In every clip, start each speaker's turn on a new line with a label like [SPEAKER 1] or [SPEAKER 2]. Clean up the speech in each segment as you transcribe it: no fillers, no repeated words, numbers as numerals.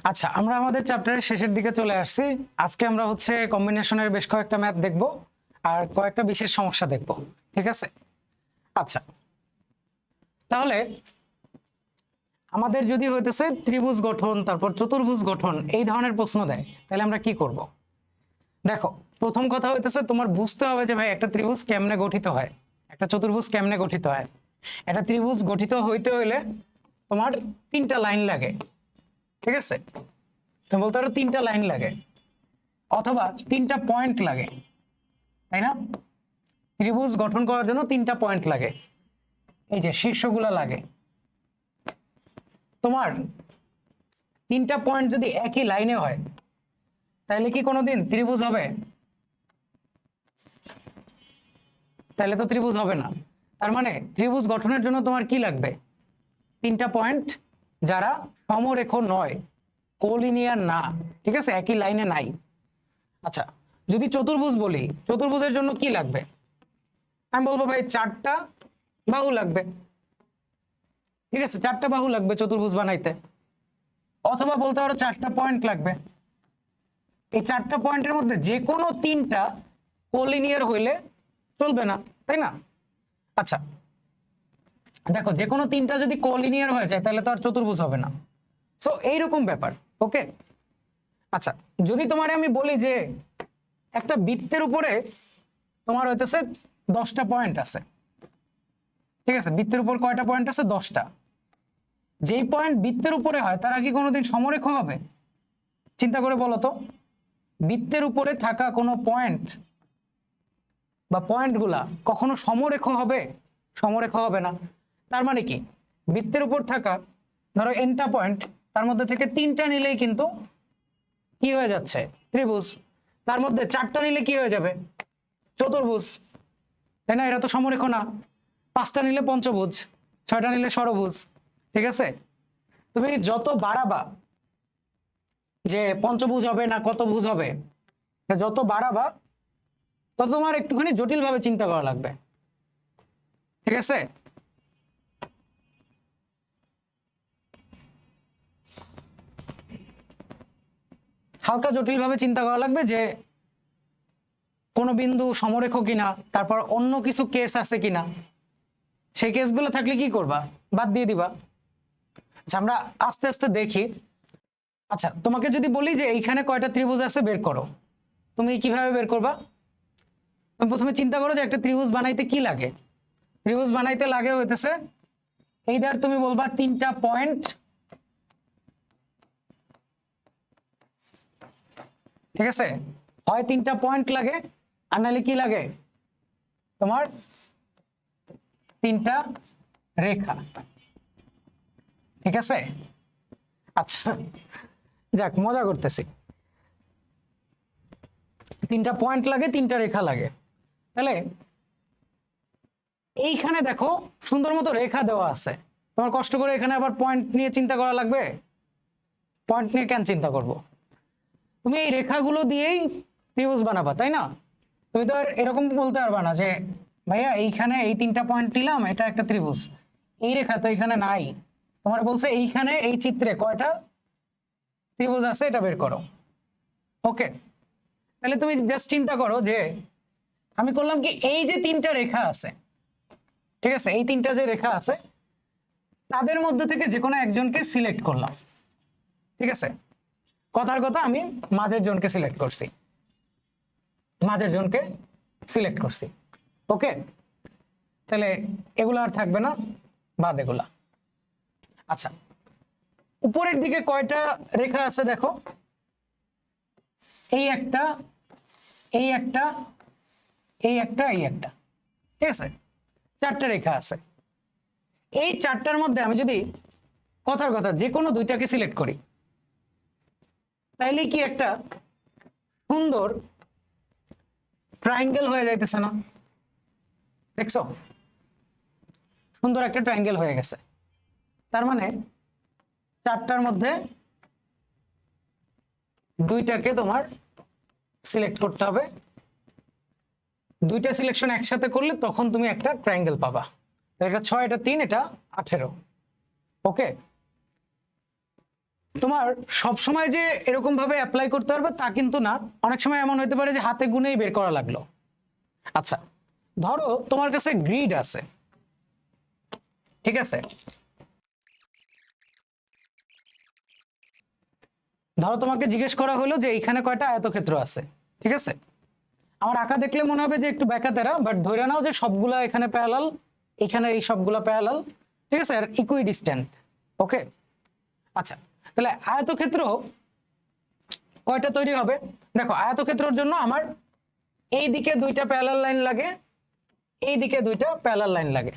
[SPEAKER 1] আচ্ছা, আমরা আমাদের চ্যাপ্টারের শেষের দিকে চলে আসছি। আজকে আমরা হচ্ছে কম্বিনেশনের বেশ কয়েকটা ম্যাথ দেখব আর কয়েকটা বিশেষ সমস্যা দেখব। ঠিক আছে? আচ্ছা, তাহলে আমাদের যদি হইতেছে ত্রিভুজ গঠন, তারপর চতুর্ভুজ গঠন, এই ধরনের প্রশ্ন দেয়, তাহলে আমরা কি করব? দেখো, প্রথম কথা হইতেছে তোমার বুঝতে হবে যে ভাই একটা ত্রিভুজ কেমনে গঠিত হয়, একটা চতুর্ভুজ কেমনে গঠিত হয়। একটা ত্রিভুজ গঠিত হইতে হইলে তোমার তিনটা লাইন লাগে। ঠিক আছে? তুমি বলতে পারো তিনটা লাইন লাগে অথবা তিনটা পয়েন্ট লাগে, তাই না? ত্রিভুজ গঠন করার জন্য তিনটা পয়েন্ট লাগে, এই যে শীর্ষগুলো লাগে। তোমার তিনটা পয়েন্ট যদি একই লাইনে হয় তাহলে কি কোনোদিন ত্রিভুজ হবে? তাহলে তো ত্রিভুজ হবে না। তার মানে ত্রিভুজ গঠনের জন্য তোমার কি লাগবে? তিনটা পয়েন্ট যারা সমরেখ নয়, কোলিনিয়ার না, ঠিক আছে, একই লাইনে নাই। আচ্ছা, যদি চতুর্ভুজ বলি, চতুর্ভুজের জন্য কি লাগবে? আমি বলবো ভাই চারটা বাহু লাগবে। ঠিক আছে, চারটা বাহু লাগবে চতুর্ভুজ বানাইতে। অথবা বলতে পারো চারটা পয়েন্ট লাগবে। এই চারটা পয়েন্টের মধ্যে যে কোনো তিনটা কোলিনিয়ার হইলে চলবে না, তাই না? আচ্ছা, দেখো, যে কোনো তিনটা যদি কোলিনিয়ার হয়ে যায় তাহলে তো আর চতুর্ভুজ হবে না। সো এইরকম ব্যাপার। ওকে, আচ্ছা, যদি তোমার আমি বলি যে একটা বৃত্তের উপরে তোমার হইতেছে 10টা পয়েন্ট আছে। ঠিক আছে, বৃত্তের উপর কয়টা পয়েন্ট আছে? 10টা। যেই পয়েন্ট বৃত্তের উপরে হয় তারা কি কোনোদিন সমরেখ হবে? চিন্তা করে বলো তো। বৃত্তের উপরে থাকা কোনো পয়েন্ট বা পয়েন্টগুলা কখনো সমরেখ হবে? সমরেখ হবে না। তার মানে কি, বৃত্তের উপর থাকা ধরো এনটা পয়েন্ট, তার মধ্যে থেকে তিনটা নিলেই কিন্তু কি হয়ে যাচ্ছে? ত্রিভুজ। তার মধ্যে চারটা নিলে কি হয়ে যাবে? চতুর্ভুজ, তাই না? এরা তো সমরেখ না। পাঁচটা নিলে পঞ্চভুজ, ছয়টা নিলে ষড়ভুজ। ঠিক আছে, তুমি যত বাড়াবা যে পঞ্চভুজ হবে না কত ভুজ হবে, যত বাড়াবা তত তোমার একটুখানি জটিল ভাবে চিন্তা করা লাগবে। ঠিক আছে, হালকা জটিল ভাবে চিন্তা করা লাগবে যে কোন বিন্দু সমরেখ কিনা, তারপর অন্য কিছু কেস আছে কিনা। সেই কেসগুলো থাকলে কি করবা? বাদ দিয়ে দিবা। আচ্ছা, আমরা আস্তে আস্তে দেখি। আচ্ছা, তোমাকে যদি বলি যে এইখানে কয়টা ত্রিভুজ আছে বের করো, তুমি কিভাবে বের করবা? তুমি প্রথমে চিন্তা করো যে একটা ত্রিভুজ বানাইতে কি লাগে। ত্রিভুজ বানাইতে লাগে হইতেছে এইদার তুমি বলবা তিনটা পয়েন্ট। ঠিক আছে, হয় তিনটা পয়েন্ট লাগে আর নাহলে কি লাগে তোমার? তিনটা রেখা। ঠিক আছে, আচ্ছা, যাক, মজা করতেছি। তিনটা পয়েন্ট লাগে, তিনটা রেখা লাগে। তাহলে এইখানে দেখো সুন্দর মতো রেখা দেওয়া আছে। তোমার কষ্ট করে এখানে আবার পয়েন্ট নিয়ে চিন্তা করা লাগবে? পয়েন্ট নিয়ে কেন চিন্তা করব? তুমি এই রেখাগুলো দিয়েই ত্রিভুজ বানাবা, তাই না? তুমি তো আর এরকম বলতে পারবা না যে ভাইয়া এইখানে এই তিনটা পয়েন্ট নিলাম, এটা একটা ত্রিভুজ, এই রেখা তো এখানে নাই। তোমার বলছে এইখানে এই চিত্রে কয়টা ত্রিভুজ আছে এটা বের করো। ওকে, তাহলে তুমি জাস্ট চিন্তা করো যে আমি করলাম কি, এই যে তিনটা রেখা আছে, ঠিক আছে, এই তিনটা যে রেখা আছে তাদের মধ্যে থেকে যে কোনো একজনকে সিলেক্ট করলাম। ঠিক আছে, কথার কথা আমি মাঝের জনকে সিলেক্ট করছি, মাঝের জনকে সিলেক্ট করছি। ওকে, তাহলে এগুলো আর থাকবে না, বাদ এগুলা। আচ্ছা, উপরের দিকে কয়টা রেখা আছে দেখো? এই একটা, এই একটা, এই একটা, এই একটা। ঠিক আছে, চারটা রেখা আছে। এই চারটার মধ্যে আমি যদি কথার কথা যে কোনো দুইটাকে সিলেক্ট করি তাইলে কি একটা সুন্দর ট্রায়াঙ্গেল হয়ে যাইতেছে না? দেখছো, সুন্দর একটা ট্রায়াঙ্গেল হয়ে গেছে। তার মানে চারটার মধ্যে দুইটাকে তোমার সিলেক্ট করতে হবে। দুইটা সিলেকশন একসাথে করলে তখন তুমি একটা ট্রায়াঙ্গেল পাবা। এটা 6, এটা 3, এটা 18। ওকে, তোমার সব সময় যে এরকম ভাবে অ্যাপ্লাই করতে পারবে তা কিন্তু না, অনেক সময় এমন হতে পারে যে হাতে গুনেই বের করা লাগলো। আচ্ছা, ধরো তোমার কাছে গ্রিড আছে, ঠিক আছে, ধরো তোমাকে জিজ্ঞেস করা হলো যে এখানে কয়টা আয়তক্ষেত্র আছে, ঠিক আছে। আমার আঁকা দেখলে মনে হবে যে একটু ব্যাকাতেরা, বাট ধরে নাও যে সবগুলা এখানে প্যারালাল, এখানে এই সবগুলা প্যারালাল, ঠিক আছে, আর ইকুইডিস্ট্যান্ট। ওকে, আচ্ছা, তাহলে আয়তক্ষেত্র কয়টা তৈরি হবে? দেখো, আয়তক্ষেত্রের জন্য আমার এই দিকে দুইটা প্যারালাল লাইন লাগে, এই দিকে দুইটা প্যারালাল লাইন লাগে,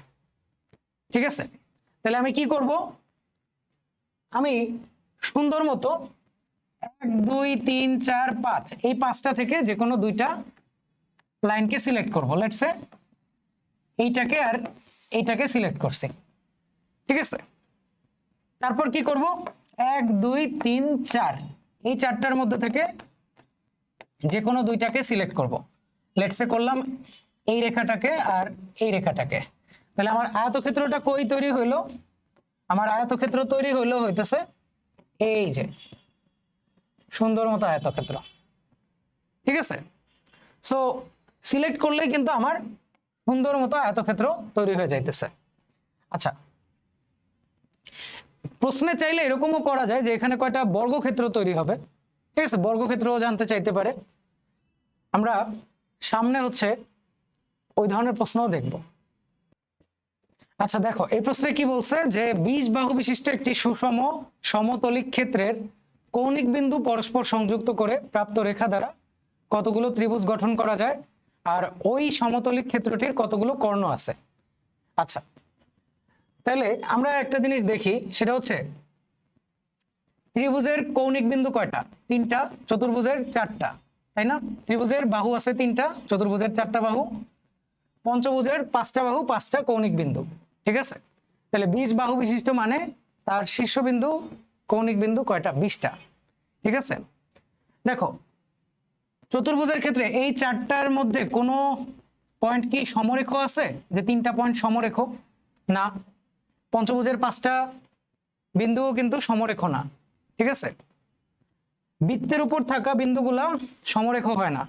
[SPEAKER 1] ঠিক আছে। তাহলে আমি কি করব? আমি সুন্দর মতো 1 2 3 4 5 এই পাঁচটা থেকে যে কোনো দুইটা লাইনকে সিলেক্ট করব। লেটস সে এইটাকে আর এইটাকে সিলেক্ট করছি, ঠিক আছে। তারপর কি করব? 1 2 3 4 এই চারটার মধ্যে থেকে যে কোনো দুইটাকে সিলেক্ট করব। লেটস সে করলাম এই রেখাটাকে আর এই রেখাটাকে। তাহলে আমার আয়তক্ষেত্রটা কই তৈরি হইলো? আমার আয়তক্ষেত্র তৈরি হইতেছে এই যে সুন্দর মতো আয়তক্ষেত্র, ঠিক আছে। সো সিলেক্ট করলে কিন্তু আমার সুন্দর মতো আয়তক্ষেত্র তৈরি হয়ে যাইতেছে। আচ্ছা, প্রশ্নে চাইলে এরকমও করা যায় যে এখানে কয়টা বর্গক্ষেত্র তৈরি হবে, ঠিক আছে, বর্গক্ষেত্রও জানতে চাইতে পারে। আমরা সামনে হচ্ছে ওই ধরনের প্রশ্নও দেখব। আচ্ছা দেখো, এই প্রশ্নে কি বলছে যে 20 বাহু বিশিষ্ট একটি সুষম সমতলিক ক্ষেত্রের কৌণিক বিন্দু পরস্পর সংযুক্ত করে প্রাপ্ত রেখা দ্বারা কতগুলো ত্রিভুজ গঠন করা যায়, আর ওই সমতলিক ক্ষেত্রটির কতগুলো কর্ণ আছে। আচ্ছা, তাহলে আমরা একটা জিনিস দেখি, সেটা হচ্ছে ত্রিভুজের কৌণিক বিন্দু কয়টা? 3টা, চতুর্ভুজের 4টা, তাই না? ত্রিভুজের বাহু আছে 3টা, চতুর্ভুজের 4টা বাহু, পঞ্চভুজের 5টা বাহু, 5টা কৌণিক বিন্দু, ঠিক আছে। তাহলে 20 বাহু বিশিষ্ট মানে তার শীর্ষবিন্দু কৌণিক বিন্দু কয়টা? 20টা, ঠিক আছে। দেখো, চতুর্ভুজের ক্ষেত্রে এই 4টার মধ্যে কোনো পয়েন্ট কি সমরেখ আছে যে 3টা পয়েন্ট সমরেখ? না। পঞ্চভুজের 5টা বিন্দুও কিন্তু সমরেখ না, ঠিক আছে। বৃত্তের উপর থাকা বিন্দুগুলা সমরেখ হয় না,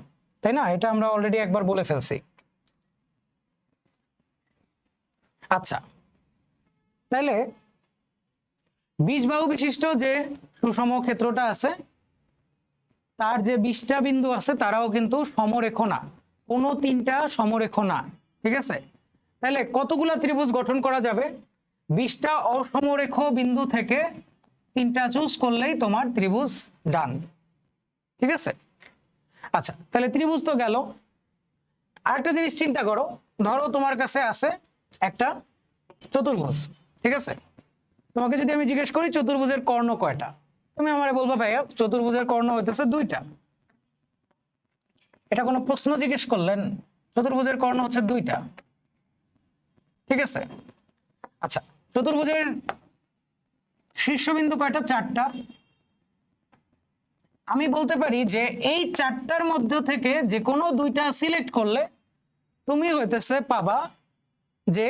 [SPEAKER 1] তাই না? এটা আমরা অলরেডি একবার বলে ফেলছি। আচ্ছা, তাহলে 20 বাহু বিশিষ্ট যে সুষম ক্ষেত্রটা আছে তার যে 20টা বিন্দু আছে তারাও কিন্তু সমরেখ না, কোনো 3টা সমরেখ না, ঠিক আছে। তাহলে কতগুলা ত্রিভুজ গঠন করা যাবে? 20টা অসমরেখ বিন্দু থেকে 3টা চুজ করলেই তোমার ত্রিভুজ ডান, ঠিক আছে। আচ্ছা, তাহলে ত্রিভুজ তো গেল। আরেকটা জিনিস চিন্তা করো, ধরো তোমার কাছে আছে একটা চতুর্ভুজ, ঠিক আছে। তোমাকে যদি আমি জিজ্ঞেস করি চতুর্ভুজের কর্ণ কয়টা, তুমি আমারে বলবা ভাইয়া চতুর্ভুজের কর্ণ হইতেছে 2টা। এটা কোনো প্রশ্ন জিজ্ঞেস করলেন? চতুর্ভুজের কর্ণ হচ্ছে 2টা, ঠিক আছে। আচ্ছা, চতুর্ভুজের শীর্ষবিন্দু কয়টা? 4টা। আমি বলতে পারি যে এই 4টার মধ্যে থেকে যে কোনো 2টা সিলেক্ট করলে তুমি হইতেছে পাবা যে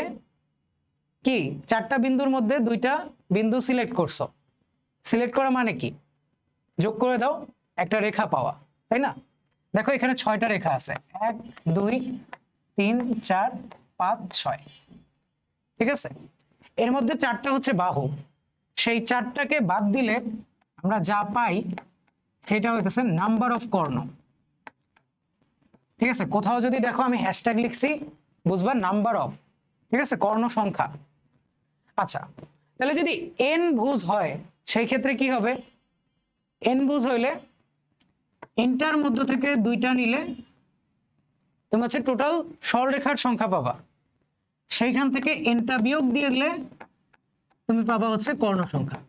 [SPEAKER 1] কি 4টা বিন্দুর মধ্যে 2টা বিন্দু সিলেক্ট করছো। সিলেক্ট করা মানে কি? যোগ করে দাও, একটা রেখা পাওয়া, তাই না? দেখো এখানে 6টা রেখা আছে, 1 2 3 4 5 6, ঠিক আছে। এর মধ্যে 4টা হচ্ছে বাহু, সেই 4টাকে বাদ দিলে আমরা যা পাই সেটা হইতেছে নাম্বার অফ কর্ণ, ঠিক আছে। কোথাও যদি দেখো আমি হ্যাশট্যাগ লিখছি, বুঝবা নাম্বার অফ, ঠিক আছে, কর্ণ সংখ্যা। আচ্ছা, তাহলে যদি n ভুজ হয় সেই ক্ষেত্রে কি হবে? n ভুজ হইলে এনটার মধ্য থেকে 2টা নিলে তুমি হচ্ছে টোটাল সরলরেখার সংখ্যা পাবা, সেইখান থেকে এনটা বিয়োগ দিয়ে দিলে তুমি পাবা হচ্ছে কর্ণ সংখ্যা,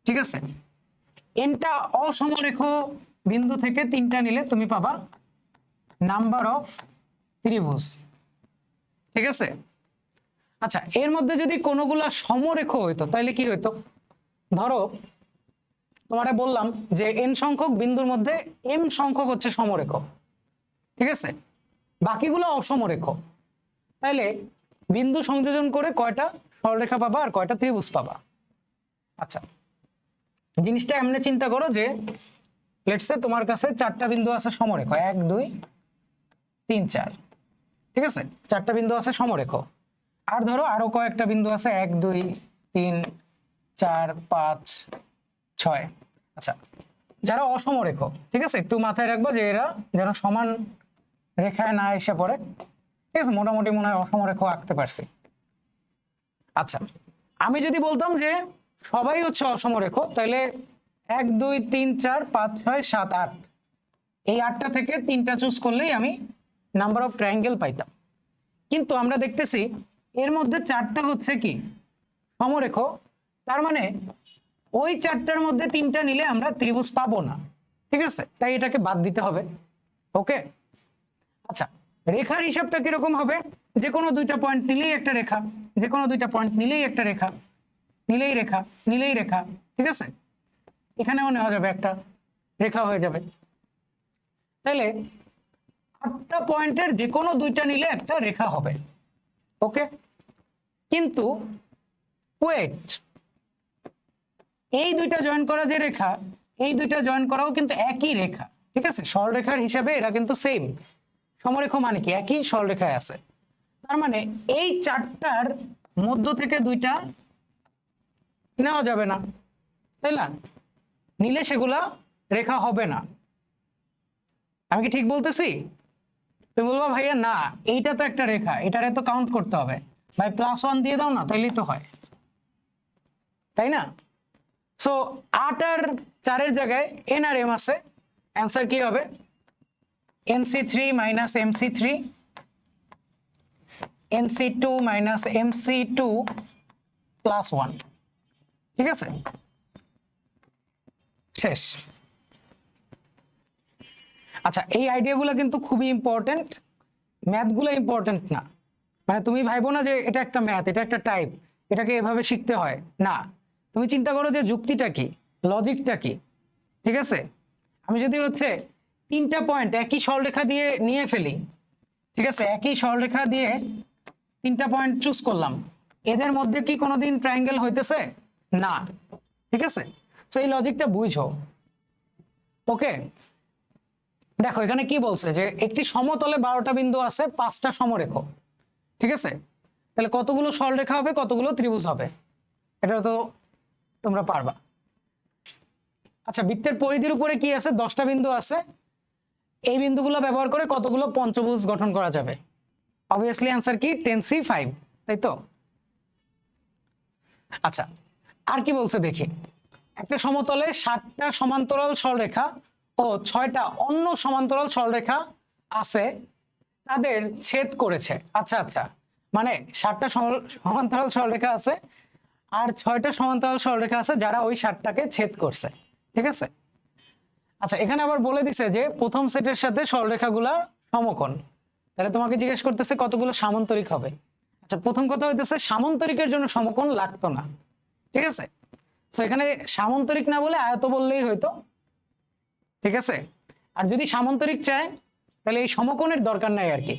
[SPEAKER 1] ঠিক আছে। এনটা অসমরেখ বিন্দু থেকে 3টা নিলে তুমি পাবা নাম্বার অফ ত্রিভুজ, ঠিক আছে। আচ্ছা, এর মধ্যে যদি কোনোগুলা সমরেখ হইতো তাহলে কি হইতো? ধরো তোমারে বললাম যে n সংখ্যক বিন্দুর মধ্যে m সংখ্যক হচ্ছে সমরেখ, ঠিক আছে, বাকিগুলো অসমরেখ। তাইলে বিন্দু সংযোজন করে কয়টা সরলরেখা পাবা আর কয়টা ত্রিভুজ পাবা? আচ্ছা, জিনিসটা এমনি চিন্তা করো যে লেটস সে তোমার কাছে 4টা বিন্দু আছে সমরেখ, 1 2 3 4, ঠিক আছে, 4টা বিন্দু আছে সমরেখ। আর ধরো আরো কয়েকটা বিন্দু আছে 1 2 3 4 5 6। আচ্ছা, যারা অসমরেখ, ঠিক আছে, একটু মাথায় রাখবো যে এরা যেন সমান রেখায় না এসে পড়ে, ঠিক আছে, মোটামুটি মনে হয় অসমরেখ আঁকতে পারছি। আচ্ছা, আমি যদি বলতাম যে সবাই হচ্ছে অসমরেখ, তাহলে 1 2 3 4 5 6 7 8, এই 8টা থেকে 3টা চুজ করলেই আমি নাম্বার অফ ট্রায়াঙ্গেল পাইতাম। কিন্তু আমরা দেখতেছি এর মধ্যে 4টা হচ্ছে কি সমরেখ, তার মানে ওই 4টার মধ্যে 3টা নিলে আমরা ত্রিভুজ পাবো না, ঠিক আছে, তাই এটাকে বাদ দিতে হবে। ওকে, আচ্ছা, রেখার হিসাবটা কিরকম হবে? যে কোনো 2টা পয়েন্ট নিলেই একটা রেখা, যে কোনো 2টা পয়েন্ট নিলেই একটা রেখা, নিলেই রেখা, নিলেই রেখা, ঠিক আছে, এখানেও নেওয়া যাবে, একটা রেখা হয়ে যাবে। তাহলে 8টা পয়েন্টের যে কোনো 2টা নিলে একটা রেখা হবে। ওকে, কিন্তু ওয়েট, এই 2টা জয়েন করা যে রেখা, এই 2টা জয়েন করাও কিন্তু একই রেখা, ঠিক আছে, সরলরেখার হিসাবে এরা কিন্তু সেম। সমরেখ মানে কি একই সরলরেখায় আছে, তার মানে এই 4টার মধ্য থেকে 2টা নেওয়া যাবে না, তাই না? নিলে সেগুলা রেখা হবে না। আমি কি ঠিক বলতেছি? তুমি বলবা ভাইয়া না, এইটা তো একটা রেখা, এটারে তো কাউন্ট করতে হবে। ভাই +1 দিয়ে দাও না, তাইলেই তো হয়, তাই না? সো 8 আর 4-এর জায়গায় n আর m আছে, অ্যান্সার কি হবে? nc3 minus mc3, nc2 minus mc2 +1, ঠিক আছে, শেষ। আচ্ছা, এই আইডিয়াগুলো কিন্তু খুবই ইম্পর্টেন্ট, ম্যাথগুলো ইম্পর্টেন্ট না, মানে তুমি ভাইবো না যে এটা একটা ম্যাথ, এটা একটা টাইপ, এটাকে এভাবে শিখতে হয় না। তুমি চিন্তা করো যে যুক্তিটা কি, লজিকটা কি, ঠিক আছে। আমি যদি হচ্ছে 3টা পয়েন্ট একই সরলরেখা দিয়ে নিয়ে ফেলি, ঠিক আছে, একই সরলরেখা দিয়ে 3টা পয়েন্ট চুজ করলাম, এদের মধ্যে কি কোনোদিন ট্রায়াঙ্গেল হইতেছে না, ঠিক আছে। সো এই লজিকটা বুঝো। ওকে, দেখো এখানে কি বলছে যে একটি সমতলে 12টা বিন্দু আছে, 5টা সমরেখ, ঠিক আছে, তাহলে কতগুলো সরলরেখা হবে, কতগুলো ত্রিভুজ হবে, এটা তো তোমরা পারবা। আচ্ছা, বৃত্তের পরিধির উপরে কি আছে? 10টা বিন্দু আছে, এই বিন্দুগুলো ব্যবহার করে কতগুলো পঞ্চভুজ গঠন করা যাবে? অবভিয়াসলি অ্যান্সার কি 10c5, তাই তো? আচ্ছা, আর কি বলছে দেখি। একটা সমতলে 7টা সমান্তরাল সরলরেখা ও 6টা অন্য সমান্তরাল সরলরেখা আছে, তাদের ছেদ করেছে। আচ্ছা আচ্ছা, মানে 7টা সমান্তরাল সরলরেখা আছে আর 6টা সমান্তরাল সরলরেখা আছে যারা ওই 7টাকে ছেদ করছে, ঠিক আছে। আচ্ছা, এখানে আবার বলে দিছে যে প্রথম সেটের সাথে সরলরেখাগুলা সমকোণ, তাহলে তোমাকে জিজ্ঞেস করতেছে কতগুলো সামান্তরিক হবে। আচ্ছা, প্রথম কথা হইতেছে সামান্তরিকের জন্য সমকোণ লাগতো না, ঠিক আছে। তো এখানে সামান্তরিক না বলে আয়ত বললেই হয়তো, ঠিক আছে। আর যদি সামান্তরিক চায় তাহলে এই সমকোণের দরকার নাই আর কি।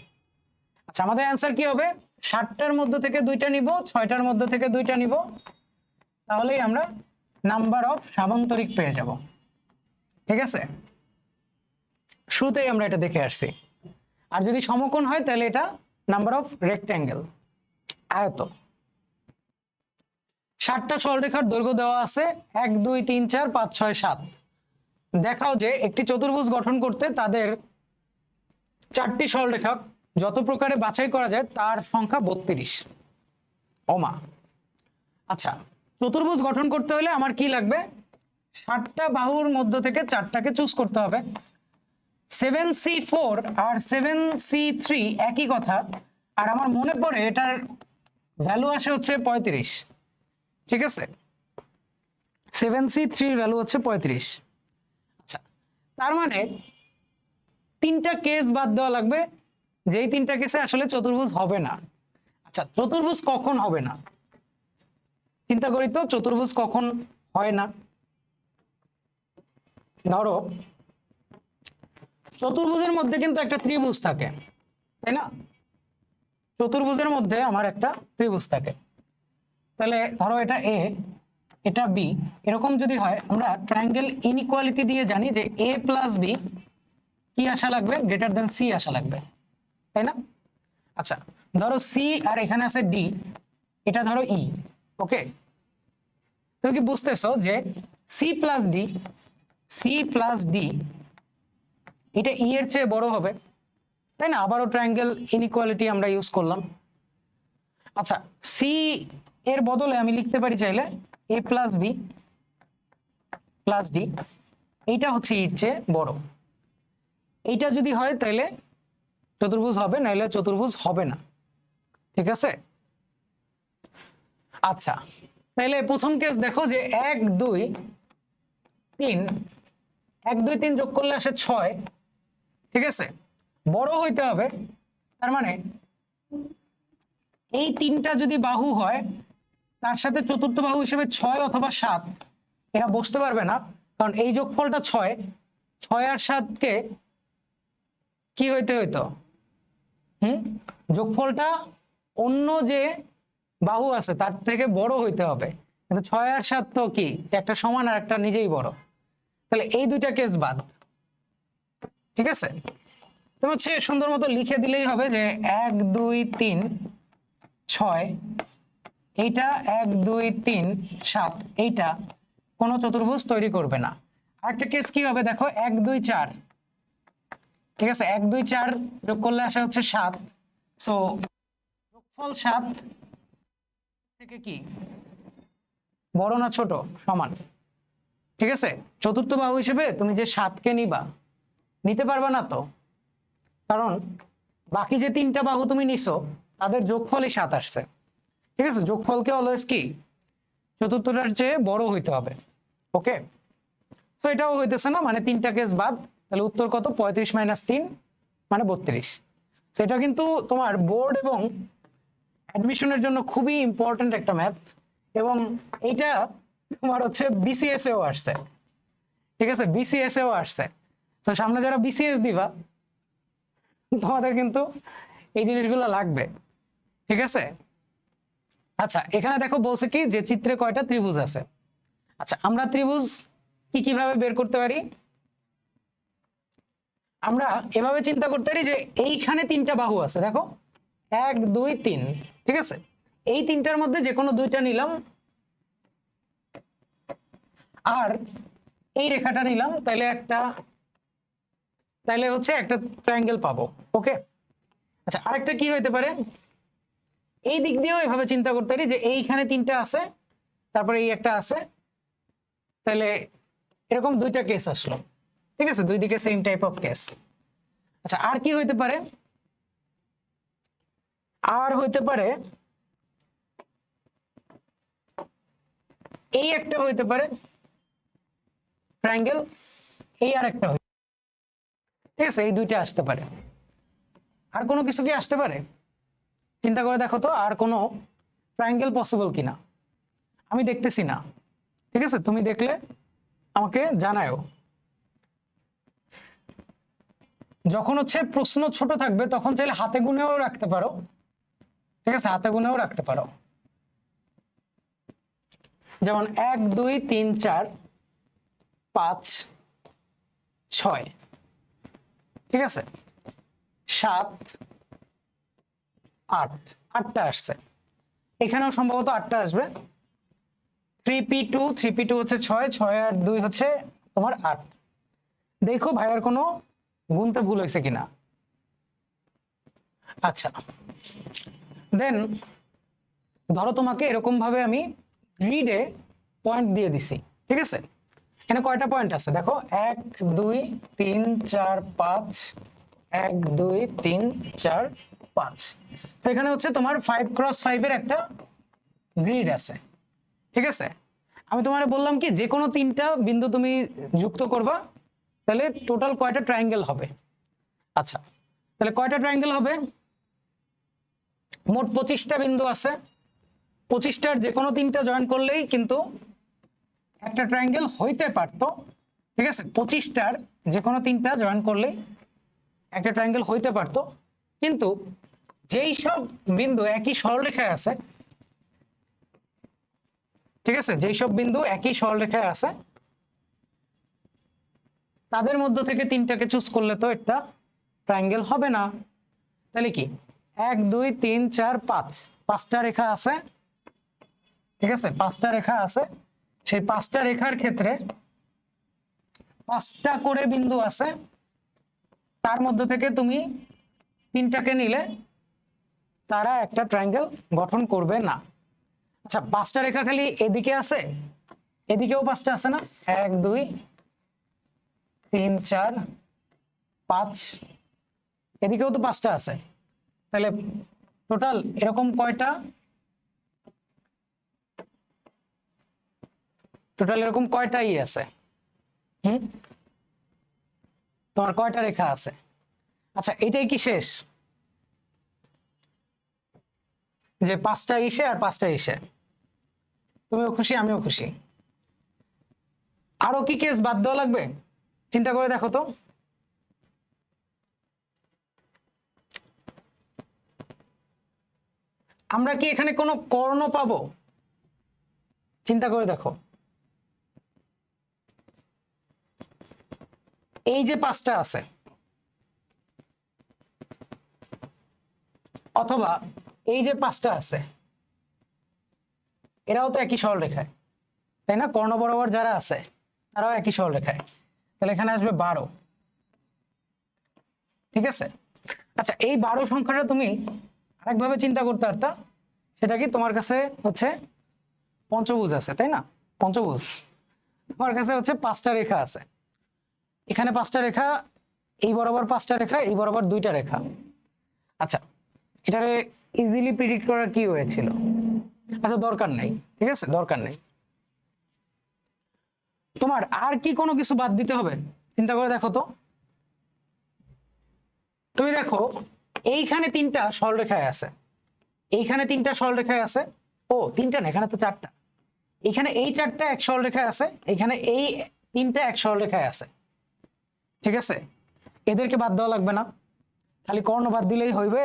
[SPEAKER 1] আচ্ছা, আমাদের অ্যান্সার কি হবে? 7টার মধ্য থেকে 2টা নিব, 6টার মধ্য থেকে 2টা নিব, তাহলেই আমরা নাম্বার অফ সামান্তরিক পেয়ে যাব, ঠিক আছে। শুরুতেই আমরা এটা দেখে আসছি। আর যদি সমকোণ হয় তাহলে এটা নাম্বার অফ রেক্ট্যাঙ্গেল, আয়ত। 7টা সরলরেখার দৈর্ঘ্য দেওয়া আছে 1 2 3 4 5 6 7। দেখাও যে একটি চতুর্ভুজ গঠন করতে তাদের 4টি সরলরেখা যত প্রকারে বাছাই করা যায় তার সংখ্যা 32। ওমা, আচ্ছা, চতুর্ভুজ গঠন করতে হলে আমার কি লাগবে? 7টা বাহুর মধ্য থেকে 4টাকে চুজ করতে হবে। 7c4 আর 7c3 একই কথা, আর আমার মনে পড়ে এটার ভ্যালু আসে হচ্ছে 35, ঠিক আছে। 7c3 ভ্যালু হচ্ছে 35। আচ্ছা, তার মানে 3টা কেস বাদ দেওয়া লাগবে, যেই 3টা কেসে আসলে চতুর্ভুজ হবে না। আচ্ছা, চতুর্ভুজ কখন হবে না? চিন্তা করি তো, চতুর্ভুজ কখন হয় না? ধরো চতুর্ভুজের মধ্যে কিন্তু একটা ত্রিভুজ থাকে, তাই না? চতুর্ভুজের মধ্যে আমার একটা ত্রিভুজ থাকে, তাহলে ধরো এটা এ, এটা বি, এরকম যদি হয় আমরা ট্রায়াঙ্গেল ইনইকুয়ালিটি দিয়ে জানি যে এ প্লাস বি কি আসা লাগবে, গ্রেটার দেন সি আসা লাগবে, তাই না? আচ্ছা, ধরো সি আর এখানে আছে ডি, এটা ধরো ই। ওকে, তুমি কি বুঝতেছো যে C plus D, C plus D এটা ই এর চেয়ে বড় হবে, তাই না? আবারও ট্রায়াঙ্গেল ইনইকুয়ালিটি আমরা ইউজ করলাম। আচ্ছা, সি এর বদলে আমি লিখতে পারি চাইলে এ প্লাস বি প্লাস ডি, এইটা হচ্ছে এর চেয়ে বড়। এইটা যদি হয় তাহলে চতুর্ভুজ হবে, নাহলে চতুর্ভুজ হবে না, ঠিক আছে? আচ্ছা, তাহলে প্রথম কেস দেখো যে 1 2 3, 1 2 3 যোগ করলে আসে 6, ঠিক আছে? বড় হইতে হবে, তার মানে এই তিনটা যদি বাহু হয় তার সাথে চতুর্থ বাহু হিসেবে 6 অথবা 7 এরা বসতে পারবে না, কারণ এই যোগফলটা 6, 6 আর 7 কে কি হইতে হইতো, যোগফলটা অন্য যে বাহু আছে তার থেকে বড় হইতে হবে, কিন্তু 6 আর 7 তো কি একটা সমান আর একটা নিজেই বড়, তাহলে এই দুইটা কেস বাদ, ঠিক আছে? তো হচ্ছে সুন্দর মতো লিখে দিলেই হবে যে 1 2 3 6, এইটা 1 2 3 7, এইটা কোনো চতুর্ভুজ তৈরি করবে না। আরেকটা কেস কি হবে দেখো, 1 2 4, ঠিক আছে? 1 2 4 যোগ করলে আসে হচ্ছে 7, সো যোগফল 7 থেকে কি বড় না ছোট? সমান, ঠিক আছে? চতুর্থ বাহু হিসেবে তুমি যে 7 কে নিতে পারবে না তো, কারণ বাকি যে তিনটা বাহু তুমি নিছো তাদের যোগফলই 7 আসছে, ঠিক আছে? যোগফলকে অলওয়েজ কি চতুর্থটার চেয়ে বড় হইতে হবে। ওকে, সো এটাও হইতেছে না, মানে তিনটা কেস বাদ। তাহলে উত্তর কত? 35 - 3 মানে 32। সেটা কিন্তু তোমার বোর্ড এবং অ্যাডমিশনের জন্য খুবই ইম্পর্টেন্ট একটা ম্যাথ, এবং এইটা তোমার হচ্ছে বিসিএস এও আসছে, ঠিক আছে? বিসিএস এও আসছে, তো সামনে যারা বিসিএস দিবা তোমাদের কিন্তু এই জিনিসগুলো লাগবে, ঠিক আছে? আচ্ছা, এখানে দেখো বলছে কি যে চিত্রে কয়টা ত্রিভুজ আছে। আচ্ছা, আমরা ত্রিভুজ কিভাবে বের করতে পারি? আমরা এভাবে চিন্তা করতে পারি যে এইখানে তিনটা বাহু আছে, দেখো 1 2 3, ঠিক আছে? এই তিনটার মধ্যে যে কোনো দুইটা নিলাম আর এই রেখাটা নিলাম, তাইলে হচ্ছে একটা ট্রায়াঙ্গেল পাবো। ওকে, আচ্ছা, আরেকটা কি হইতে পারে, এই দিক দিয়েও এভাবে চিন্তা করতে পারি যে এইখানে তিনটা আছে, তারপরে এই একটা আছে, তাহলে এরকম দুইটা কেস আসলো, ঠিক আছে? দুই দিকে সেম টাইপ অফ কেস। আচ্ছা, আর কি হইতে পারে? আর হইতে পারে এই একটা হইতে পারে ট্রায়াঙ্গেল, এই আর একটা, ঠিক আছে? এই দুইটা আসতে পারে। আর কোনো কিছু কি আসতে পারে? চিন্তা করে দেখো তো, আর কোনো ট্রায়াঙ্গেল পসিবল কিনা। আমি দেখতেছি না, ঠিক আছে? তুমি দেখলে আমাকে জানাও। যখন হচ্ছে প্রশ্ন ছোট থাকবে তখন চাইলে হাতে গুনেও রাখতে পারো, ঠিক আছে? হাতে গুনেও রাখতে পারো, যেমন 1 2 3 4 5 6, ঠিক আছে? 7 8, 8টা আসছে, এখানেও সম্ভবত 8টা আসবে। 3p2 হচ্ছে 6, 6 আর 2 হচ্ছে তোমার 8। দেখো ভাইয়ার কোনো গুনতে ভুল হয়েছে কিনা। আচ্ছা, দেন ধরো তোমাকে এরকম ভাবে আমি গ্রিডে পয়েন্ট দিয়ে দিছি, ঠিক আছে? এখানে কয়টা পয়েন্ট আছে দেখো, 1 2 3 4 5, 1 2 3 4 5। তো এখানে হচ্ছে তোমার 5x5 এর একটা গ্রিড আছে, ঠিক আছে? আমি তোমারে বললাম কি যে কোনো তিনটা বিন্দু তুমি যুক্ত করবা, তাহলে টোটাল কয়টা ট্রায়াঙ্গেল হবে? আচ্ছা, তাহলে কয়টা ট্রায়াঙ্গেল হবে? মোট 25টা বিন্দু আছে, 25টার যে কোনো তিনটা জয়েন করলেই কিন্তু একটা ট্রায়াঙ্গেল হইতে পারতো, ঠিক আছে? 25টার যে কোনো তিনটা জয়েন করলেই একটা ট্রায়াঙ্গেল হইতে পারতো, কিন্তু যেই সব বিন্দু একই সরলরেখায় আছে, ঠিক আছে, যেই সব বিন্দু একই সরলরেখায় আছে তাদের মধ্য থেকে তিনটাকে চুজ করলে তো একটা ট্রায়াঙ্গেল হবে না। তাহলে কি 1 2 3 4 5 পাঁচটা রেখা আছে, ঠিক আছে, পাঁচটা রেখা আছে। সেই পাঁচটা রেখার ক্ষেত্রে পাঁচটা করে বিন্দু আছে, তার মধ্য থেকে তুমি তিনটাকে নিলে তারা একটা ট্রায়াঙ্গেল গঠন করবে না। আচ্ছা, পাঁচটা রেখা খালি এদিকে আছে, এদিকেও পাঁচটা আছে না, 1 2 3 4 5, এদিকেও তো পাঁচটা আছে। তাহলে টোটাল এরকম কয়টা, টোটাল এরকম কয়টাই আছে? তোমার কয়টা রেখা আছে? আচ্ছা, এটাই কি শেষ, যে পাঁচটা ইসে আর পাঁচটা ইসে? তুমিও খুশি আমিও খুশি। আরো কি কেস বাদ দেওয়া লাগবে? চিন্তা করে দেখো তো। আমরা কি এখানে কোনো কর্ণ পাবো? চিন্তা করে দেখো, এই যে পাঁচটা আছে, অথবা এই যে পাঁচটা আছে, এরাও তো একই সরলরেখায়, তাই না? কর্ণ বরাবর যারা আছে তারাও একই সরলরেখায়। তাহলে এখানে আসবে 12, ঠিক আছে। আচ্ছা, এই 12 সংখ্যাটা তুমি আরেকভাবে চিন্তা করতে পারতা, সেটা কি তোমার কাছে হচ্ছে পঞ্চভুজ আছে, তাই না? পঞ্চভুজ, তোমার কাছে হচ্ছে পাঁচটা রেখা আছে, এখানে পাঁচটা রেখা, এই বরাবর পাঁচটা রেখা, এই বরাবর দুইটা রেখা। আচ্ছা, এটারে ইজিলি প্রিডিক্ট করার কি হয়েছিল? আচ্ছা, দরকার নাই, ঠিক আছে, দরকার নেই। তোমার আর কি কোনো কিছু বাদ দিতে হবে? চিন্তা করে দেখো তো। তুমি দেখো, এইখানে তিনটা সরলরেখায় আছে, এইখানে তিনটা সরলরেখায় আছে, ও তিনটা না, এখানে তো চারটা। এখানে এই চারটা এক সরলরেখায় আছে, এখানে এই তিনটা এক সরলরেখায় আছে, ঠিক আছে। এদেরকে বাদ দেওয়া লাগবে না, খালি কর্ণ বাদ দিলেই হইবে?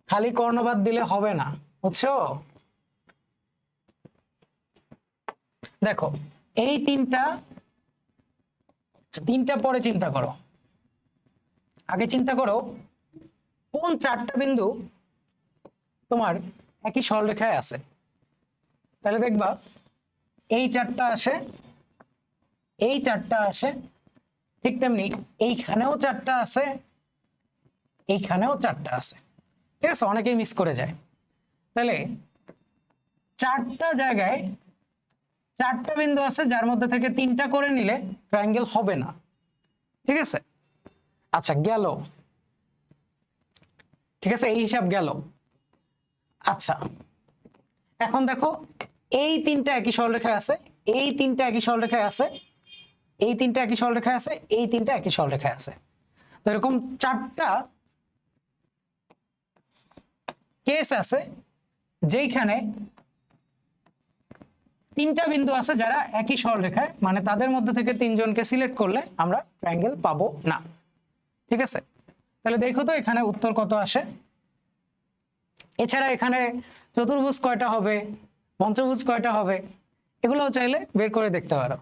[SPEAKER 1] খালি কর্ণ বাদ দিলে হবে না, বুঝছো? দেখো, এই তিনটা, তিনটা পরে চিন্তা করো, আগে চিন্তা করো কোন চারটা বিন্দু তোমার একই সরলরেখায় আছে। তাহলে দেখবা এই চারটা আসে, এই চারটা আসে, ঠিক তেমনি এইখানেও চারটা আছে, এইখানেও চারটা আছে, ঠিক আছে। অনেকেই মিস করে যায়। তাহলে চারটা জায়গায় চারটা বিন্দু আছে, যার মধ্যে থেকে তিনটা করে নিলে ট্রায়াঙ্গেল হবে না, ঠিক আছে। আচ্ছা, গেল, ঠিক আছে, এই হিসাব গেল। আচ্ছা, এখন দেখো, এই তিনটা একই সরলরেখায় আছে, এই তিনটা একই সরলরেখায় আছে, এই তিনটা একই সরলরেখায় আছে, এই তিনটা একই সরলরেখায় আছে। তো এরকম চারটা কেস আছে যেইখানে তিনটা বিন্দু আছে যারা একই সরলরেখায়, মানে তাদের মধ্যে থেকে তিনজনকে সিলেক্ট করলে আমরা ট্রায়াঙ্গেল পাবো না, ঠিক আছে। তাহলে দেখো তো এখানে উত্তর কত আসে। এছাড়া এখানে চতুর্ভুজ কয়টা হবে, পঞ্চভুজ কয়টা হবে, এগুলোও চাইলে বের করে দেখতে পারো।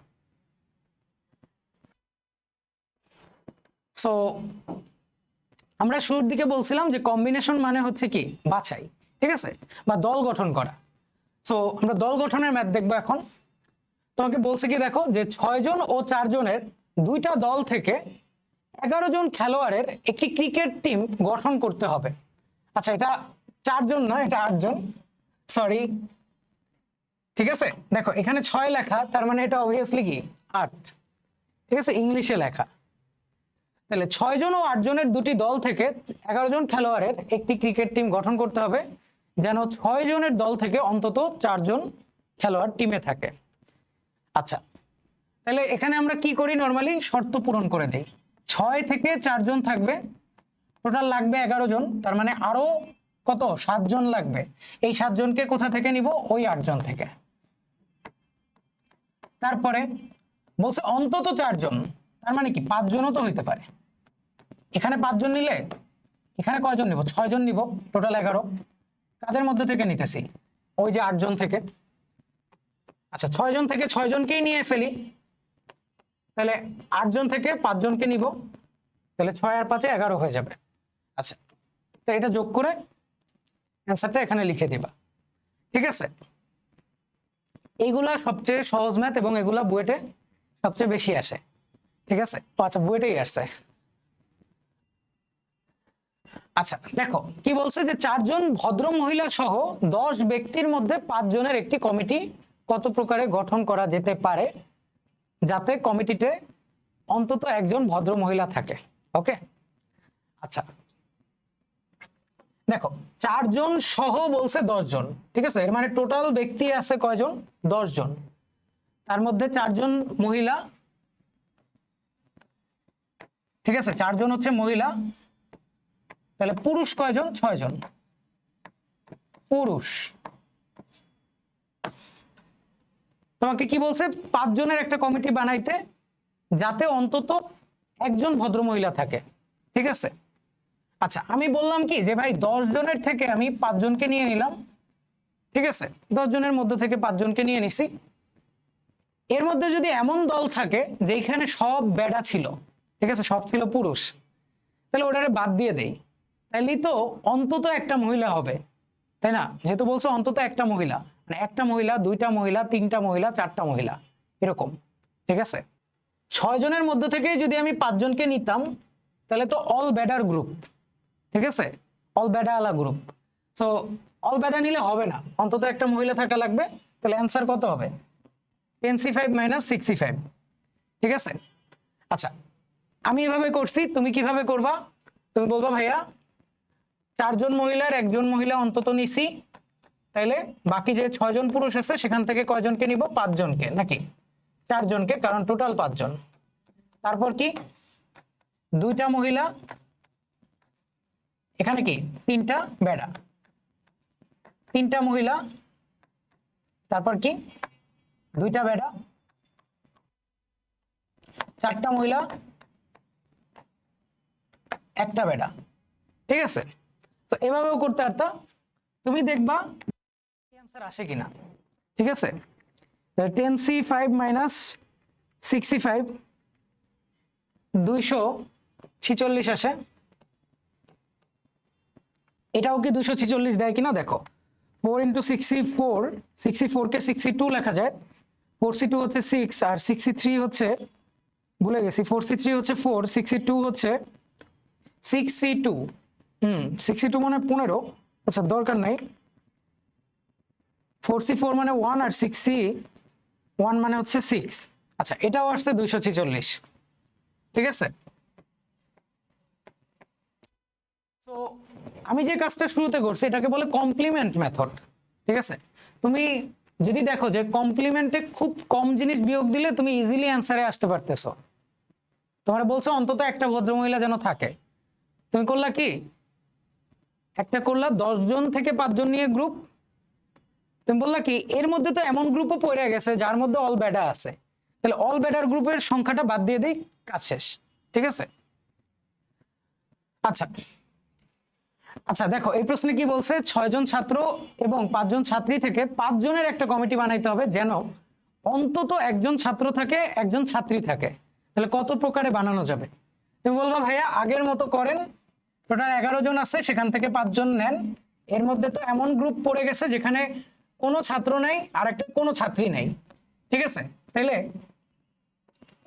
[SPEAKER 1] সো আমরা শুরুর দিকে বলছিলাম যে কম্বিনেশন মানে হচ্ছে কি বাছাই, ঠিক আছে, বা দল গঠন করা। সো আমরা দল গঠনের ম্যাথ দেখবো এখন। তোমাকে বলছে কি, দেখো যে 6 জন ও 4 জনের দুইটা দল থেকে 11 জন খেলোয়াড়ের একটি ক্রিকেট টিম গঠন করতে হবে। আচ্ছা, এটা 4 জন না, এটা 8 জন, সরি, ঠিক আছে। দেখো এখানে 6 লেখা, তার মানে এটা অবভিয়াসলি কি 8, ঠিক আছে, ইংলিশে লেখা। তাহলে 6 জন ও 8 জনের দুটি দল থেকে 11 জন খেলোয়াড়ের একটি ক্রিকেট টিম গঠন করতে হবে, যেন 6 জনের দল থেকে অন্তত 4 জন খেলোয়াড় টিমে থাকে। আচ্ছা, তাহলে এখানে আমরা কি করি, নরমালি শর্ত পূরণ করে দেই। 6 থেকে 4 জন থাকবে, টোটাল লাগবে 11 জন, তার মানে আরো কত, 7 জন লাগবে। এই 7 জনকে কোথা থেকে নিব, ওই 8 জন থেকে। তারপরে বলছে অন্তত 4 জন, তার মানে কি 5 জনও তো হইতে পারে। এখানে 5 জন নিলে এখানে কয়জন নিব, 6 জন নিব, টোটাল 11। কাদের মধ্যে থেকে নিতেছি, ওই যে 8 জন থেকে। আচ্ছা 6 জন থেকে 6 জনকেই নিয়ে ফেলি, তাহলে 8 জন থেকে 5 জনকে নিব, তাহলে 6 আর 5 11 হয়ে যাবে। আচ্ছা তো এটা যোগ করে অ্যান্সারটা এখানে লিখে দিবা, ঠিক আছে। এইগুলা সবচেয়ে সহজ ম্যাথ এবং এগুলা বুয়েটে সবচেয়ে বেশি আসে, ঠিক আছে। আচ্ছা বুয়েটেই আসছে। আচ্ছা দেখো কি বলছে যে 4 জন ভদ্র মহিলা সহ 10 ব্যক্তির মধ্যে 5 জনের একটি কমিটি কত প্রকারে গঠন করা যেতে পারে যাতে কমিটিতে অন্তত একজন ভদ্র মহিলা থাকে। ওকে আচ্ছা দেখো 4 জন সহ বলছে 10 জন, ঠিক আছে। এর মানে টোটাল ব্যক্তি আছে কয়জন? 10 জন। তার মধ্যে 4 জন মহিলা, ঠিক আছে। 4 জন হচ্ছে মহিলা, তাহলে পুরুষ কয়জন? 6 জন পুরুষ। তোমাকে কি বলছে? 5 জনের একটা কমিটি বানাইতে যাতে অন্তত একজন ভদ্র মহিলা থাকে, ঠিক আছে। আচ্ছা আমি বললাম কি যে ভাই 10 জনের থেকে আমি 5 জনকে নিয়ে নিলাম, ঠিক আছে। 10 জনের মধ্যে থেকে 5 জনকে নিয়ে নিছি। এর মধ্যে যদি এমন দল থাকে যেখানে সব বেডা ছিল, ঠিক আছে, সব ছিল পুরুষ, তাহলে ওটারে বাদ দিয়ে দেই, তাইলেই তো অন্তত একটা মহিলা হবে, তাই না? যেহেতু বলছে অন্তত একটা মহিলা, মানে একটা মহিলা, দুইটা মহিলা, তিনটা মহিলা, চারটা মহিলা, এরকম, ঠিক আছে। 6 জনের মধ্যে থেকে যদি আমি 5 জনকে নিতাম তাহলে তো অল বেডার গ্রুপ, ঠিক আছে, অল বেডা আলা গ্রুপ। সো অল বেডা নিলে হবে না, অন্তত একটা মহিলা থাকা লাগবে। তাহলে অ্যান্সার কত হবে? 10c5 - 65, ঠিক আছে। আচ্ছা আমি এভাবে করছি, তুমি কিভাবে করবা? তুমি বলবা ভাইয়া 4 জন মহিলার 1 জন মহিলা অন্তত নিছি, তাইলে বাকি যে 6 জন পুরুষ আছে সেখান থেকে কয়জনকে নিব? 5 জনকে, নাকি 4 জনকে, কারণ টোটাল 5 জন। তারপর কি? দুইটা মহিলা, এখানে কি 3টা বেডা, 3টা মহিলা, তারপর কি 2টা বেডা, 4টা মহিলা, 1টা বেডা, ঠিক আছে। তো এভাবেও করতে পারতা, তুমি দেখবা অ্যান্সার আসে কিনা, ঠিক আছে। 10c5 - 65 246 আসে। এটাও কি 246 দেয় কিনা দেখো। 4 × 64, 64 কে 62 লেখা যায়। 4c2 হচ্ছে 6 আর 63 হচ্ছে, ভুলে গেছি, 4c3 হচ্ছে 4, 62 হচ্ছে 6c2, 62 মানে 15। আচ্ছা দরকার নাই, 4c4 মানে 1 আর 6c1 মানে হচ্ছে 6। আচ্ছা এটাও আসছে 246, ঠিক আছে। তো আমি যে কাজটা শুরুতে করছি এটাকে বলে কমপ্লিমেন্ট মেথড, ঠিক আছে। তুমি যদি দেখো যে কমপ্লিমেন্টে খুব কম জিনিস বিয়োগ দিলে তুমি ইজিলি অ্যান্সারে আসতে পারতেছো। তোমার বলছো অন্তত একটা ভদ্রমহিলা যেন থাকে, তুমি করলা কি? একটা করলা 10 জন থেকে 5 জন নিয়ে গ্রুপ, তুমি বললা কি এর মধ্যে তো এমন গ্রুপও পড়ে গেছে যার মধ্যে অল বেডা আছে, তাহলে অল বেডার গ্রুপের সংখ্যাটা বাদ দিয়ে দেই, কাজ শেষ, ঠিক আছে। আচ্ছা আচ্ছা দেখো এই প্রশ্নে কি বলছে? 6 জন ছাত্র এবং 5 জন ছাত্রী থেকে 5 জনের একটা কমিটি বানাইতে হবে যেন অন্তত একজন ছাত্র থাকে, একজন ছাত্রী থাকে। তাহলে কত প্রকারে বানানো যাবে? তুমি বলবা ভাইয়া আগের মতো করেন, টোটাল 11 জন আছে, সেখান থেকে 5 জন নেন। এর মধ্যে তো এমন গ্রুপ পড়ে গেছে যেখানে কোনো ছাত্র নাই আর একটা কোনো ছাত্রী নাই, ঠিক আছে। তাহলে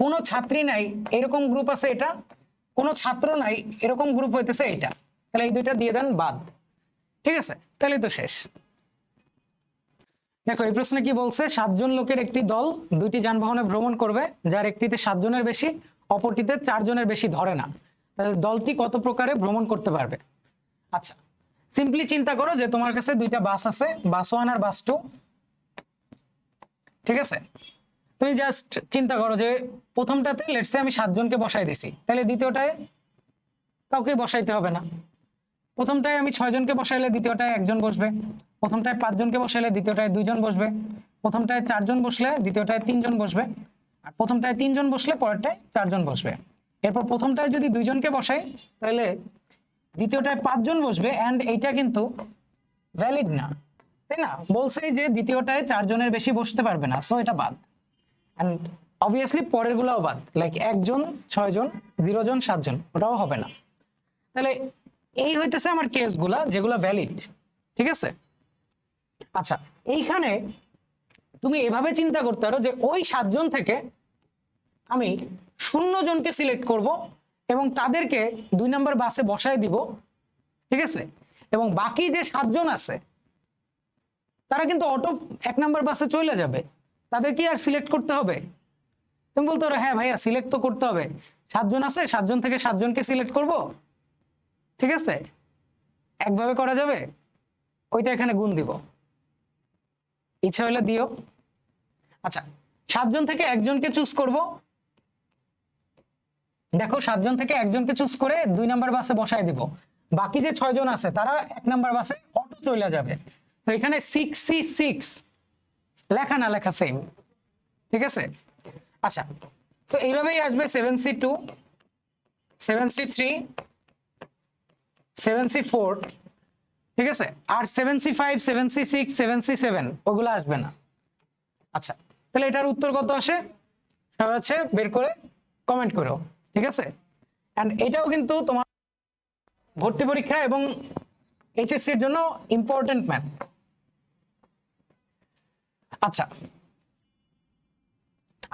[SPEAKER 1] কোনো ছাত্রী নাই এরকম গ্রুপ আছে এটা, কোনো ছাত্র নাই এরকম গ্রুপ হইতেছে এটা, তাহলে এই দুইটা দিয়ে দেন বাদ, ঠিক আছে, তাহলে তো শেষ। দেখো এই প্রশ্নে কি বলছে? 7 জন লোকের একটি দল 2টি যানবাহনে ভ্রমণ করবে, যার একটিতে 7 জনের বেশি, অপরটিতে 4 জনের বেশি ধরে না, তাহলে দলটি কত প্রকারে ভ্রমণ করতে পারবে? আচ্ছা সিম্পলি চিন্তা করো যে তোমার কাছে 2টা বাস আছে, বাস 1 আর বাস 2, ঠিক আছে। তুমি জাস্ট চিন্তা করো যে প্রথমটাতে লেটস সে আমি 7 জনকে বসাই দিছি, তাহলে দ্বিতীয়টায় কাউকে বসাইতে হবে না। প্রথমটায় আমি 6 জনকে বসাইলে দ্বিতীয়টায় 1 জন বসবে, প্রথমটায় 5 জনকে বসাইলে দ্বিতীয়টায় 2 জন বসবে, প্রথমটায় 4 জন বসলে দ্বিতীয়টায় 3 জন বসবে, আর প্রথমটায় 3 জন বসলে পরেরটায় 4 জন বসবে। এরপর প্রথমটায় যদি 2 জনকে বসাই তাহলে দ্বিতীয়টায় 5 জন বসবে, অ্যান্ড এইটা কিন্তু ভ্যালিড না, তাই না? বলছে যে দ্বিতীয়টায় 4 জনের বেশি বসতে পারবে না, সো এটা বাদ। এন্ড অবভিয়াসলি পরের গুলাও বাদ, লাইক 1 জন, 6 জন, 0 জন, 7 জন, ওটাও হবে না। তাহলে এই হইতেছে আমার কেসগুলা যেগুলো ভ্যালিড, ঠিক আছে? আচ্ছা, এইখানে তুমি এভাবে চিন্তা করতে পারো যে ওই 7 জন থেকে আমি 0 জনকে সিলেক্ট করব এবং তাদেরকে 2 নম্বর বাসে বসায় দিব, ঠিক আছে? এবং বাকি যে 7 জন আছে তারা কিন্তু অটো 1 নম্বর বাসে চলে যাবে, তাদের কি আর সিলেক্ট করতে হবে? তুমি বলতে পারো হ্যাঁ ভাইয়া সিলেক্ট তো করতে হবে, 7 জন আছে, 7 জন থেকে 7 জনকে সিলেক্ট করব, ঠিক আছে? একভাবে করা যাবে, ওইটা এখানে গুণ দিব, ইচ্ছা হলে দিও। আচ্ছা, 7 জন থেকে একজনকে চুজ করব, দেখো 7 জন থেকে একজনকে চুজ করে 2 নাম্বার বাসে বসায় দিব, বাকি যে 6 জন আছে তারা 1 নাম্বার বাসে অটো চলে যাবে। তো এখানে 6C6 লেখা না লেখা সেম, ঠিক আছে? আচ্ছা, তো এইভাবেই আসবে 7C2, 7C3, 7C4, ঠিক আছে? আর 7C5, 7C6, 7C7 ওগুলো আসবে না। আচ্ছা, তাহলে এটার উত্তর কত আসে সবাই হচ্ছে বের করে কমেন্ট করো, ঠিক আছে? এন্ড এটাও কিন্তু তোমার ভর্তি পরীক্ষা এবং এইচএসসি এর জন্য ইম্পর্টেন্ট ম্যাথ। আচ্ছা,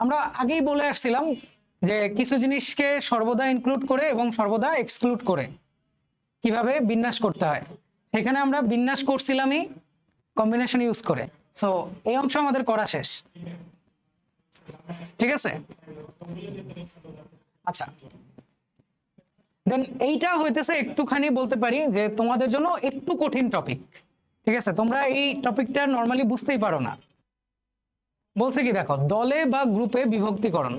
[SPEAKER 1] আমরা আগেই বলে আসছিলাম যে কিছু জিনিসকে সর্বদা ইনক্লুড করে এবং সর্বদা এক্সক্লুড করে কিভাবে বিন্যাস করতে হয়, সেখানে আমরা বিন্যাস করছিলামই কম্বিনেশন ইউজ করে। সো এই অংশ আমাদের করা শেষ, ঠিক আছে? আচ্ছা, দেন এইটা হইতেছে একটুখানি বলতে পারি যে তোমাদের জন্য একটু কঠিন টপিক, ঠিক আছে? তোমরা এই টপিকটা নর্মালি বুঝতেই পারো না। বলছে কি দেখো, দলে বা গ্রুপে বিভক্তিকরণ,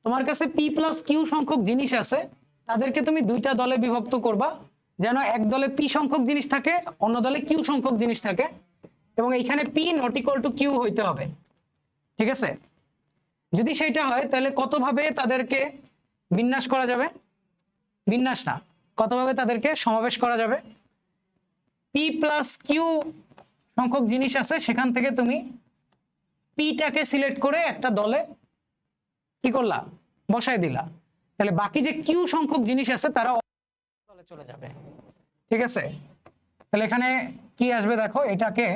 [SPEAKER 1] তোমার কাছে P+Q সংখ্যক জিনিস আছে, তাদেরকে তুমি 2টা দলে বিভক্ত করবা, যেন এক দলে P সংখ্যক জিনিস থাকে, অন্য দলে Q সংখ্যক জিনিস থাকে, এবং এইখানে P not equal to Q হইতে হবে, ঠিক আছে? যদি সেইটা হয় তাহলে কতভাবে তাদেরকে বিন্যাস করা যাবে, বিন্যাস না, কতভাবে তাদেরকে সমাবেশ করা যাবে? P+Q সংখ্যক জিনিস আছে, সেখান থেকে তুমি পিটাকে সিলেক্ট করে একটা দলে কি করলা, বসায় দিলা, তাহলে বাকি যে কিউ সংখ্যক জিনিস আছে তারা দলে চলে যাবে, ঠিক আছে? তাহলে এখানে কি আসবে দেখো, এটাকে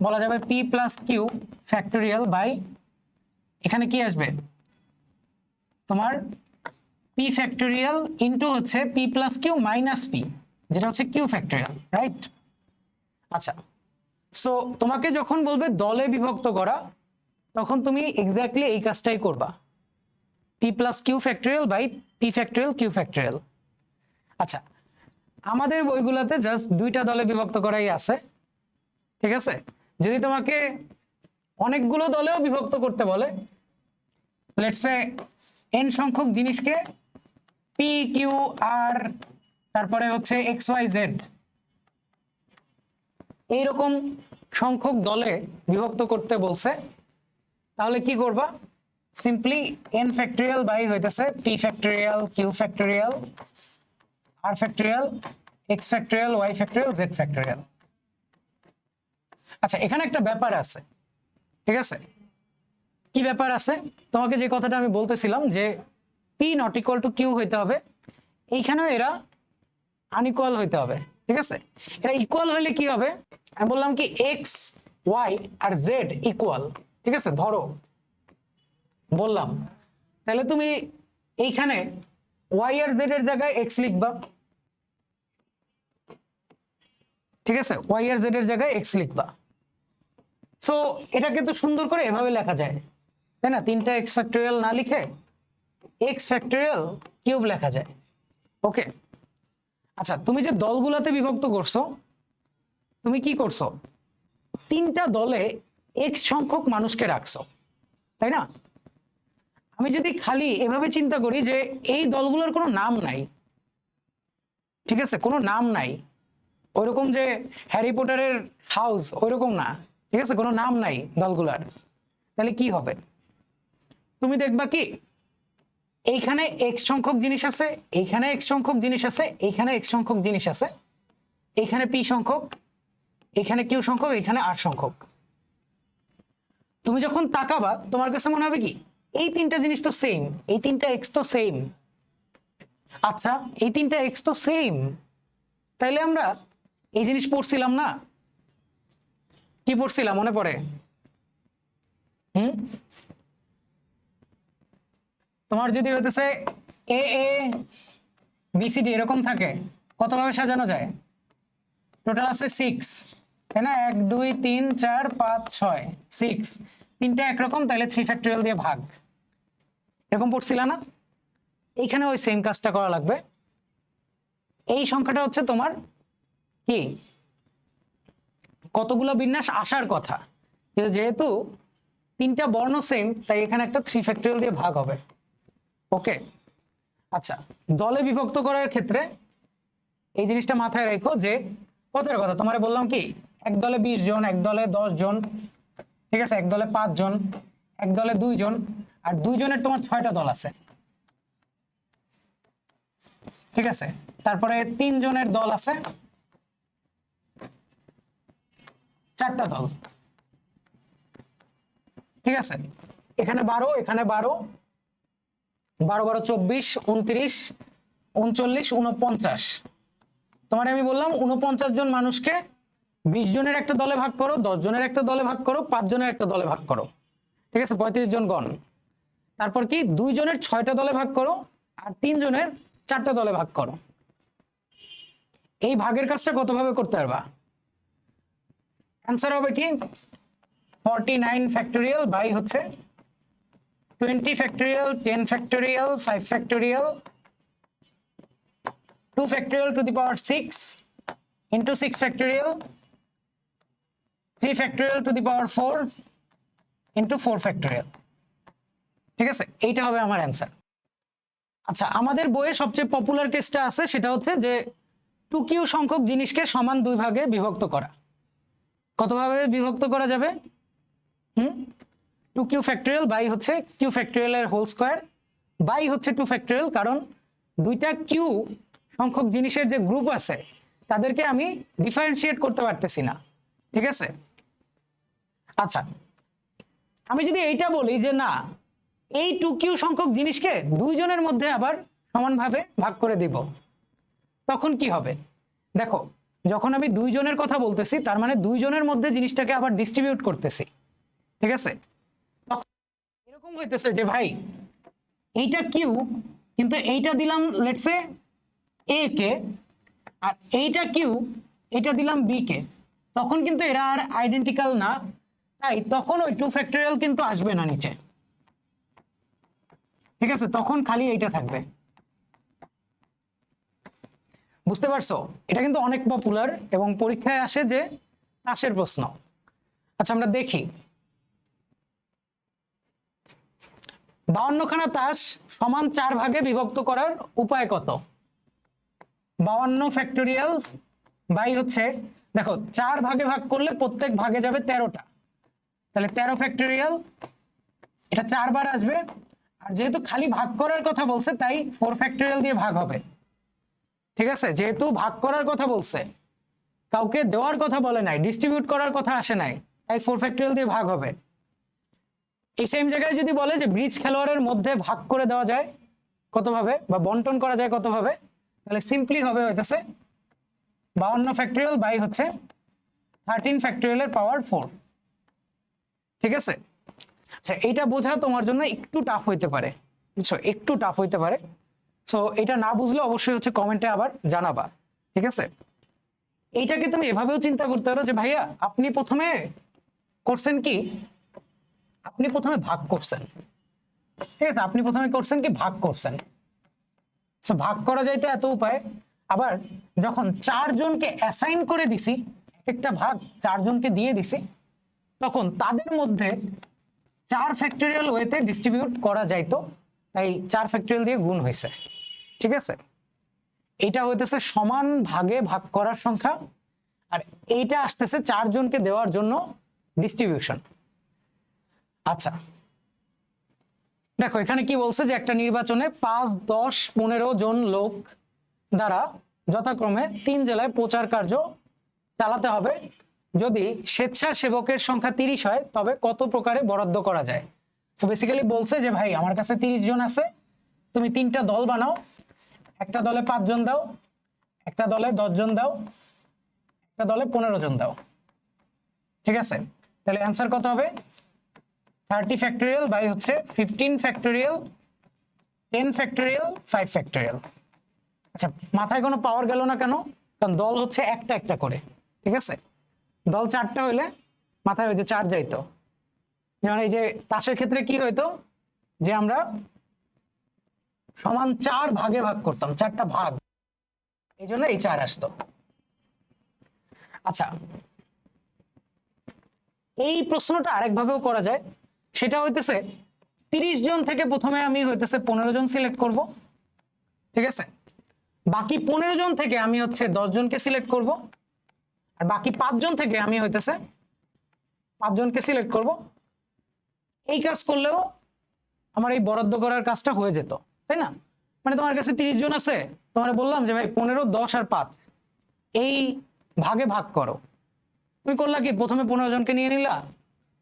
[SPEAKER 1] বলা যাবে P+Q ফ্যাক্টোরিয়াল বাই, এখানে কি আসবে তোমার P ফ্যাক্টোরিয়াল ইনটু হচ্ছে P+Q মাইনাস P, যেটা হচ্ছে Q ফ্যাক্টোরিয়াল, রাইট? আচ্ছা, সো তোমাকে যখন বলবে দলে বিভক্ত করা, তখন তুমি এক্স্যাক্টলি এই কাজটাই করবা, P+Q factorial by P factorial Q factorial. আচ্ছা, আমাদের বইগুলোতে জাস্ট 2টা দলে বিভক্ত করাই আছে, ঠিক আছে? যদি তোমাকে অনেকগুলো দলেও বিভক্ত করতে বলে, লেটস সে n সংখ্যক জিনিসকে P Q R তারপরে হচ্ছে XYZ এইরকম সংখ্যক দলে বিভক্ত করতে বলছে, তাহলে কি করবা? সিম্পলি n ফ্যাক্টোরিয়াল বাই হইতেছে P factorial Q factorial R factorial X factorial Y factorial Z factorial. আচ্ছা, এখানে একটা ব্যাপার আছে, ঠিক আছে? কি ব্যাপার আছে? তোমাকে যে কথাটা আমি বলতেছিলাম যে P not equal to Q হইতে হবে, এইখানেও এরা আনইকুয়াল হইতে হবে, ঠিক আছে? এরা ইকুয়াল হইলে কি হবে? আমি বললাম কি X Y আর Z ইকুয়াল, ঠিক আছে? ধরো বললাম, তাহলে তুমি এইখানে Y আর Z এর জায়গায় X লিখবা, ঠিক আছে? Y আর Z এর জায়গায় X লিখবা। সো এটাকে তো সুন্দর করে এভাবে লেখা যায়, তাই না? 3টা X ফ্যাক্টোরিয়াল না লিখে X ফ্যাক্টোরিয়াল কিউব লেখা যায়, ওকে? আচ্ছা, তুমি যে দলগুলোতে বিভক্ত করছো, তুমি কি করছো? 3টা দলে X সংখ্যক মানুষকে রাখছো, তাই না? আমি যদি খালি এভাবে চিন্তা করি যে এই দলগুলোর কোনো নাম নাই, ঠিক আছে? কোনো নাম নাই, ওইরকম যে হ্যারি পটারের হাউস ওইরকম না, ঠিক আছে? কোনো নাম নাই দলগুলার, তাহলে কি হবে? তুমি দেখবা কি এইখানে X সংখ্যক জিনিস আছে, এইখানে X সংখ্যক জিনিস আছে, এইখানে X সংখ্যক জিনিস আছে, এইখানে P সংখ্যক, এখানে কিউ সংখ্যক, এখানে আর সংখ্যক। তুমি যখন তাকাবা তোমার কাছে মনে হবে কি এই তিনটা জিনিস তো সেম, এই তিনটা এক্স তো সেম। আচ্ছা এই তিনটা এক্স তো সেম, তাইলে আমরা এই জিনিস পড়ছিলাম না? কি পড়ছিলাম মনে পড়ে? তোমার যদি হইতেছে এ এ বিসিডি এরকম থাকে, কতভাবে সাজানো যায়? টোটাল আছে 6, তাই না? 1 2 3 4 5 6, 6 তিনটা একরকম, তাহলে 3 ফ্যাক্টরিয়াল দিয়ে ভাগ, এরকম পড়ছিল না? এইখানে ওই সেম কাজটা করা লাগবে। এই সংখ্যাটা হচ্ছে তোমার কি কতগুলো বিন্যাস আসার কথা, কিন্তু যেহেতু তিনটা বর্ণ সেম তাই এখানে একটা 3 ফ্যাক্টরিয়াল দিয়ে ভাগ হবে। ওকে, আচ্ছা দলে বিভক্ত করার ক্ষেত্রে এই জিনিসটা মাথায় রেখো যে কতের কথা তোমারে বললাম কি এক দলে 20 জন, এক দলে 10 জন, ঠিক আছে, এক দলে 5 জন, এক দলে 2 জন, আর 2 জনের তোমার 6টা দল আছে, ঠিক আছে। তারপরে 3 জনের দল আছে 4টা দল, ঠিক আছে। এখানে 12, এখানে 12, 12 12 24 29 39 49। তোমার আমি বললাম 49 জন মানুষকে 20 জনের একটা দলে ভাগ করো, 10 জনের একটা দলে ভাগ করো, 5 জনের একটা দলে ভাগ করো, ঠিক আছে, 35 জন গণ। তারপর কি 2 জনের 6টা দলে ভাগ করো আর 3 জনের 4টা দলে ভাগ করো। এই ভাগের কাজটা কত ভাবে করতে পারবা? অ্যান্সার হবে কি 49 ফ্যাক্টরিয়াল বাই হচ্ছে 20 factorial, 10 factorial, 5 factorial, 2 factorial to the power 6 into 6 factorial, 3 factorial to the power 4 into 4 factorial, ঠিক আছে, এইটা হবে আমার অ্যান্সার। আচ্ছা আমাদের বইয়ে সবচেয়ে পপুলার কেসটা আছে, সেটা হচ্ছে যে 2q সংখ্যক জিনিসকে সমান 2 ভাগে বিভক্ত করা। কতভাবে বিভক্ত করা যাবে? 2q ফ্যাক্টরিয়াল বাই হচ্ছে q ফ্যাক্টরিয়াল এর হোল স্কয়ার বাই হচ্ছে 2 ফ্যাক্টরিয়াল, কারণ দুইটা q সংখ্যক জিনিসের যে গ্রুপ আছে তাদেরকে আমি ডিফারেন্সিয়েট করতে পারতেছি না, ঠিক আছে। আচ্ছা আমি যদি এইটা বলি যে না এই 2q সংখ্যক জিনিসকে 2 জনের মধ্যে আবার সমানভাবে ভাগ করে দিব, তখন কি হবে? দেখো যখন আমি 2 জনের কথা বলতেছি তার মানে 2 জনের মধ্যে জিনিসটাকে আবার ডিস্ট্রিবিউট করতেছি, ঠিক আছে। তখন এরকম হইতেছে যে ভাই এইটা কিউ, কিন্তু এইটা দিলাম লেটস সে এ কে, আর এইটা কিউ, এটা দিলাম বি কে, তখন কিন্তু এরা আর আইডেন্টিক্যাল না, তাই তখন ওই 2 ফ্যাক্টরিয়াল কিন্তু আসবে না নিচে, ঠিক আছে, তখন খালি এইটা থাকবে। বুঝতে পারছো? এটা কিন্তু অনেক পপুলার এবং পরীক্ষায় আসে যে তাসের প্রশ্ন। আচ্ছা আমরা দেখি 52 খানা তাস সমান 4 ভাগে বিভক্ত করার উপায় কত? 52 ফ্যাক্টরিয়াল বাই হচ্ছে, দেখো 4 ভাগে ভাগ করলে প্রত্যেক ভাগে যাবে 13টা, তাহলে 13 ফ্যাক্টরিয়াল, এটা 4 বার আসবে, আর যেহেতু খালি ভাগ করার কথা বলছে তাই 4 ফ্যাক্টরিয়াল দিয়ে ভাগ হবে, ঠিক আছে। যেহেতু ভাগ করার কথা বলছে, কাউকে দেওয়ার কথা বলে নাই, ডিস্ট্রিবিউট করার কথা আসে নাই, তাই 4 ফ্যাক্টরিয়াল দিয়ে ভাগ হবে। এই সেম জায়গায় যদি বলে যে ব্রিজ খেলোয়াড়ের মধ্যে ভাগ করে দেওয়া যায় কতভাবে বা বন্টন করা যায় কতভাবে, তাহলে সিম্পলি হবে হইতেছে 52 ফ্যাক্টরিয়াল বাই হচ্ছে 13 ফ্যাক্টরিয়াল এর পাওয়ার 4, ঠিক আছে। আচ্ছা এটা বোঝা তোমার জন্য একটু টাফ হইতে পারে, বুঝছো, একটু টাফ হইতে পারে। সো এটা না বুঝলে অবশ্যই হচ্ছে কমেন্টে আবার জানাবা, ঠিক আছে। এইটাকে তুমি এভাবেও চিন্তা করতে পারো যে ভাইয়া আপনি প্রথমে করছেন কি, আপনি প্রথমে ভাগ করছেন, ঠিক আছে, আপনি প্রথমে করছেন কি ভাগ করছেন। সো ভাগ করা যাইতে এত উপায়, আবার যখন 4 জনকে অ্যাসাইন করে দিছি, একটা ভাগ 4 জনকে দিয়ে দিছি, তখন তাদের মধ্যে 4 ফ্যাক্টরিয়াল ওয়েতে ডিস্ট্রিবিউট করা যাইতো, তাই 4 ফ্যাক্টরিয়াল দিয়ে গুণ হয়েছে, ঠিক আছে। এইটা হইতেছে সমান ভাগে ভাগ করার সংখ্যা, আর এইটা আসতেছে 4 জনকে দেওয়ার জন্য ডিস্ট্রিবিউশন। আচ্ছা দেখো এখানে কি বলছে যে একটা নির্বাচনে 5, 10, 15 জন লোক দ্বারা যথাক্রমে 3 জেলায় প্রচার কার্য চালাতে হবে যদি স্বেচ্ছাসেবকের সংখ্যা 30 হয় তবে কত প্রকারে বরাদ্দ করা যায়? তো বেসিক্যালি বলছে যে ভাই আমার কাছে 30 জন আছে, তুমি 3টা দল বানাও, একটা দলে 5 জন দাও, একটা দলে 10 জন দাও, একটা দলে 15 জন দাও। ঠিক আছে, তাহলে অ্যান্সার কত হবে? 30 ফ্যাক্টোরিয়াল বাই হচ্ছে 15 ফ্যাক্টোরিয়াল, 10 ফ্যাক্টোরিয়াল, 5 ফ্যাক্টোরিয়াল। আচ্ছা, মাথায় কোনো পাওয়ার গেল না কেন? কারণ দল হচ্ছে একটা একটা করে। ঠিক আছে, দল 4টা হইলে মাথায় ওই যে 4 যাইতো। যেমন এই যে তাসের ক্ষেত্রে কি হইতো, যে আমরা সমান 4 ভাগে ভাগ করতাম, 4টা ভাগ, এই জন্য এই 4 আসতো। আচ্ছা, এই প্রশ্নটা আরেকভাবেও করা যায়, সেটা হইতেছে 30 জন থেকে প্রথমে আমি হইতেছে 15 জন সিলেক্ট করব। ঠিক আছে, বাকি 15 জন থেকে আমি হচ্ছে 10 জনকে সিলেক্ট করব, আর বাকি 5 জন থেকে আমি হইতেছে 5 জনকে সিলেক্ট করব। এই কাজ করলেও আমার এই বরাদ্দ করার কাজটা হয়ে যেত, তাই না? মানে তোমার কাছে 30 জন আছে, তোমার বললাম যে ভাই 15, 10 আর 5 এই ভাগে ভাগ করো। তুমি করলা কি, প্রথমে 15 জনকে নিয়ে নিলা,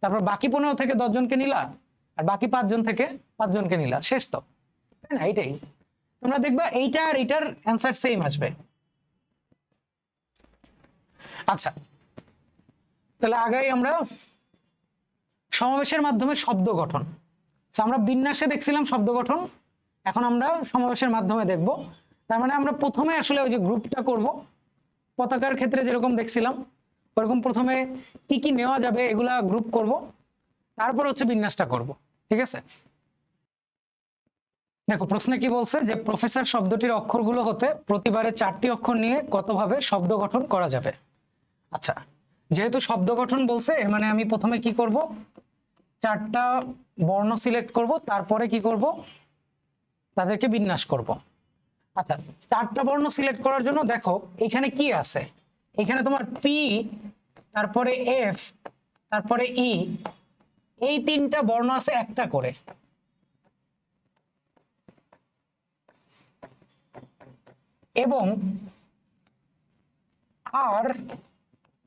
[SPEAKER 1] তারপর বাকি 15 থেকে 10 জনকে নিলা, আর বাকি 5 জন থেকে 5 জনকে নিলা, শেষ তো, তাই না? এইটাই। তোমরা দেখবা এইটা আর এইটার অ্যান্সার সেম আসবে। আচ্ছা, তাহলে আগাই আমরা সমাবেশের মাধ্যমে শব্দ গঠন। আমরা বিন্যাসে দেখছিলাম শব্দ গঠন, এখন আমরা সমাবেশের মাধ্যমে দেখব। তার মানে আমরা প্রথমে আসলে ওই যে গ্রুপটা করব, পতাকার ক্ষেত্রে যেরকম দেখছিলাম ওরকম প্রথমে কি কি নেওয়া যাবে এগুলা গ্রুপ করব, তারপর হচ্ছে বিন্যাসটা করব। ঠিক আছে, দেখো প্রশ্নে কি বলছে, যে প্রফেসর শব্দটির অক্ষরগুলো হতে প্রতিবারে 4টি অক্ষর নিয়ে কতভাবে শব্দ গঠন করা যাবে। আচ্ছা, যেহেতু শব্দ গঠন বলছে, এর মানে আমি প্রথমে কি করব, 4টা বর্ণ সিলেক্ট করব, তারপরে কি করব, তাদেরকে বিন্যাস করব। আচ্ছা, 4টা বর্ণ সিলেক্ট করার জন্য দেখো এখানে কি আছে, এখানে তোমার পি, তারপরে এফ, তারপরে ই, এই 3টা বর্ণ আছে একটা করে, এবং আর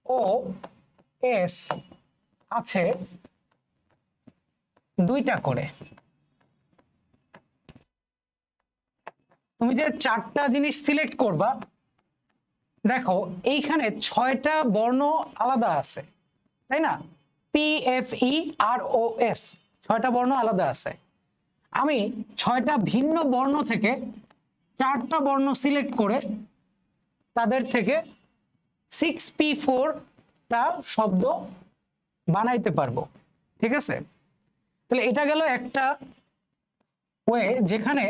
[SPEAKER 1] ও এস আছে 2টা করে। তুমি যে 4টা জিনিস সিলেক্ট করবা, দেখো এইখানে 6টা বর্ণ আলাদা আছে, তাই না? পি এফ ই আর ও এস, 6টা বর্ণ আলাদা আছে। আমি 6টা ভিন্ন বর্ণ থেকে 4টা বর্ণ সিলেক্ট করে তাদের থেকে 6p4টা শব্দ বানাইতে পারবো। ঠিক আছে, তাহলে এটা গেল একটা ওয়ে যেখানে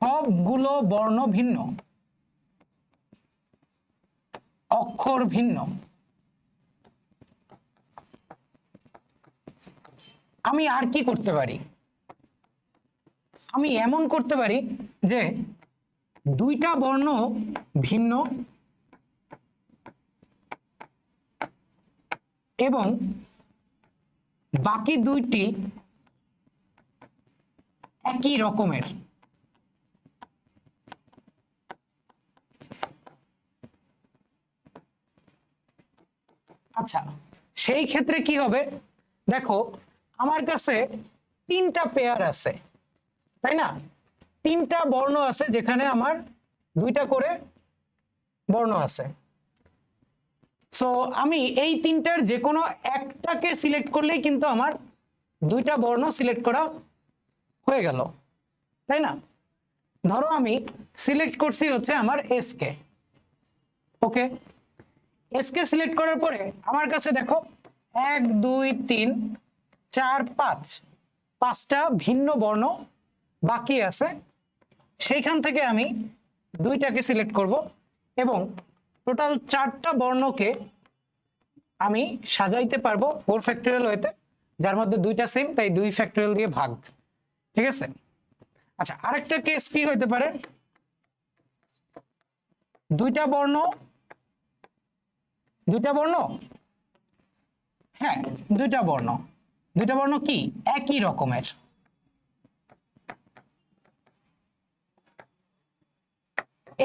[SPEAKER 1] সবগুলো বর্ণ ভিন্ন, অক্ষর ভিন্ন। আমি আর কি করতে পারি, আমি এমন করতে পারি যে 2টা বর্ণ ভিন্ন এবং বাকি 2টি একই রকমের। আচ্ছা, সেই ক্ষেত্রে কি হবে, দেখো আমার কাছে 3টা পেয়ার আছে, তাই না? 3টা বর্ণ আছে যেখানে আমার 2টা করে বর্ণ আছে। সো আমি এই 3টার যে কোনো একটাকে সিলেক্ট করলেই কিন্তু আমার 2টা বর্ণ সিলেক্ট করা হয়ে গেল, তাই না? ধরো আমি সিলেক্ট করছি হচ্ছে আমার এস কে, ওকে, এস কে সিলেক্ট করার পরে আমার কাছে দেখো 1 2 3 4 5 5টা ভিন্ন বর্ণ বাকি আছে, সেইখান থেকে আমি 2টাকে সিলেক্ট করব এবং টোটাল 4টা বর্ণকে আমি সাজাইতে পারবো 4 ফ্যাক্টোরিয়াল ওয়েতে, যার মধ্যে 2টা সেম, তাই 2 ফ্যাক্টোরিয়াল দিয়ে ভাগ। ঠিক আছে, আচ্ছা আরেকটা কেস কি হইতে পারে, 2টা বর্ণ হ্যাঁ 2টা বর্ণ কি একই রকমের,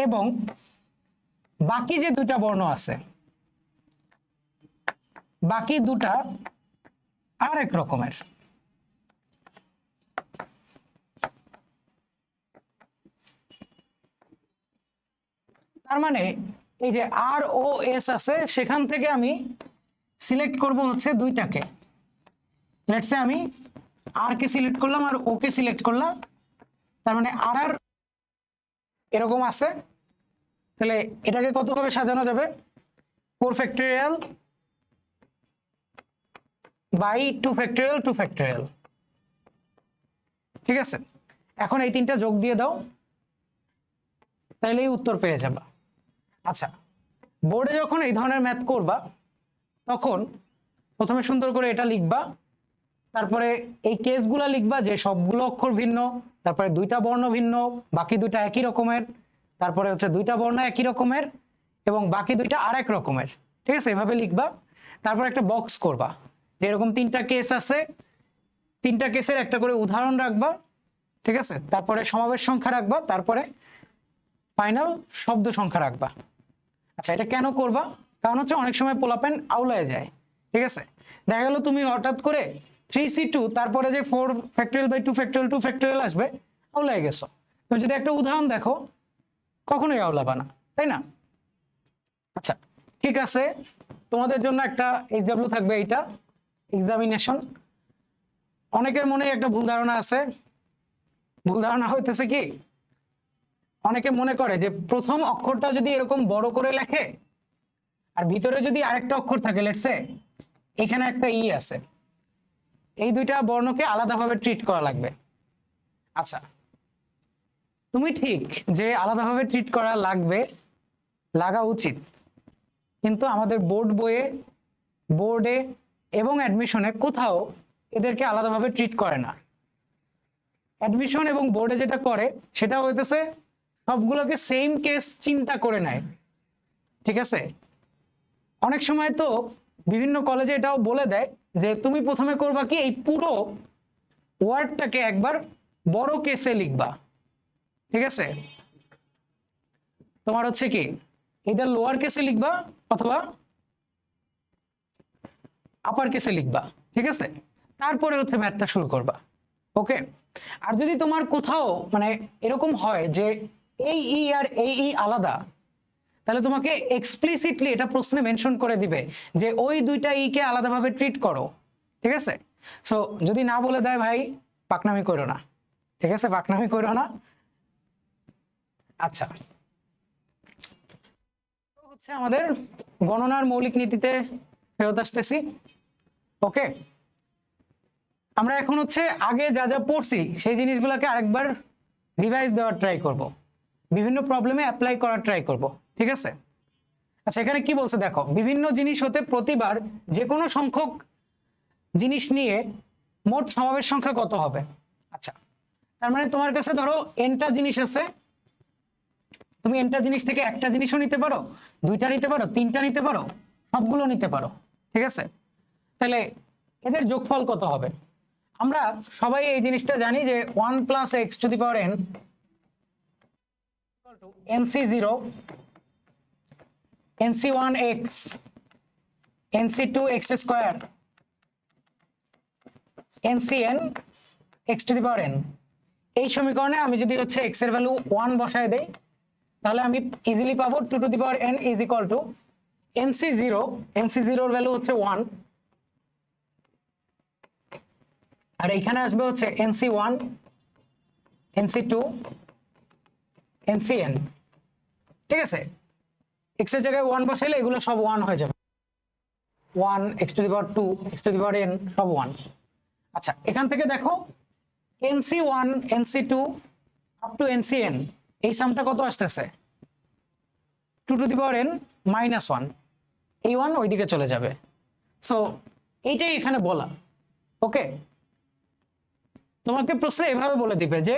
[SPEAKER 1] এবং বাকি যে 2টা বর্ণ আছে বাকি দুটা আরেক রকমের। তার মানে এই যে আর ও এস আছে, সেখান থেকে আমি সিলেক্ট করব হচ্ছে দুইটাকে। লেটস সে আমি আর কে সিলেক্ট করলাম আর ও কে সিলেক্ট করলাম, তার মানে আর আর এরকম আছে। তাহলে এটাকে কতভাবে সাজানো যাবে? 4 ফ্যাক্টোরিয়াল বাই 2 ফ্যাক্টোরিয়াল 2 ফ্যাক্টোরিয়াল। ঠিক আছে, এখন এই তিনটা যোগ দিয়ে দাও, তাহলেই উত্তর পেয়ে যাবা। আচ্ছা, বোর্ডে যখন এই ধরনের ম্যাথ করবা তখন প্রথমে সুন্দর করে এটা লিখবা, তারপরে এই কেসগুলো লিখবা যে সবগুলো অক্ষর ভিন্ন, তারপরে দুইটা বর্ণ ভিন্ন, বাকি দুইটা একই রকমের, তারপরে হচ্ছে দুইটা বর্ণ একই রকমের এবং বাকি দুইটা আরেক রকমের। ঠিক আছে, এভাবে লিখবা। তারপর একটা বক্স করবা, যে এরকম তিনটা কেস আছে, তিনটা কেসের একটা করে উদাহরণ রাখবা। ঠিক আছে, তারপরে সমাবেশ সংখ্যা রাখবা, তারপরে ফাইনাল শব্দ সংখ্যা রাখবা। আচ্ছা, এটা কেন করবা? কারণ হচ্ছে অনেক সময় পোলাপেন আউলায় যায়। ঠিক আছে, দেখা গেল তুমি হঠাৎ করে 3C2 তারপরে যে 4 ফ্যাক্টোরিয়াল বাই 2 ফ্যাক্টোরিয়াল 2 ফ্যাক্টোরিয়াল আসবে, আউলায় গেছো। তুমি যদি একটা উদাহরণ দেখো কখনোই আউলাবা না, তাই না? আচ্ছা, ঠিক আছে, তোমাদের জন্য একটা HW থাকবে, এইটা এক্সামিনেশন। অনেকের মনে একটা ভুল ধারণা আছে। ভুল ধারণা হইতেছে কি, অনেকে মনে করে যে প্রথম অক্ষরটা যদি এরকম বড় করে লেখে আর ভিতরে যদি আরেকটা অক্ষর থাকে, লেটস সে এখানে একটা ই আছে, এই দুইটা বর্ণকে আলাদাভাবে ট্রিট করা লাগবে। আচ্ছা, তুমি ঠিক যে আলাদাভাবে ট্রিট করা লাগবে, লাগা উচিত, কিন্তু আমাদের বোর্ডে এবং অ্যাডমিশনে কোথাও এদেরকে আলাদাভাবে ট্রিট করে না। অ্যাডমিশন এবং বোর্ডে যেটা করে সেটা হইতেছে সবগুলোকে সেম কেস চিন্তা করে নেয়। ঠিক আছে, অনেক সময় তো বিভিন্ন কলেজে এটাও বলে দেয় যে তুমি প্রথমে করবা কি, এই পুরো ওয়ার্ডটাকে একবার বড় কেসে লিখবা। ঠিক আছে, তোমার হচ্ছে কি এটা লোয়ার কেসে লিখবা অথবা আপার কেসে লিখবা। ঠিক আছে, তারপরে হচ্ছে ম্যাথটা শুরু করবা। ওকে, আর যদি তোমার কোথাও মানে এরকম হয় যে এই ই আর এই ই আলাদা, তাহলে তোমাকে এক্সপ্লিসিটলি এটা প্রশ্নে মেনশন করে দিবে যে ওই দুইটা ই কে আলাদাভাবে ট্রিট করো। ঠিক আছে, সো যদি না বলে দেয় ভাই, পাকনামি করো না। ঠিক আছে, পাকনামি করো না। আচ্ছা, হচ্ছে আমাদের গণনার মৌলিক নীতিতে ফেরত আসতেছি। ওকে, আমরা এখন হচ্ছে আগে যা যা পড়ছি সেই জিনিসগুলোকে আরেকবার রিভাইজ দেওয়ার ট্রাই করব, বিভিন্ন প্রবলেমে অ্যাপ্লাই করার ট্রাই করব। ঠিক আছে, আচ্ছা এখানে কি বলছে দেখো, বিভিন্ন জিনিস হতে প্রতিবার যে কোনো সংখ্যক জিনিস নিয়ে মোট সমাবেশ সংখ্যা কত হবে। আচ্ছা, তার মানে তোমার কাছে ধরো এনটা জিনিস আছে, তুমি এনটা জিনিস থেকে একটা জিনিসও নিতে পারো, দুইটা নিতে পারো, তিনটা নিতে পারো, সবগুলো নিতে পারো। ঠিক আছে, তাহলে এদের যোগফল কত হবে? আমরা সবাই এই জিনিসটা জানি যে 1 + x⁴n nc0 nc1x nc2x² ncn x⁴n। এই সমীকরণে আমি যদি হচ্ছে x এর ভ্যালু 1 বসায় দেই, তাহলে আমি ইজিলি পাবো 2n = nc0, nc0 এর ভ্যালু হচ্ছে 1, আর এইখানে আসবে হচ্ছে nc1 nc2 ncn। ঠিক আছে, x এর জায়গায় 1 বসাইলে এগুলো সব 1 হয়ে যাবে, 1 x⁴2 x⁴n সব 1। আচ্ছা, এখান থেকে দেখো nc1 nc2 up to ncn, এই সামটা কত আসতেছে? 2n - 1, এই 1 ওইদিকে চলে যাবে। সো এইটাই এখানে বলা। ওকে, তোমাকে প্রশ্নে এভাবে বলে দিবে যে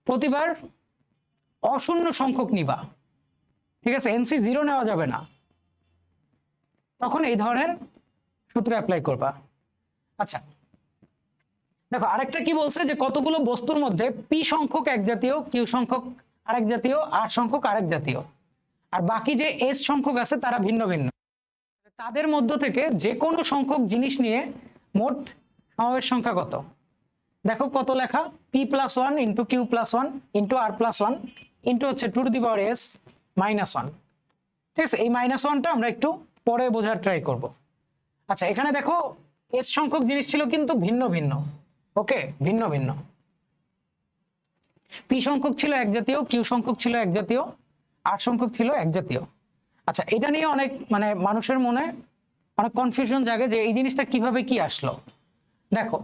[SPEAKER 1] প্রতিবার অশূন্য সংখ্যক নিবা। ঠিক আছে, nc0 নেওয়া যাবে না, তখন এই ধরনের সূত্র অ্যাপ্লাই করবা। আচ্ছা দেখো, আরেকটা কি বলছে যে কতগুলো বস্তুর মধ্যে p সংখ্যক এক জাতীয়, q সংখ্যক আরেক জাতীয়, r সংখ্যক আরেক জাতীয়, আর বাকি যে s সংখ্যক আছে তারা ভিন্ন ভিন্ন। তাদের মধ্য থেকে যে কোনো সংখ্যক জিনিস নিয়ে মোট সমাবেশ সংখ্যা কত? দেখো কত লেখা, p+1 into q+1 into r+1 into হচ্ছে two to the power s -1। ঠিক আছে, এই -1টা আমরা একটু পরে বোঝার ট্রাই করব। আচ্ছা, এখানে দেখো s সংখ্যক জিনিস ছিল কিন্তু ভিন্ন ভিন্ন। ওকে, ভিন্ন ভিন্ন। p সংখ্যক ছিল এক জাতীয়, q সংখ্যক ছিল এক জাতীয়, r সংখ্যক ছিল এক জাতীয়। আচ্ছা, এটা নিয়ে অনেক মানে মানুষের মনে অনেক কনফিউশন জাগে যে এই জিনিসটা কিভাবে কি আসলো। দেখো,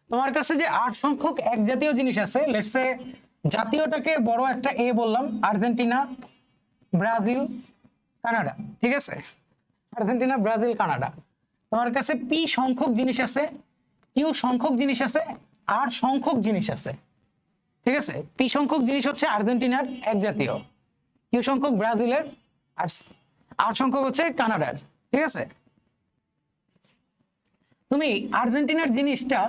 [SPEAKER 1] তোমার কাছে যে 8 সংখ্যক এক জাতীয় জিনিস আছে, লেটস সে জাতীয়টাকে বড় একটা এ বললাম, আর্জেন্টিনা, ব্রাজিল, কানাডা। ঠিক আছে, আর্জেন্টিনা, ব্রাজিল, কানাডা। তোমার কাছে পি সংখ্যক জিনিস আছে, কিউ সংখ্যক জিনিস আছে, আর সংখ্যক জিনিস আছে। ঠিক আছে, পি সংখ্যক জিনিস হচ্ছে আর্জেন্টিনার এক জাতীয়, কিউ সংখ্যক ব্রাজিলের, আর আর সংখ্যক হচ্ছে কানাডার। ঠিক আছে, তুমি আর্জেন্টিনার জিনিসটা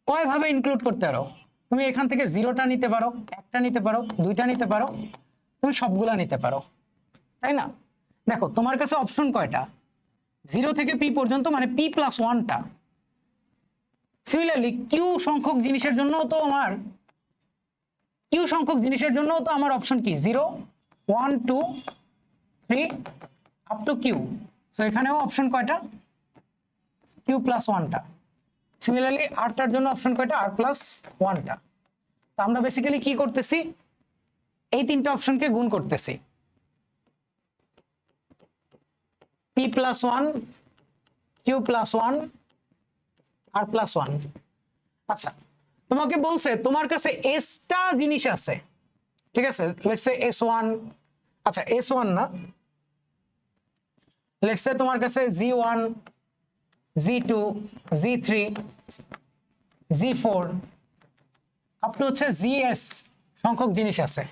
[SPEAKER 1] কয় ভাবে ইনক্লুড করতে পারো? তুমি এখান থেকে 0টা নিতে পারো, 1টা নিতে পারো, 2টা নিতে পারো, তুমি সবগুলা নিতে পারো, তাই না? দেখো তোমার কাছে অপশন কয়টা? 0 থেকে p পর্যন্ত, মানে p+1টা। সিমিলারলি কিউ সংখ্যক জিনিসের জন্য তো আমার অপশন কি? 0, 1, 2, 3 আপ টু কিউ। সো এখানেও অপশন কয়টা? q+1টা। সিমিলারলি আরটার জন্য অপশন কয়টা? r+1টা। তো আমরা বেসিক্যালি কি করতেছি? এই তিনটা অপশনকে গুণ করতেছি, p+1, q+1, r+1। আচ্ছা, তোমাকে বলছে তোমার কাছে এসটা জিনিস আছে। ঠিক আছে, লেটস সে s1, আচ্ছা s1 না, লেটস সে তোমার কাছে g1, g2, g3, g4 up to হচ্ছে gs সংখ্যক জিনিস আছে।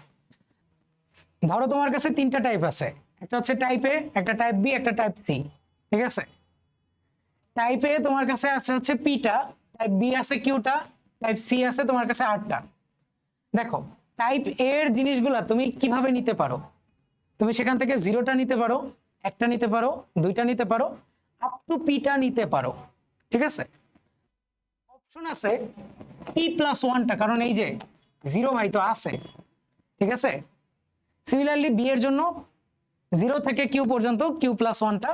[SPEAKER 1] ধরো তোমার কাছে তিনটা টাইপ আছে, একটা হচ্ছে টাইপ এ, একটা টাইপ বি, একটা টাইপ সি। ঠিক আছে, টাইপ এ তোমার কাছে আছে হচ্ছে পিটা, টাইপ বি আছে কিউটা, টাইপ সি আছে তোমার কাছে আরটা। দেখো টাইপ এ এর জিনিসগুলা তুমি কিভাবে নিতে পারো? তুমি সেখান থেকে 0টা নিতে পারো, 1টা নিতে পারো, 2টা নিতে পারো, আপ টু পিটা নিতে পারো। ঠিক আছে, অপশন আছে p+1টা, কারণ এই যে 0 ভাই তো আছে। ঠিক আছে, সিমিলারলি বি এর জন্য 0 থেকে কিউ পর্যন্ত q+1টা,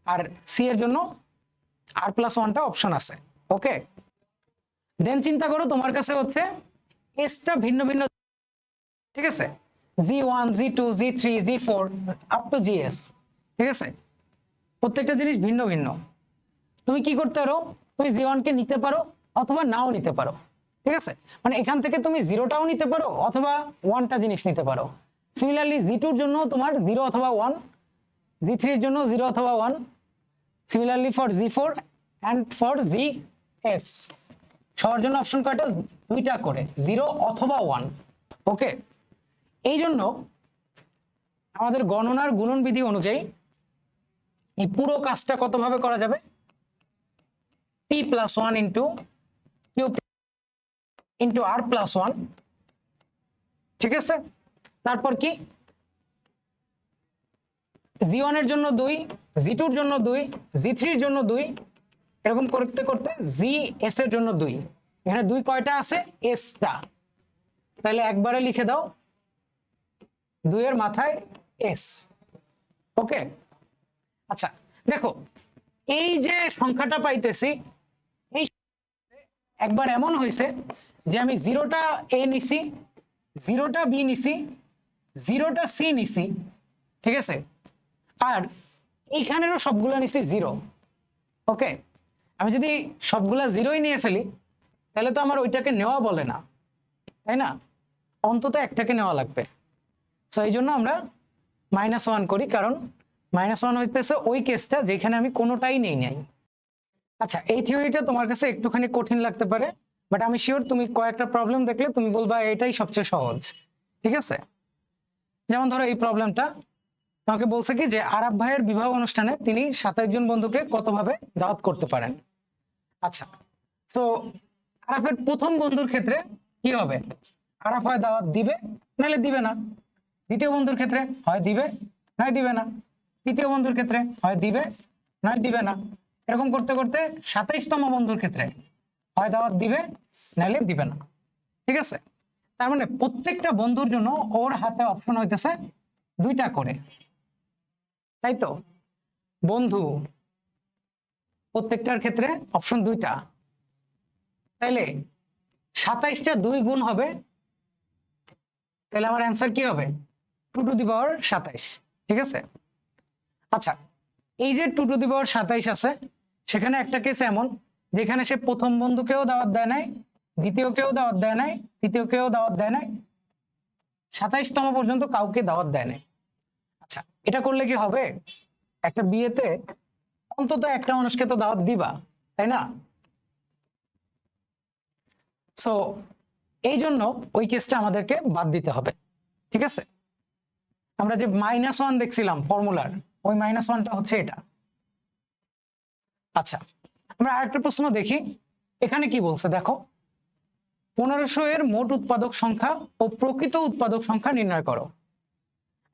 [SPEAKER 1] আর সি এর জন্য r+1টা অপশন আছে। ওকে, দেন চিন্তা করো তোমার কাছে হচ্ছে এসটা ভিন্ন ভিন্ন। ঠিক আছে, g1, g2, g3, g4 up to gs। ঠিক আছে, প্রত্যেকটা জিনিস ভিন্ন ভিন্ন। তুমি কি করতে পারো? তুমি g1 কে নিতে পারো অথবা নাও নিতে পারো। ঠিক আছে, মানে এখান থেকে তুমি 0টাও নিতে পারো অথবা 1টা জিনিস নিতে পারো। সিমিলারলি g2 এর জন্য তোমার 0 অথবা 1, g3 এর জন্য 0 অথবা 1, similarly for g4 and for gs। সবার জন্য অপশন কয়টা? 2টা করে, 0 অথবা 1। ওকে, এই জন্য আমাদের গণনার গুণন বিধি অনুযায়ী এই পুরো কাজটা কত ভাবে করা যাবে? p+1 into q into r+1। ঠিক আছে, তারপর কি? g1 এর জন্য 2, g2 এর জন্য 2, g3 এর জন্য 2, এরকম করতে করতে gs এর জন্য 2। এখানে 2 কয়টা আছে? এসটা। তাহলে একবারে লিখে দাও 2 এর মাথায় s। ওকে, আচ্ছা দেখো এই যে সংখ্যাটা পাইতেছি, এই একবার এমন হয়েছে যে আমি 0টা a নিছি, 0টা b নিছি, 0টা c নিছি। ঠিক আছে, আর এইখানেরও সবগুলা নিছি 0। ওকে, আমি যদি সবগুলা 0ই নিয়ে ফেলি তাহলে তো আমার ওইটাকে নেওয়া বলে না, তাই না? অন্তত একটাকে নেওয়া লাগবে। তো এই জন্য আমরা -1 করি, কারণ -1 হইতেছে ওই কেসটা যেখানে আমি কোনোটাই নেই নাই। আচ্ছা, এই থিওরিটা তোমার কাছে একটুখানি কঠিন লাগতে পারে, বাট আমি শিওর তুমি কয়েকটা প্রবলেম দেখলে তুমি বলবা এটাই সবচেয়ে সহজ। ঠিক আছে, যেমন ধরো এই প্রবলেমটা তোমাকে বলছে কি যে আরাফ ভাইয়ের বিবাহ অনুষ্ঠানে তিনি 27 জন বন্ধুকে কতভাবে দাওয়াত করতে পারেন। আচ্ছা, সো আরাফের প্রথম বন্ধুর ক্ষেত্রে কি হবে? আরাফ হয় দাওয়াত দিবে নাহলে দিবে না। দ্বিতীয় বন্ধুর ক্ষেত্রে হয় দিবে নয় দিবে না। তৃতীয় বন্ধুর ক্ষেত্রে হয় দিবে নয় দিবে না, এরকম করতে করতে 27তম বন্ধুর ক্ষেত্রে হয় দাওয়াত দিবে নাইলে দিবে না। ঠিক আছে, তার মানে প্রত্যেকটা বন্ধুর জন্য ওর হাতে অপশন হইতেছে 2টা করে, তাই তো? বন্ধু প্রত্যেকটার ক্ষেত্রে অপশন 2টা, তাইলে 27টা 2 গুণ হবে, তাহলে আমার অ্যান্সার কি হবে 2 টু দি পাওয়ার 27। ঠিক আছে, আচ্ছা এই যে 2 টু দি পাওয়ার 27 আছে, সেখানে একটা কেস এমন যেখানে সে প্রথম বন্ধুকেও দাওয়াত দেয় নাই, দ্বিতীয়কেও দাওয়াত দেয় নাই, তৃতীয়কেও দাওয়াত দেয় নাই, 27তম পর্যন্ত কাউকে দাওয়াত দেয় নাই। আচ্ছা এটা করলে কি হবে, একটা বিয়েতে অন্তত একটা মানুষকে তো দাওয়াত দিবা, তাই না? সো এই জন্য ওই কেসটা আমাদেরকে বাদ দিতে হবে। ঠিক আছে, আমরা যে -1 দেখছিলাম ফর্মুলার, ওই -1টা হচ্ছে এটা। আচ্ছা আমরা আরেকটা প্রশ্ন দেখি, এখানে কি বলছে দেখো, 1500 এর মোট উৎপাদক সংখ্যা ও প্রকৃত উৎপাদক সংখ্যা নির্ণয় করো।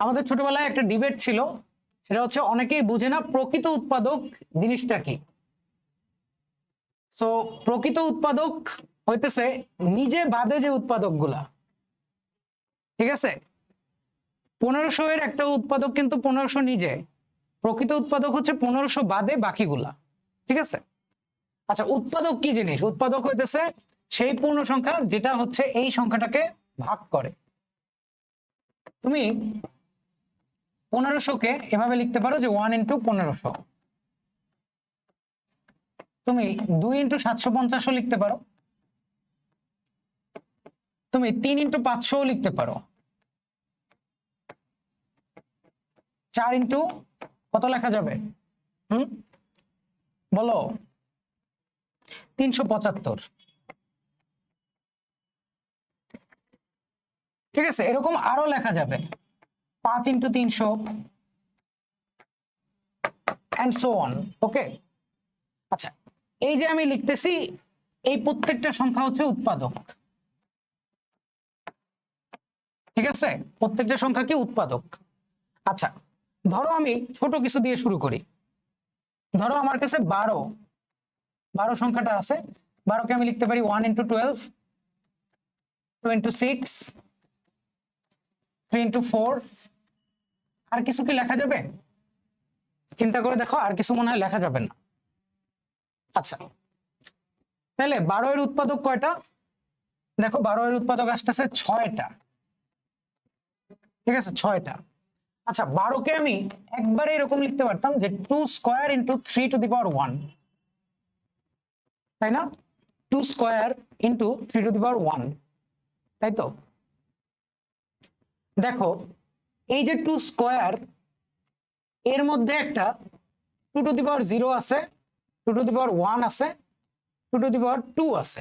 [SPEAKER 1] আমাদের ছোটবেলায় একটা ডিবেট ছিল, সেটা হচ্ছে অনেকেই বুঝে না প্রকৃত উৎপাদক জিনিসটা কি। সো প্রকৃত উৎপাদক হইতেছে নিজে বাদে যে উৎপাদক গুলা। ঠিক আছে, 1500 এর একটা উৎপাদক কিন্তু 1500 নিজে, প্রকৃত উৎপাদক হচ্ছে 1500 বাদে বাকিগুলা। ঠিক আছে, আচ্ছা উৎপাদক কি জিনিস, উৎপাদক হইতেছে সেই পূর্ণ সংখ্যা যেটা হচ্ছে এই সংখ্যাটাকে ভাগ করে। তুমি 1500কে এভাবে লিখতে পারো যে 1 ইন্টু 1500, তুমি 2 ইন্টু 750 লিখতে পারো, তুমি 3 ইন্টু 500 লিখতে পারো, 4 ইন্টু কত লেখা যাবে, বলো 375। ঠিক আছে, এরকম আরো লেখা যাবে 5 ইন্টু 300 and so on. ওকে, আচ্ছা এই যে আমি লিখতেছি, এই প্রত্যেকটা সংখ্যা হচ্ছে উৎপাদক। ঠিক আছে, প্রত্যেকটা সংখ্যা কি উৎপাদক। আচ্ছা ধরো আমি ছোট কিছু দিয়ে শুরু করি, ধরো আমার কাছে 12 সংখ্যাটা আছে, 12কে আমি লিখতে পারি 1 ইন্টু 12, 2 ইন্টু 6, 3 ইন্টু 4। আর কিছু কি লেখা যাবে, চিন্তা করে দেখো, আর কিছু মনে হয় লেখা যাবে না। আচ্ছা তাহলে 12 এর উৎপাদক কয়টা, দেখো 12 এর উৎপাদক আসতেছে 6টা। ঠিক আছে 6টা। আচ্ছা 12কে আমি একবারে এরকম লিখতে পারতাম যে 2 square into 3 to the power 1, তাই না? 2 square into 3 to the power 1, তাই তো? দেখো এই যে 2 স্কয়ার, এর মধ্যে একটা 2 টু দি পাওয়ার 0 আছে, 2 টু দি পাওয়ার 1 আছে, 2 টু দি পাওয়ার 2 আছে।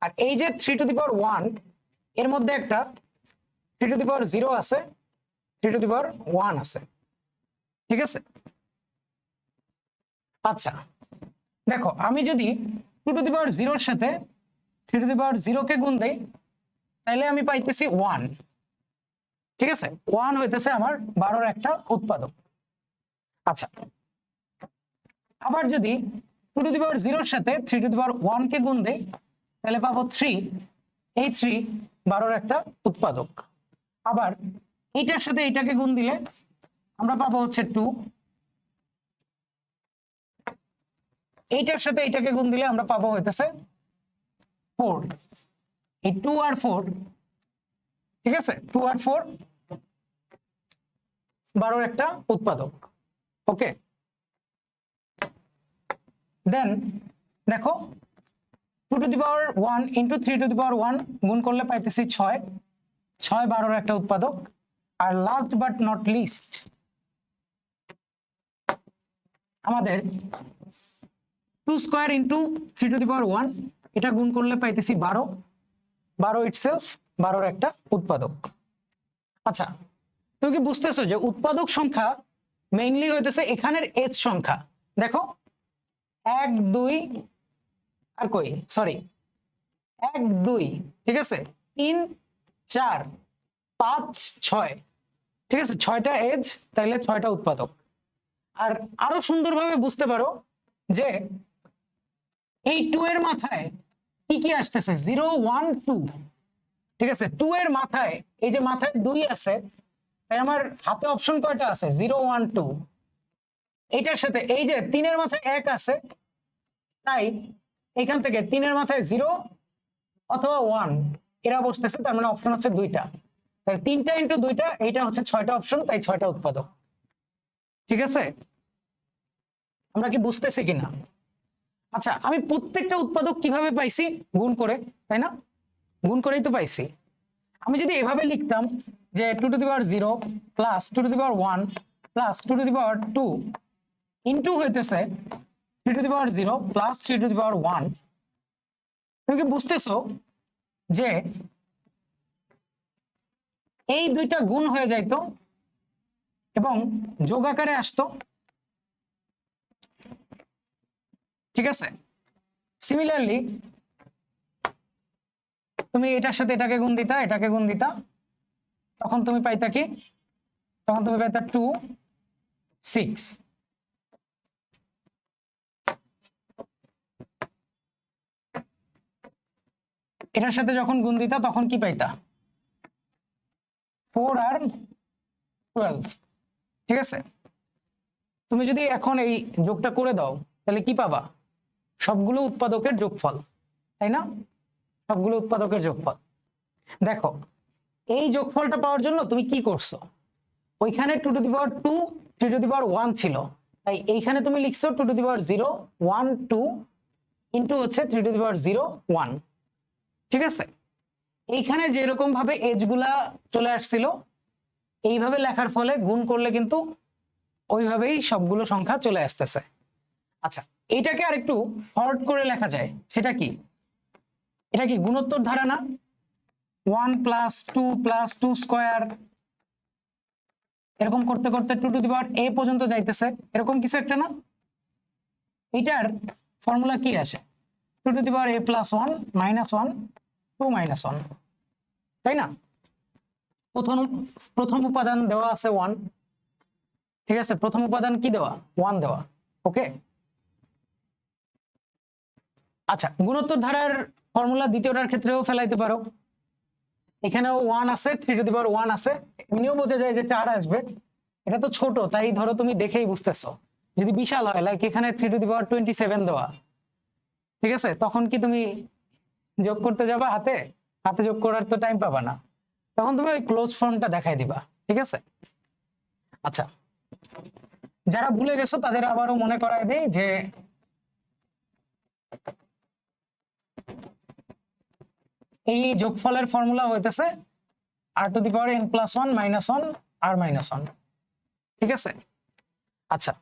[SPEAKER 1] আর এই যে 3 টু দি পাওয়ার 1, এর মধ্যে একটা 3 টু দি পাওয়ার 0 আছে, 3 টু দি পাওয়ার 1 আছে। ঠিক আছে, আচ্ছা দেখো আমি যদি 2 টু দি পাওয়ার 0 এর সাথে 3 টু দি পাওয়ার 0 কে গুণ দেই, তাহলে আমি পাইতেছি 1। ঠিক আছে, 1 হইতেছে আমার 12 এর একটা উৎপাদক। আচ্ছা আবার যদি 2 টু দি পাওয়ার 0 এর সাথে 3 টু দি পাওয়ার 1 কে গুণ দেই, তাহলে পাবো 3। এই 3 12 এর একটা উৎপাদক। আবার এইটার সাথে এইটাকে গুণ দিলে আমরা পাবো হচ্ছে 2, এইটার সাথে এইটাকে গুণ দিলে আমরা পাবো হইতেছে 4। এই 2 আর 4, ঠিক আছে 2 আর 4 12 এর একটা উৎপাদক। ওকে, দেন দেখো 2 to the power 1 into 3 to the power 1 গুণ করলে পাইতেছি 6, 6 12 এর একটা উৎপাদক। আর লাস্ট বাট নট লিস্ট আমাদের 2 square into 3 to the power 1, এটা গুণ করলে পাইতেছি 12, 12 ইটসেলফ 12 এর একটা উৎপাদক। আচ্ছা তুমি কি বুঝতেছো যে উৎপাদক সংখ্যা মেইনলি হইতেছে এখানের এজ সংখ্যা। দেখো 1 2 আর কই সরি 1 2, ঠিক আছে 3 4 5 6, ঠিক আছে, 6টা এজ, তাহলে 6টা উৎপাদক। আর আরো সুন্দরভাবে বুঝতে পারো যে এই 2 এর মাথায় কি কি আসতেছে, 0 1 2। ঠিক আছে, 2 এর মাথায়, এই যে মাথায় 2 আছে, তাই আমার হাতে অপশন কয়টা আছে, 0 1 2। এইটার সাথে এই যে 3 এর মাথায় 1 আছে, তাই এখান থেকে 3 এর মাথায় 0 অথবা 1 এরা বসতেছে, তার মানে অপশন হচ্ছে 2টা। তাহলে 3টা ইন্টু 2টা, এইটা হচ্ছে 6টা অপশন, তাই 6টা উৎপাদক। ঠিক আছে, আমরা কি বুঝতেছি কিনা? আচ্ছা, আমি প্রত্যেকটা উৎপাদক কিভাবে পাইছি, গুণ করে, তাই না? গুণ করেই তো পাইছি। আমি যদি এভাবে লিখতাম যে 2 to the power 0 plus 2 to the power 1 plus 2 to the power 2 into হইতেছে 3 to the power 0 plus 3 to the power 1, তুমি কি বুঝতেছো যে এই দুইটা গুণ হয়ে যাইতো এবং যোগ আকারে আসতো? ঠিক আছে, সিমিলারলি তুমি এটার সাথে এটাকে গুণ দিতা, এটাকে গুণ দিতা, তখন তুমি পাইতা কি, তখন তুমি পাইতা 2 6। এটার সাথে যখন গুণ দিতা তখন কি পাইতা, 4 আর 12। ঠিক আছে, তুমি যদি এখন এই যোগটা করে দাও তাহলে কি পাবা, সবগুলো উৎপাদকের যোগফল, তাই না? সবগুলো উৎপাদকের যোগফল। দেখো, এই যোগফলটা পাওয়ার জন্য তুমি কি করছো, ওইখানে 2 to the power 2 3 to the power 1 ছিল, তাই এইখানে তুমি লিখছো 2 টু দি পাওয়ার 0 1 2 ইনটু হচ্ছে 3 টু দি পাওয়ার 0 1। ঠিক আছে, এইখানে যেরকম ভাবে এজ গুলা চলে আসছিল, এইভাবে লেখার ফলে গুণ করলে কিন্তু ওইভাবেই সবগুলো সংখ্যা চলে আসতেছে। আচ্ছা, এইটাকে আরেকটু শর্ট করে লেখা যায়, সেটা কি, এটা কি গুণোত্তর ধারা না? 1 প্লাস 2 প্লাস 2 স্কয়ার, এরকম করতে করতে 2 টু দি পাওয়ার a পর্যন্ত যাইতেছে, এরকম কিছু একটা না? এটার ফর্মুলা কি আসে, 2 to the power a plus 1 minus 1 2 minus 1, তাই না? প্রথম উপাদান দেওয়া আছে 1। ঠিক আছে, প্রথম উপাদান কি দেওয়া, 1 দেওয়া। ওকে, আচ্ছা, গুণোত্তর ধারার ফর্মুলা দ্বিতীয়টার ক্ষেত্রেও ফেলাইতে পারো, এখানেও 1 আছে, 3 টু দি পাওয়ার 1 আছে, এমনিও বোঝা যায় যে 4 আসবে। এটা তো ছোট, তাই ধরো তুমি দেখেই বুঝতেছো। যদি বিশাল হয়, লাইক এখানে 3 টু দি পাওয়ার 27 দেওয়া, ঠিক আছে, তখন কি তুমি যোগ করতে যাবা হাতে, হাতে যোগ করার তো টাইম পাবা না, তখন তুমি ওই ক্লোজ ফর্মটা দেখাই দিবা। ঠিক আছে, আচ্ছা, যারা ভুলে গেছো তাদের আবারও মনে করায় দেই যে এই যোগফলের ফর্মুলা হইতেছে r two the power n plus 1 minus 1 r minus 1। ঠিক আছে, আচ্ছা,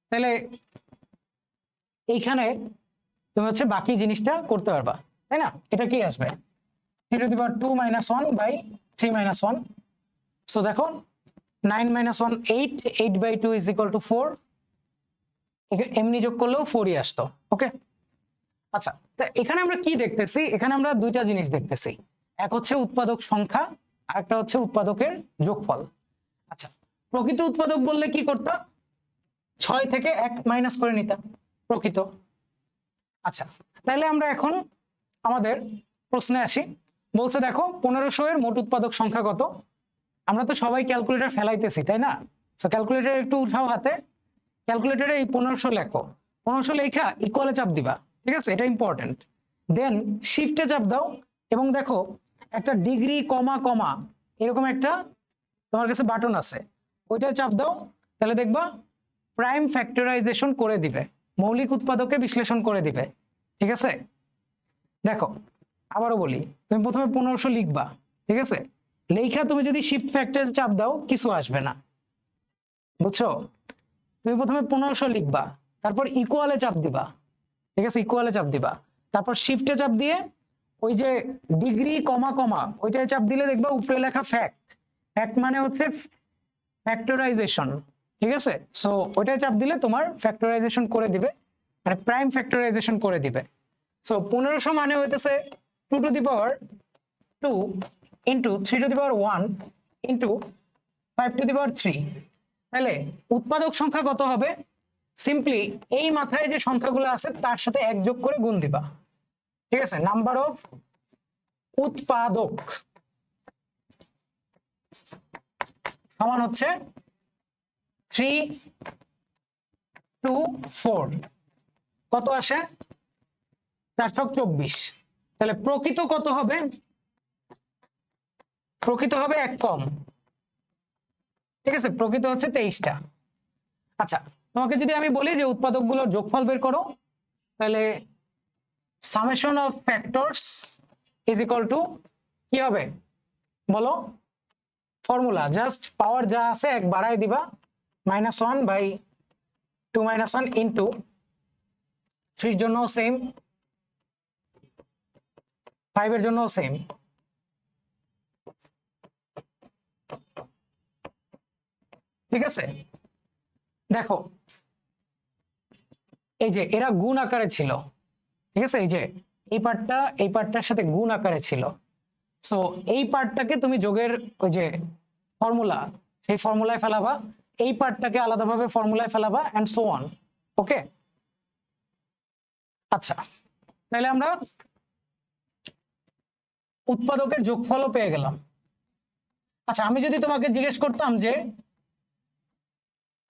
[SPEAKER 1] তাহলে এইখানে তুমি হচ্ছে বাকি জিনিসটা করতে পারবা, তাই না? এটা কি আসবে, 3 to the power 2 minus 1 by 3 minus 1। So দেখো, 9 minus 1 8, 8 by 2 is equal to 4। এমনি যোগ করলেও 4ই আসতো। ওকে, আচ্ছা, তা এখানে আমরা কি দেখতেছি, এখানে আমরা দুইটা জিনিস দেখতেছি, এক হচ্ছে উৎপাদক সংখ্যা, আর একটা হচ্ছে উৎপাদকের যোগফল। আচ্ছা, প্রকৃত উৎপাদক বললে কি করতা, 6 থেকে 1 মাইনাস করে নিতা প্রকৃত। আচ্ছা, তাহলে আমরা এখন আমাদের প্রশ্নে আসি। বলছে দেখো 1500 এর মোট উৎপাদক সংখ্যা কত। আমরা তো সবাই ক্যালকুলেটর ফেলাইতেছি, তাই না? সো ক্যালকুলেটর একটু উঠাও হাতে, ক্যালকুলেটরে এই 1500 লেখো, 1500 লেখা ইকুয়ালে চাপ দিবা। ঠিক আছে, এটা ইম্পর্টেন্ট। দেন শিফটে চাপ দাও এবং দেখো একটা ডিগ্রি কমা কমা এরকম একটা তোমার কাছে বাটন আছে, ওইটা চাপ দাও, তাহলে দেখবা প্রাইম ফ্যাক্টরাইজেশন করে দিবে, মৌলিক উৎপাদকে বিশ্লেষণ করে দিবে। ঠিক আছে, দেখো আবারও বলি, তুমি প্রথমে 1500 লিখবা। ঠিক আছে, লেখা তুমি যদি শিফট ফ্যাক্টর চাপ দাও কিছু আসবে না, বুঝছো? তুমি প্রথমে 1500 লিখবা, তারপর ইকুয়ালে চাপ দিবা। ঠিক আছে, ইকুয়ালে চাপ দিবা, তারপর শিফটে চাপ দিয়ে ওই যে ডিগ্রি কমা কমা ওইটায় চাপ দিলে দেখবা উপরে লেখা ফ্যাক্ট। ফ্যাক্ট মানে হচ্ছে ফ্যাক্টরাইজেশন। ঠিক আছে, সো ওইটায় চাপ দিলে তোমার ফ্যাক্টরাইজেশন করে দিবে, মানে প্রাইম ফ্যাক্টরাইজেশন করে দিবে। সো 1500 মানে হইতেছে 2 to the power 2 into 3 to the power 1 into 5^3। তাহলে উৎপাদক সংখ্যা কত হবে? সিম্পলি এই মাথায় যে সংখ্যাগুলো আছে তার সাথে 1 যোগ করে গুণ দিবা, ঠিক আছে? নাম্বার অফ উৎপাদক সমান হচ্ছে 3 2 4, কত আসে? 424। তাহলে প্রকৃত কত হবে? প্রকৃত হবে 1 কম, ঠিক আছে? প্রকৃত হচ্ছে 23টা। আচ্ছা, তোমাকে যদি আমি বলি যে উৎপাদকগুলোর যোগফল বের করো, তাহলে summation of factors is equal two কি হবে বলো? ফর্মুলা জাস্ট পাওয়ার যা আছে 1 বাড়াই দিবা, -1/2 - 1 ইন্টু 3 এর জন্য সেম, 5 এর জন্য সেম। ঠিক আছে, দেখো এই যে এরা গুণ আকারে ছিল, ঠিক আছে? এই যে এই পার্টটার সাথে গুণ আকারে ছিল, সো এই পার্টটাকে তুমি যোগের ওই যে ফর্মুলা, সেই ফর্মুলায় ফেলাবা, এই পার্টটাকে আলাদাভাবে ফর্মুলায় ফেলাবা, এন্ড সো অন। ওকে, আচ্ছা, তাহলে আমরা উৎপাদকের যোগফলও পেয়ে গেলাম। আচ্ছা, আমি যদি তোমাকে জিজ্ঞেস করতাম যে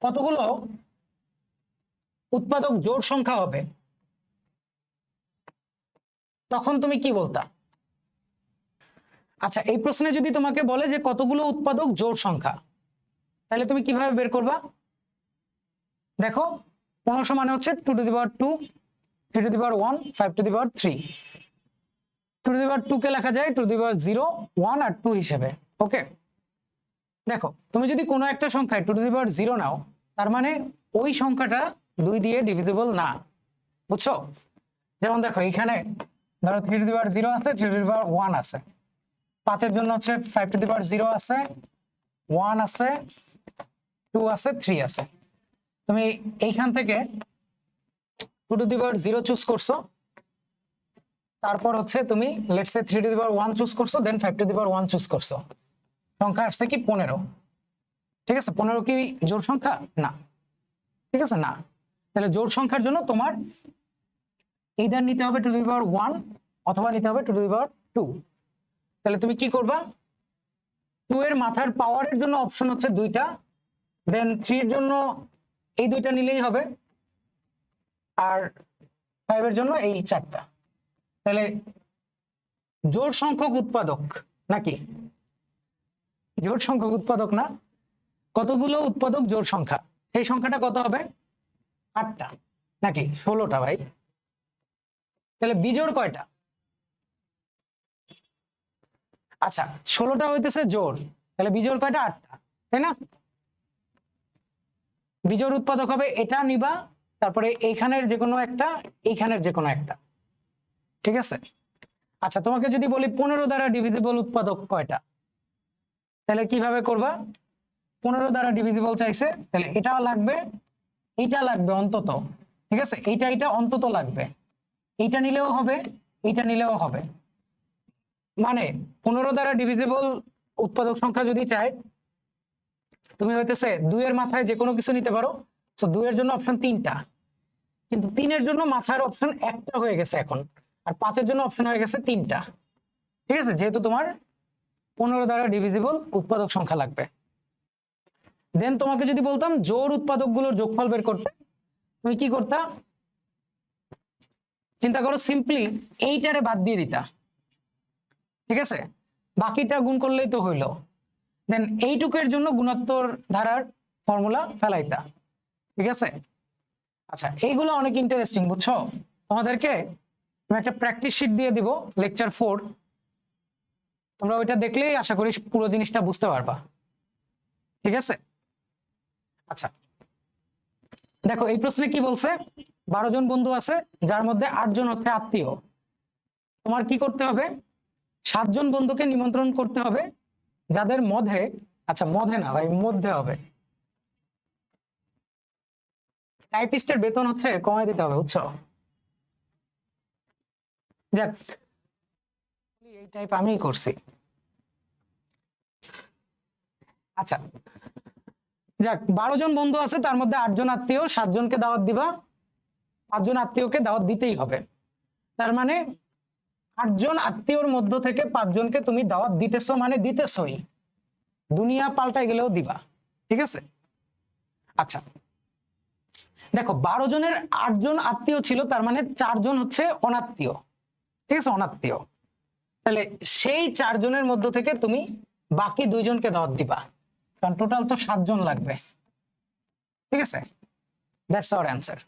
[SPEAKER 1] কতগুলো উৎপাদক জোড় সংখ্যা হবে, তখন তুমি কি বলতা? আচ্ছা, এই প্রশ্নে যদি তোমাকে বলে যে কতগুলো উৎপাদক জোড় সংখ্যা, তাহলে তুমি কিভাবে বের করবা? দেখো 1500 মানে হচ্ছে 2^2, 3^1, 5^3। 2^2 কে লেখা যায় 2^0, 1 আর 2 হিসেবে। ওকে, দেখো তুমি যদি কোনো একটা সংখ্যায় 2^0 নাও, তার মানে ওই সংখ্যাটা 2 দিয়ে ডিভিজিবল না, বুঝছো? যেমন দেখো এখানে ধরো 3^0 আছে, 3^1 আছে, 5 এর জন্য হচ্ছে 5^0 আছে, 1 আছে, 2 আছে, 3 আছে। তুমি এইখান থেকে 2^0 চুজ করছো, তারপর হচ্ছে তুমি লেটস সে 3^1 চুজ করছো, দেন 5^1 চুজ করছো, সংখ্যা আসছে কি 15। ঠিক আছে, 15 কি জোড় সংখ্যা? না, ঠিক আছে, না। তাহলে জোড় সংখ্যার জন্য তোমার এইদার নিতে হবে 2^1 অথবা নিতে হবে 2^2। তাহলে তুমি কি করবা? 2 এর মাথার পাওয়ারের জন্য অপশন হচ্ছে 2টা, দেন 3 এর জন্য এই 2টা নিলেই হবে, আর 5 এর জন্য এই 4টা। তাহলে জোড় সংখ্যক উৎপাদক নাকি? জোড় সংখ্যক উৎপাদক না, কতগুলো উৎপাদক জোড় সংখ্যা, সেই সংখ্যাটা কত হবে? 8টা নাকি 16টা ভাই? তাহলে বিজোড় কয়টা? আচ্ছা, 16টা হইতেছে জোড়, তাহলে বিজোড় কয়টা? 8টা, তাই না? বিজোড় উৎপাদক হবে এটা নিবা, তারপরে এইখানের যে কোনো একটা, এইখানের যে কোনো একটা, ঠিক আছে? আচ্ছা, তোমাকে যদি বলি 15 দ্বারা ডিভিজিবল উৎপাদক কয়টা, তাহলে কিভাবে করবা? 15 দ্বারা ডিভিজিবল চাইছে, তাহলে এটাও লাগবে, এইটা লাগবে অন্তত, ঠিক আছে? এইটা অন্তত লাগবে, এইটা নিলেও হবে, এইটা নিলেও হবে। মানে 15 দ্বারা ডিভিজিবল উৎপাদক সংখ্যা যদি চাই, তুমি হইতেছে 2 এর মাথায় যে কোনো কিছু নিতে পারো, সো 2 এর জন্য অপশন 3টা, কিন্তু 3 এর জন্য মাথার অপশন একটা হয়ে গেছে এখন, আর 5 এর জন্য অপশন হয়ে গেছে 3টা, ঠিক আছে? যেহেতু তোমার 15 দ্বারা ডিভিজিবল উৎপাদক সংখ্যা লাগবে। দেন তোমাকে যদি বলতাম জোড় উৎপাদকগুলোর যোগফল বের করতে, তুমি কি করতা? চিন্তা করো, সিম্পলি এইটারে বাদ দিয়ে দিতা, ঠিক আছে? বাকিটা গুণ করলেই তো হইলো, দেন এইটুকের জন্য গুণোত্তর ধারার ফর্মুলা ফেলাইতা, ঠিক আছে? আচ্ছা, এইগুলো অনেক ইন্টারেস্টিং, বুঝছো? তোমাদেরকে আমি একটা প্র্যাকটিস শিট দিয়ে দিব, লেকচার 4, তোমরা ওইটা দেখলেই আশা করি পুরো জিনিসটা বুঝতে পারবা, ঠিক আছে? আচ্ছা, দেখো এই প্রশ্নে কি বলছে? 12 জন বন্ধু আছে, যার মধ্যে 8 জন হচ্ছে আত্মীয়। তোমার কি করতে হবে? 7 জন বন্ধুকে নিমন্ত্রণ করতে হবে, যাদের মধ্যে, আচ্ছা মধ্যে না ভাই, মধ্যে হবে, টাইপিস্টের বেতন হচ্ছে কমাই দিতে হবে, বুঝছো? যাক, এই টাইপ আমিই করছি। আচ্ছা যাক, 12 জন বন্ধু আছে, তার মধ্যে 8 জন আত্মীয়, 7 জনকে দাওয়াত দিবা, 5 জন আত্মীয়কে দাওয়াত দিতেই হবে। তার মানে 8 জন আত্মীয়র মধ্য থেকে 5 জনকে তুমি দাওয়াত দিতেছো, মানে দিতেছই, দুনিয়া পাল্টাই গেলেও দিবা। ঠিক আছে? আচ্ছা দেখো, 12 জনের 8 জন আত্মীয় ছিল, তার মানে 4 জন হচ্ছে অনাত্মীয়। ঠিক আছে, অনাত্মীয়। তাহলে সেই 4 জনের মধ্য থেকে তুমি বাকি 2 জনকে দাওয়াত দিবা, কারণ টোটাল তো 7 জন লাগবে। ঠিক আছে, দ্যাটস আওয়ার অ্যান্সার।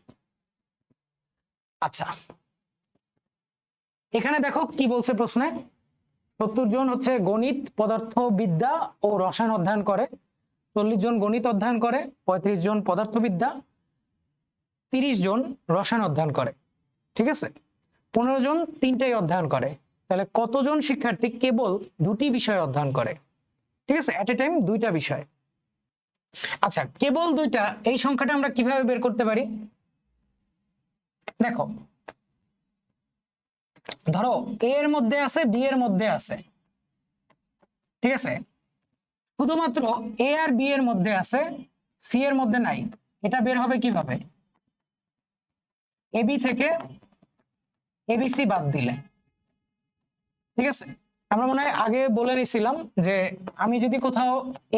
[SPEAKER 1] আচ্ছা এখানে দেখো কি বলছে প্রশ্নে, 70 জন হচ্ছে গণিত, পদার্থবিদ্যা ও রসায়ন অধ্যয়ন করে, 40 জন গণিত অধ্যয়ন করে, 35 জন পদার্থবিদ্যা, 30 জন রসায়ন অধ্যয়ন করে। ঠিক আছে, 15 জন তিনটাই অধ্যয়ন করে। তাহলে কতজন শিক্ষার্থী কেবল দুটি বিষয় অধ্যয়ন করে? ঠিক আছে, এট এ টাইম দুইটা বিষয়। আচ্ছা কেবল দুইটা, এই সংখ্যাটা আমরা কিভাবে বের করতে পারি? দেখো ধরো এ এর মধ্যে আছে, বি এর মধ্যে আছে। ঠিক আছে, শুধুমাত্র এ আর বি এর মধ্যে আছে, সি এর মধ্যে নাই। এটা বের হবে কিভাবে? এবি থেকে এবিসি বাদ দিলে। ঠিক আছে, আমরা মনে হয় আগে বলে নিছিলাম যে আমি যদি কোথাও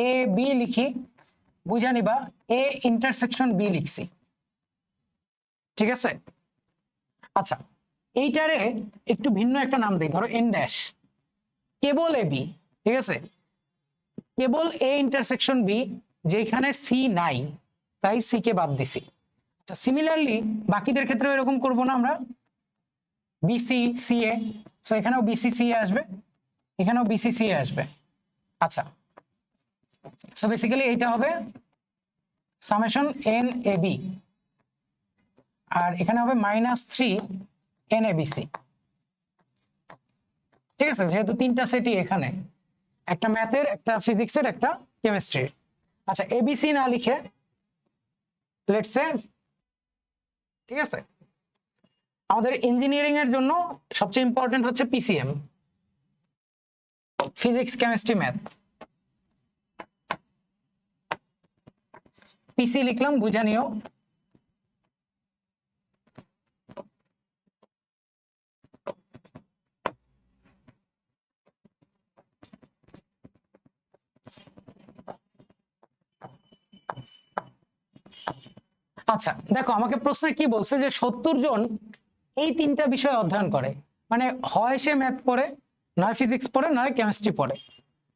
[SPEAKER 1] এ বি লিখি, বুঝা নিবা এ ইন্টারসেকশন বি লিখছি। ঠিক আছে, আচ্ছা এইটারে একটু ভিন্ন একটা নাম দিই, ধরো N dash, cable A B. ঠিক আছে, কেবল এ ইন্টারসেকশন বি, যেখানে সি নাই, তাই সি কে বাদ দিছি। আচ্ছা সিমিলারলি বাকিদের ক্ষেত্রে এরকম করব না আমরা, বিসি সি এ, সো এখানেও বিসি সি এ আসবে, এখানেও বিসি সি এ আসবে। আচ্ছা সো বেসিক্যালি এইটা হবে সামেশন এন এ বি, আর এখানে হবে -3 এন এ বি সি। ঠিক আছে, যেহেতু তিনটা সেটই এখানে, একটা ম্যাথের, একটা ফিজিক্সের, একটা কেমিস্ট্রির। আচ্ছা এবিসি না লিখে লেটস সে, ঠিক আছে, আমাদের ইঞ্জিনিয়ারিং এর জন্য সবচেয়ে ইম্পর্টেন্ট হচ্ছে পিসিএম, ফিজিক্স কেমিস্ট্রি ম্যাথ। পিসি লিখলাম, বুঝা নিও। আচ্ছা দেখো আমাকে প্রশ্নে কি বলছে যে 70 জন এই তিনটা বিষয় অধ্যয়ন করে, মানে হয় সে ম্যাথ পড়ে, নয় ফিজিক্স পড়ে, নয় কেমিস্ট্রি পড়ে।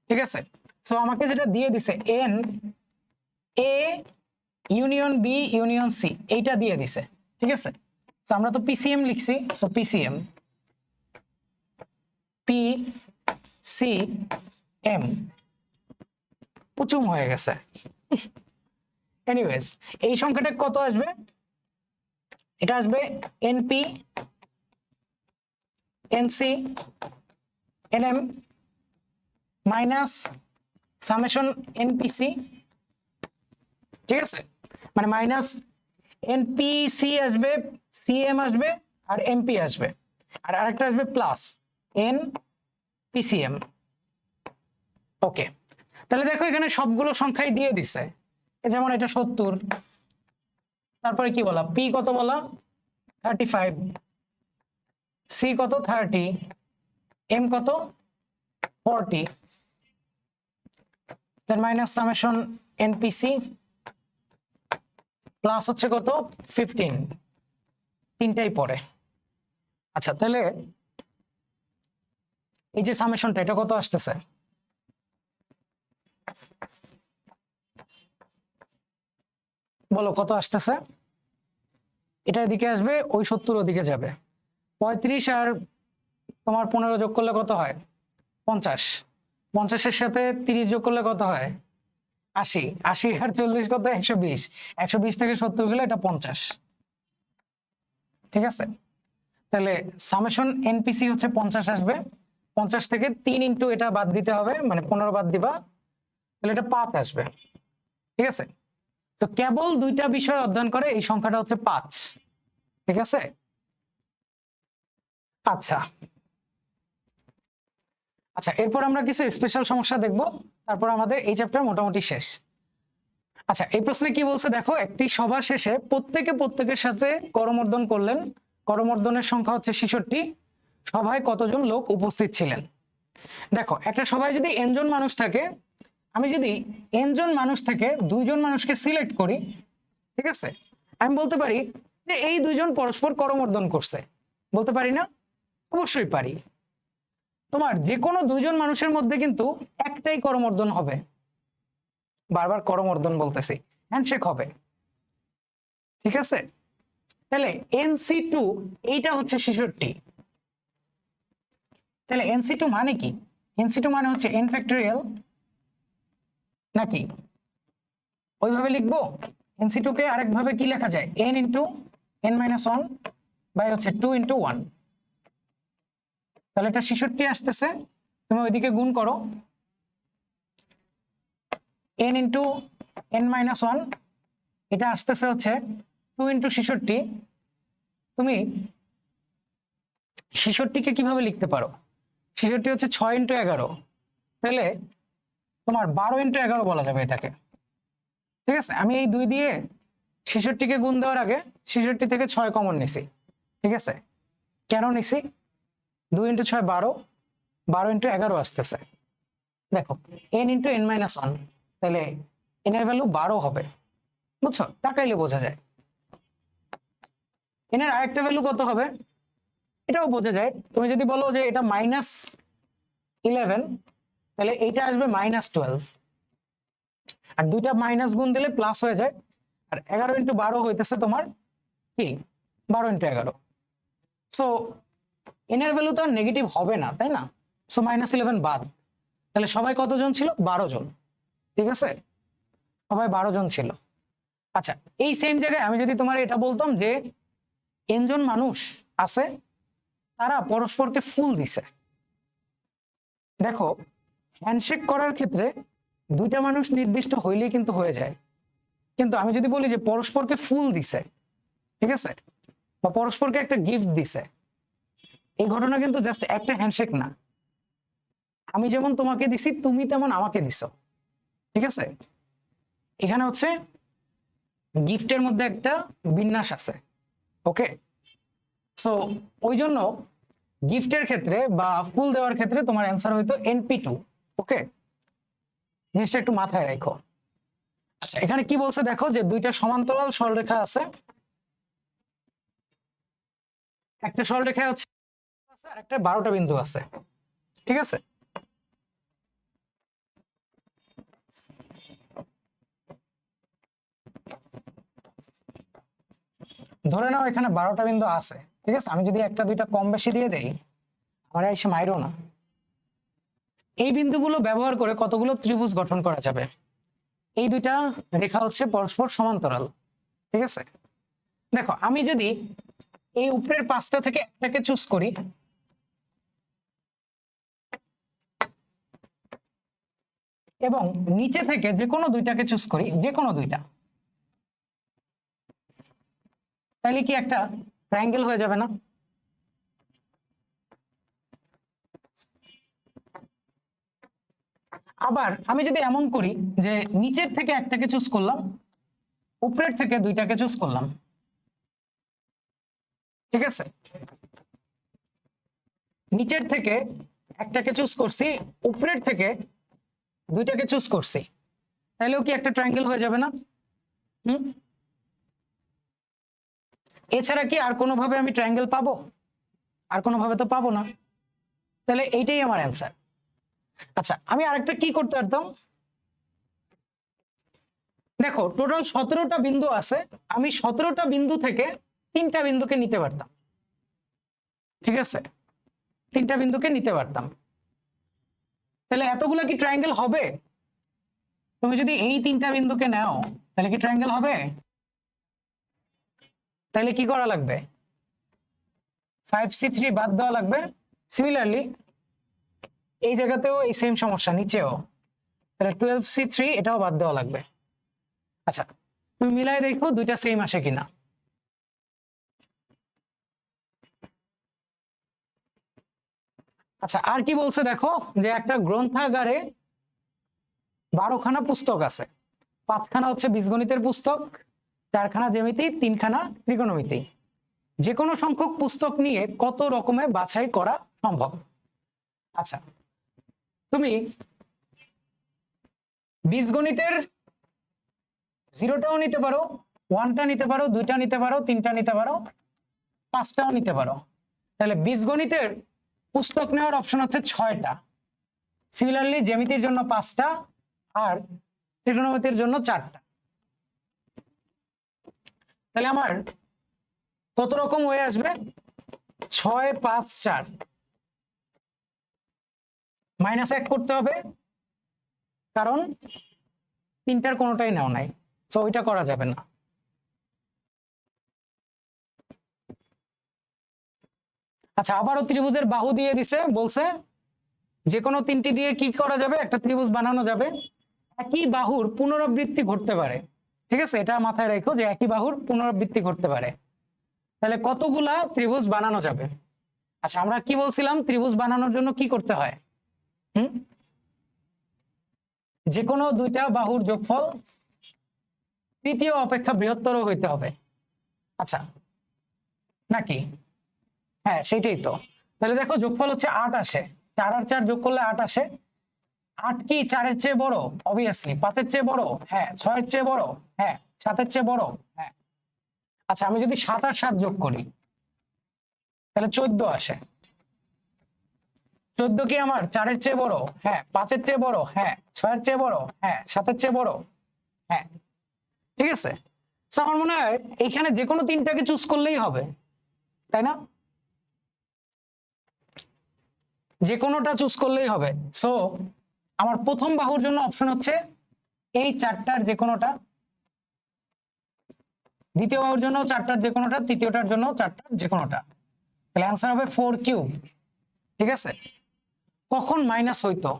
[SPEAKER 1] ঠিক আছে, সো আমাকে যেটা দিয়ে দিছে n A union B union C, এইটা দিয়ে দিছে। ঠিক আছে, সো আমরা তো পিসিএম লিখছি, so PCM P C M, পুচুম হয়ে গেছে। এনিওয়েজ এই সংখ্যাটা কত আসবে? এটা আসবে NP NC NM minus summation NPC. ঠিক আছে, মানে মাইনাস এনপিসি আসবে, সিএম আসবে, আর এমপি আসবে, আর আরেকটা আসবে প্লাস এন পিসিএম। ওকে, তাহলে দেখো এখানে সবগুলো সংখ্যাই দিয়ে দিছে, যেমন এটা 70, তারপরে কি বলা, পি কত বলা 35, সি কত 30, এম কত 40, then minus summation NPC plus হচ্ছে কত 15, তিনটাই পড়ে। আচ্ছা তাহলে এই যে সামেশনটা, এটা কত আসতেছে? বলো কত আসতেছে? এটা এদিকে আসবে, ওই 70 ওদিকে যাবে। 35 আর তোমার 15 যোগ করলে কত হয়? 50। 50-এর সাথে 30 যোগ করলে কত হয়? 80। 80 আর 40 কত? 120। 120 থেকে 70 গেলে এটা 50। ঠিক আছে, তাহলে সামেশন এনপিসি হচ্ছে 50 আসবে। 50 থেকে 3 ইন্টু এটা বাদ দিতে হবে, মানে 15 বাদ দিবা, তাহলে এটা 5 আসবে। ঠিক আছে, তো কেবল দুইটা বিষয় অধ্যয়ন করে, এই সংখ্যাটা হচ্ছে 5। ঠিক আছে, আচ্ছা আচ্ছা, এরপর আমরা কিছু স্পেশাল সমস্যা দেখব, তারপর আমাদের এই চ্যাপ্টার মোটামুটি শেষ। আচ্ছা, এই প্রশ্নে কি বলছে দেখো, একটি সভা শেষে প্রত্যেকের সাথে করমর্দন করলেন। করমর্দনের সংখ্যা হচ্ছে 66। সভায় কতজন লোক উপস্থিত ছিলেন? দেখো, একটা সভায় যদি n জন মানুষ থাকে, আমি যদি n জন মানুষ থেকে 2 জন মানুষকে সিলেক্ট করি, ঠিক আছে, আমি বলতে পারি যে এই 2 জন পরস্পর করমর্দন করছে। বলতে পারি না? অবশ্যই পারি। তোমার যে কোনো 2 জন মানুষের মধ্যে কিন্তু একটাই করমর্দন হবে। বারবার করমর্দন বলতেছি, হ্যান্ডশেক হবে। ঠিক আছে, তাহলে NC2 এইটা হচ্ছে 66। তাহলে NC2 মানে কি? NC2 মানে হচ্ছে n ফ্যাক্টরিয়াল, নাকি ওইভাবে লিখবো? NC2 কে আরেকভাবে কি লেখা যায়? n into n minus 1 by হচ্ছে 2 ইন্টু 1। তাহলে এটা 66 আসতেছে, তুমি ওইদিকে গুণ করো, n ইন্টু n মাইনাস 1, এটা আসতেছে হচ্ছে 2 ইন্টু 66। তুমি 66কে কিভাবে লিখতে পারো? 66 হচ্ছে 6 ইন্টু 11, তাহলে তোমার 12 ইন্টু 11 বলা যাবে এটাকে। ঠিক আছে, আমি এই 2 দিয়ে 66কে গুণ দেওয়ার আগে 66 থেকে 6 কমন নিছি। ঠিক আছে, কেন নিছি? 2 ইন্টু 6 12, 12 ইন্টু 11 আসতেছে। দেখো, n ইন্টু n মাইনাস 1, তাহলে n এর ভ্যালু 12 হবে। বুঝছো? তাকাইলে বোঝা যায়। n এর আরেকটা ভ্যালু কত হবে এটাও বোঝা যায়। তুমি যদি বলো যে এটা -11, তাহলে এইটা আসবে -12, আর দুইটা মাইনাস গুণ দিলে প্লাস হয়ে যায়। আর 11 ইন্টু 12 হইতেছে তোমার কি 12 ইন্টু 11। সো n এর ভ্যালু তো আর নেগেটিভ হবে না, তাই না? সো -11 বাদ। তাহলে সবাই কতজন ছিল? 12 জন। ঠিক আছে, সবাই 12 জন ছিল। আচ্ছা, এই সেম জায়গায় আমি যদি তোমার এটা বলতাম যে n জন মানুষ আছে, তারা পরস্পরকে ফুল দিছে। দেখো, হ্যান্ডশেক করার ক্ষেত্রে দুইটা মানুষ নির্দিষ্ট হইলেই কিন্তু হয়ে যায়, কিন্তু আমি যদি বলি যে পরস্পরকে ফুল দিছে, ঠিক আছে, বা পরস্পরকে একটা গিফট দিছে, এই ঘটনা কিন্তু জাস্ট একটা হ্যান্ডশেক না। আমি যেমন তোমাকে দিছি, তুমি তেমন আমাকে দিছো। ঠিক আছে, এখানে হচ্ছে গিফটের মধ্যে একটা বিন্যাস আছে। ওকে, সো ওই জন্য গিফটের ক্ষেত্রে বা ফুল দেওয়ার ক্ষেত্রে তোমার অ্যান্সার হয়তো NP2। ওকে, জিনিসটা একটু মাথায় রাখো। আচ্ছা, এখানে কি বলছে দেখো, যে দুইটা সমান্তরাল সরলরেখা আছে, একটা সরলরেখা হচ্ছে আর একটা 12টা বিন্দু আছে। ঠিক আছে, ধরে নাও এখানে 12টা বিন্দু আছে। ঠিক আছে, আমি যদি একটা দুইটা কম বেশি দিয়ে দেই, আমার এসে মাইরো না। এই বিন্দুগুলো ব্যবহার করে কতগুলো ত্রিভুজ গঠন করা যাবে? এই দুইটা রেখা হচ্ছে পরস্পর সমান্তরাল। ঠিক আছে, দেখো, আমি যদি এই উপরের 5টা থেকে একটাকে চুজ করি, এবং নিচে থেকে যে কোনো দুইটাকে চুজ করি, যে কোনো দুইটা, তাহলে কি একটা ট্রায়াঙ্গেল হয়ে যাবে না? আবার আমি যদি এমন করি যে নিচের থেকে একটাকে চুজ করলাম, উপরের থেকে দুইটাকে চুজ করলাম, ঠিক আছে, নিচের থেকে একটাকে চুজ করছি, উপরের থেকে দুইটাকে চুজ করছি, তাহলেও কি একটা ট্রায়াঙ্গেল হয়ে যাবে না? হুম, এছাড়া কি আর কোনোভাবে আমি ট্রায়াঙ্গেল পাবো? আর কোনোভাবে তো পাবো না। তাহলে এইটাই আমার অ্যান্সার। আচ্ছা, আমি আরেকটা কি করতে পারতাম, দেখো টোটাল 17টা বিন্দু আছে, আমি 17টা বিন্দু থেকে 3টা বিন্দুকে নিতে পারতাম। ঠিক আছে, 3টা বিন্দুকে নিতে পারতাম, তাহলে এতগুলা কি ট্রায়াঙ্গেল হবে? তুমি যদি এই 3টা বিন্দুকে নাও, তাহলে কি ট্রায়াঙ্গেল হবে? তাহলে কি করা লাগবে? 5C3 বাদ দেওয়া লাগবে। সিমিলারলি এই জায়গাতেও এই সেম সমস্যা, নিচেও, তাহলে 12C3 এটাও বাদ দেওয়া লাগবে। আচ্ছা, তুমি মিলাই দেখো দুইটা সেম আসে কিনা। আচ্ছা, আর কি বলছে দেখো, যে একটা গ্রন্থাগারে 12খানা পুস্তক আছে, 5খানা হচ্ছে বীজগণিতের পুস্তক, 4খানা জ্যামিতি, 3খানা ত্রিকোণমিতি। যে কোনো সংখ্যক পুস্তক নিয়ে কত রকমে বাছাই করা সম্ভব? আচ্ছা, তুমি বীজগণিতের 0টাও নিতে পারো, 1টা নিতে পারো, 2টা নিতে পারো, 3টা নিতে পারো, 5টাও নিতে পারো। তাহলে বীজগণিতের পুস্তক নেওয়ার অপশন হচ্ছে 6টা। সিমিলারলি জ্যামিতির জন্য 5টা আর ত্রিকোণমিতির জন্য 4টা। তাহলে আমার কত রকম ওয়ে আসবে? 6, 5, 4 -1 করতে হবে, কারণ 3টার কোনোটাই নাও নাই, তো ওইটা করা যাবে না। আচ্ছা, আবারও ত্রিভুজের বাহু দিয়ে দিছে, বলছে যে কোনো 3টি দিয়ে কি করা যাবে, একটা ত্রিভুজ বানানো যাবে। একই বাহুর পুনরাবৃত্তি ঘটতে পারে, ঠিক আছে, এটা মাথায় রেখো যে একই বাহুর পুনরাবৃত্তি ঘটতে পারে। তাহলে কতগুলা ত্রিভুজ বানানো যাবে? আচ্ছা, আমরা কি বলছিলাম, ত্রিভুজ বানানোর জন্য কি করতে হয়? যে কোনো 2টা বাহুর যোগফল তৃতীয় অপেক্ষা বৃহত্তর হইতে হবে। আচ্ছা, নাকি? হ্যাঁ, সেটাই তো। তাহলে দেখো, যোগফল হচ্ছে 8 আসে, 4 আর 4 যোগ করলে 8 আসে। 8 কি 4-এর চেয়ে বড়? অবভিয়াসলি। 5-এর চেয়ে বড়? হ্যাঁ। 6-এর চেয়ে বড়? হ্যাঁ। 7-এর চেয়ে বড়? হ্যাঁ। আচ্ছা, আমি যদি 7 আর 7 যোগ করি তাহলে 14 আসে। 14 কি আমার 4-এর চেয়ে বড়? হ্যাঁ। 5-এর চেয়ে বড়? হ্যাঁ। 6-এর চেয়ে বড়? হ্যাঁ। 7-এর চেয়ে বড়? হ্যাঁ। ঠিক আছে, আমার মনে হয় এইখানে যে কোনো 3টাকে চুজ করলেই হবে, তাই না? যে কোনোটা চুজ করলেই হবে। সো আমার প্রথম বাহুর জন্য অপশন হচ্ছে এই 4টার যে কোনোটা, দ্বিতীয় বাহুর জন্য 4টার যে কোনোটা, তৃতীয়টার জন্য 4টার যে কোনোটা। তাহলে অ্যান্সার হবে 4 কিউব। ঠিক আছে, কখন মাইনাস হইতো?